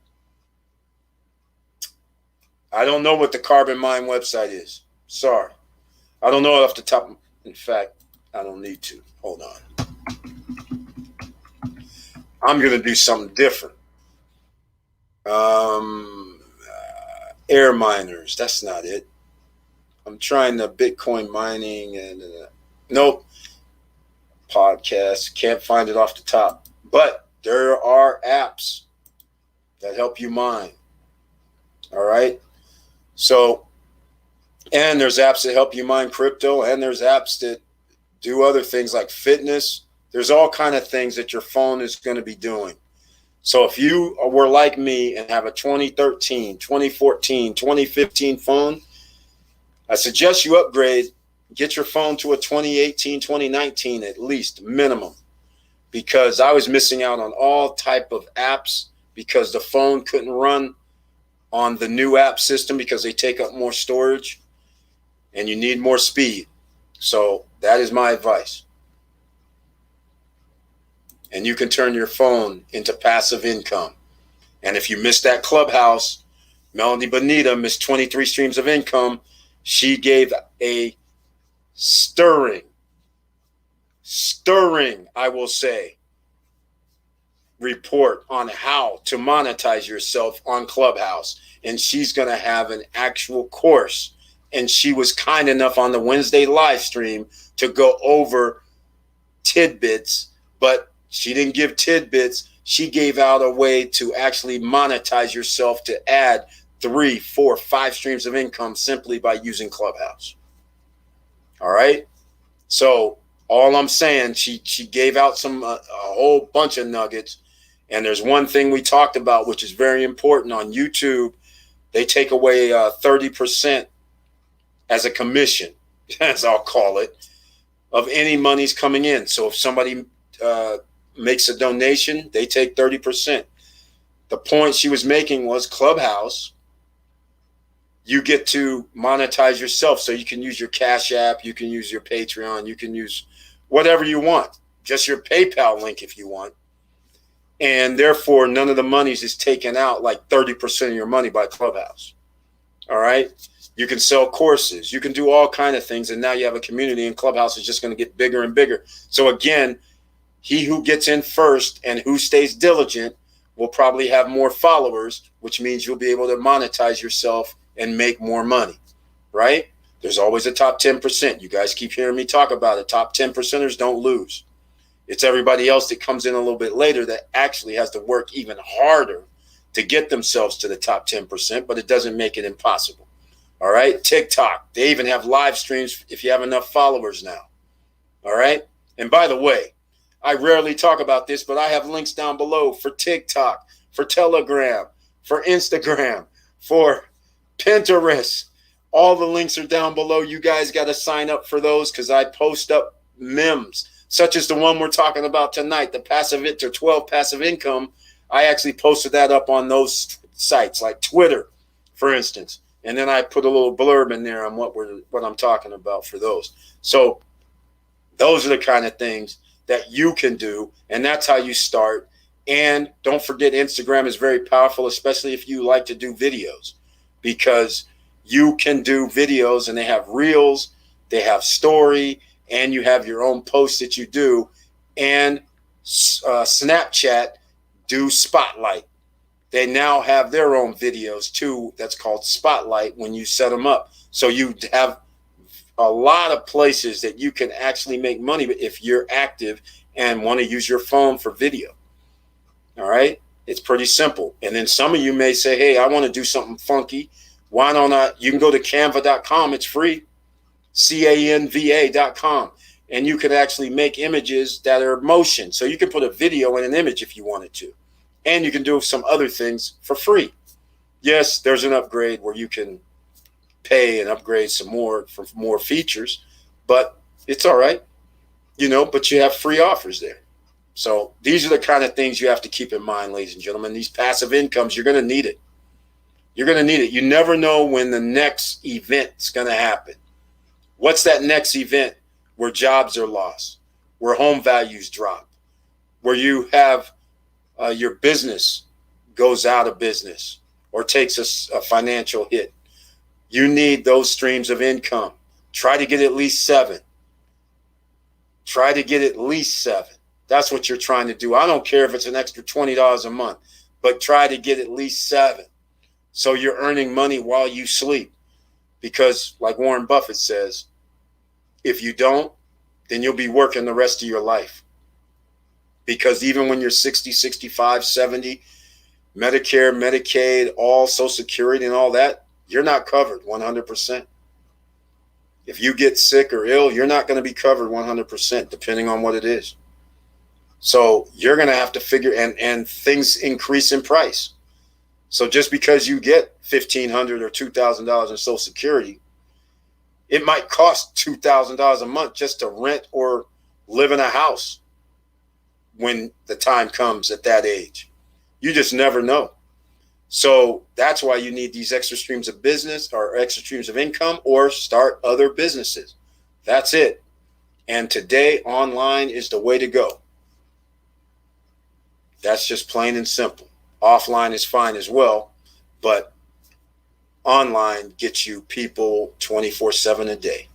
I don't know what the Carbon Mine website is. Sorry. I don't know it off the top. In fact, I don't need to. Hold on. I'm going to do something different. Air miners. That's not it. I'm trying the Bitcoin mining and nope. Podcast. Can't find it off the top. But there are apps that help you mine. All right. So, and there's apps that help you mine crypto, and there's apps that do other things like fitness. There's all kind of things that your phone is going to be doing. So if you were like me and have a 2013, 2014, 2015 phone, I suggest you upgrade, get your phone to a 2018, 2019 at least, minimum, because I was missing out on all type of apps because the phone couldn't run on the new app system because they take up more storage and you need more speed. So that is my advice. And you can turn your phone into passive income. And if you missed that Clubhouse, Melanie Bonita missed 23 streams of income. She gave a stirring, I will say, report on how to monetize yourself on Clubhouse. And she's going to have an actual course. And she was kind enough on the Wednesday live stream to go over tidbits, but she didn't give tidbits. She gave out a way to actually monetize yourself to add 3, 4, 5 streams of income simply by using Clubhouse. All right. So all I'm saying, she gave out some a whole bunch of nuggets. And there's one thing we talked about, which is very important on YouTube. They take away 30% as a commission, as I'll call it, of any monies coming in. So if somebody makes a donation, they take 30%. The point she was making was Clubhouse, you get to monetize yourself. So you can use your Cash App, you can use your Patreon, you can use whatever you want, just your PayPal link if you want. And therefore, none of the monies is taken out, like 30% of your money by Clubhouse. All right. You can sell courses. You can do all kinds of things. And now you have a community, and Clubhouse is just going to get bigger and bigger. So again, he who gets in first and who stays diligent will probably have more followers, which means you'll be able to monetize yourself and make more money, right? There's always a top 10%. You guys keep hearing me talk about it. Top 10%ers don't lose. It's everybody else that comes in a little bit later that actually has to work even harder to get themselves to the top 10%, but it doesn't make it impossible. All right. TikTok. They even have live streams if you have enough followers now. All right. And by the way, I rarely talk about this, but I have links down below for TikTok, for Telegram, for Instagram, for Pinterest. All the links are down below. You guys got to sign up for those because I post up memes, such as the one we're talking about tonight, the passive or 12 passive income. I actually posted that up on those sites like Twitter, for instance. And then I put a little blurb in there on what I'm talking about for those. So those are the kind of things that you can do, and that's how you start. And don't forget, Instagram is very powerful, especially if you like to do videos, because you can do videos and they have reels, they have story, and you have your own posts that you do. And Snapchat do Spotlight. They now have their own videos too. That's called Spotlight when you set them up. So you have a lot of places that you can actually make money if you're active and want to use your phone for video. All right. It's pretty simple. And then some of you may say, hey, I want to do something funky. Why don't I? You can go to canva.com. It's free. canva.com. And you can actually make images that are motion. So you can put a video and an image if you wanted to. And you can do some other things for free. Yes, there's an upgrade where you can pay and upgrade some more for more features, but it's all right. but you have free offers there. So these are the kind of things you have to keep in mind, ladies and gentlemen. These passive incomes, you're going to need it. You're going to need it. You never know when the next event's going to happen. What's that next event where jobs are lost, where home values drop, where you have your business goes out of business or takes a financial hit? You need those streams of income. Try to get at least 7. Try to get at least 7. That's what you're trying to do. I don't care if it's an extra $20 a month, but try to get at least 7. So you're earning money while you sleep. Because like Warren Buffett says, if you don't, then you'll be working the rest of your life. Because even when you're 60, 65, 70, Medicare, Medicaid, all Social Security and all that, you're not covered 100%. If you get sick or ill, you're not going to be covered 100%, depending on what it is. So you're going to have to figure, and things increase in price. So just because you get $1,500 or $2,000 in Social Security, it might cost $2,000 a month just to rent or live in a house when the time comes at that age. You just never know. So that's why you need these extra streams of business or extra streams of income, or start other businesses. That's it. And today, online is the way to go. That's just plain and simple. Offline is fine as well, but online gets you people 24/7 a day.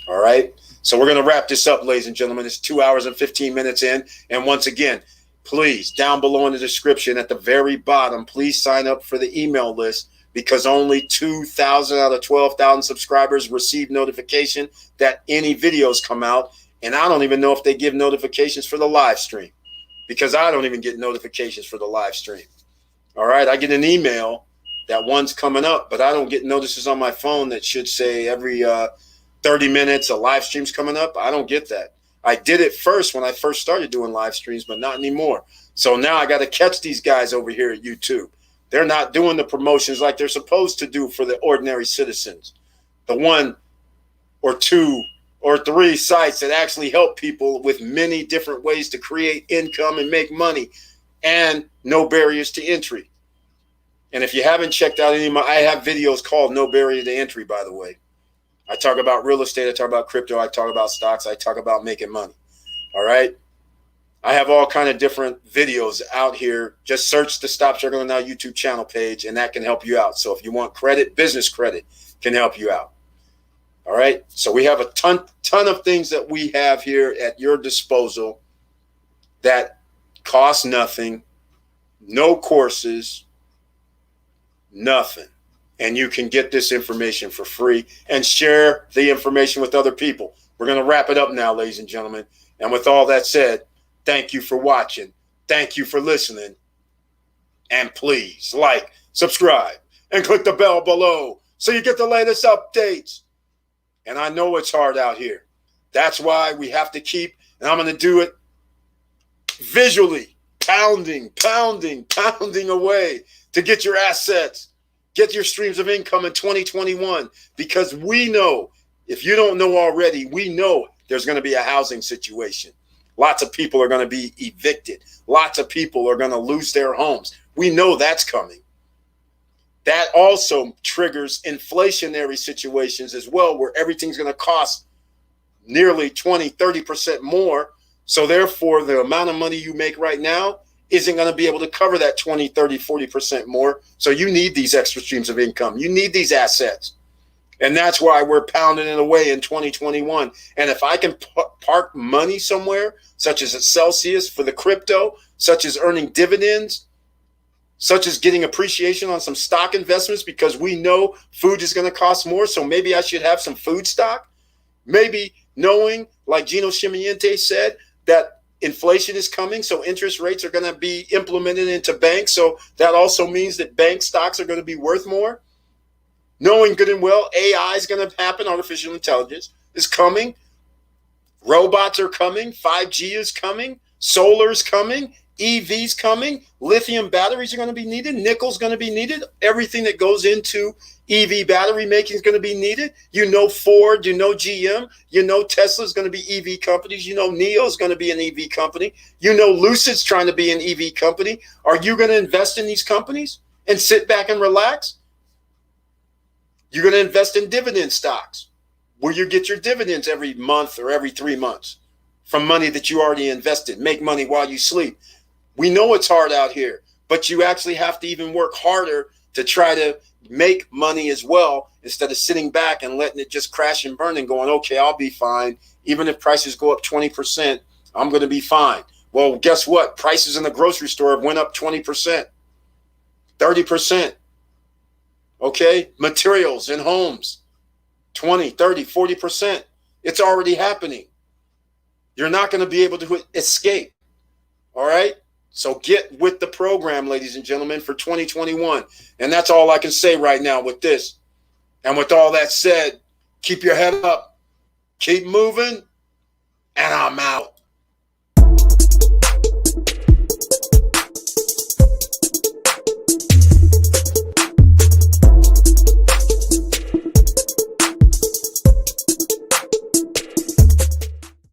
All right. So we're going to wrap this up, ladies and gentlemen. It's 2 hours and 15 minutes in. And once again, please, down below in the description at the very bottom, please sign up for the email list, because only 2,000 out of 12,000 subscribers receive notification that any videos come out. And I don't even know if they give notifications for the live stream, because I don't even get notifications for the live stream. All right. I get an email that one's coming up, but I don't get notices on my phone that should say every 30 minutes a live stream's coming up. I don't get that. I did it first when I first started doing live streams, but not anymore. So now I got to catch these guys over here at YouTube. They're not doing the promotions like they're supposed to do for the ordinary citizens. The 1 or 2 or 3 sites that actually help people with many different ways to create income and make money, and no barriers to entry. And if you haven't checked out any of I have videos called No Barrier to Entry, by the way. I talk about real estate. I talk about crypto. I talk about stocks. I talk about making money. All right. I have all kind of different videos out here. Just search the Stop Struggling Now YouTube channel page, and that can help you out. So if you want credit, business credit can help you out. All right. So we have a ton of things that we have here at your disposal that cost nothing, no courses, nothing. And you can get this information for free and share the information with other people. We're going to wrap it up now, ladies and gentlemen. And with all that said, thank you for watching. Thank you for listening. And please like, subscribe, and click the bell below so you get the latest updates. And I know it's hard out here. That's why we have to keep, and I'm going to do it visually, pounding away to get your assets. Get your streams of income in 2021, because we know, if you don't know already, we know there's going to be a housing situation. Lots of people are going to be evicted. Lots of people are going to lose their homes. We know that's coming. That also triggers inflationary situations as well, where everything's going to cost nearly 20, 30% more. So therefore, the amount of money you make right now isn't going to be able to cover that 20, 30, 40% more. So you need these extra streams of income. You need these assets. And that's why we're pounding it away in 2021. And if I can park money somewhere, such as at Celsius for the crypto, such as earning dividends, such as getting appreciation on some stock investments, because we know food is going to cost more. So maybe I should have some food stock. Maybe knowing, like Gino Chimiente said, that inflation is coming, so interest rates are going to be implemented into banks. So that also means that bank stocks are going to be worth more. Knowing good and well, AI is going to happen. Artificial intelligence is coming. Robots are coming. 5G is coming. Solar is coming. EVs coming, lithium batteries are going to be needed, nickel's going to be needed, everything that goes into EV battery making is going to be needed. You know Ford, you know GM, you know Tesla's going to be EV companies, you know NIO's going to be an EV company, you know Lucid's trying to be an EV company. Are you going to invest in these companies and sit back and relax? You're going to invest in dividend stocks where you get your dividends every month or every 3 months from money that you already invested. Make money while you sleep. We know it's hard out here, but you actually have to even work harder to try to make money as well, instead of sitting back and letting it just crash and burn and going, okay, I'll be fine. Even if prices go up 20%, I'm going to be fine. Well, guess what? Prices in the grocery store have went up 20%, 30%. Okay? Materials in homes, 20, 30, 40%. It's already happening. You're not going to be able to escape. All right? So get with the program, ladies and gentlemen, for 2021. And that's all I can say right now with this. And with all that said, keep your head up, keep moving, and I'm out.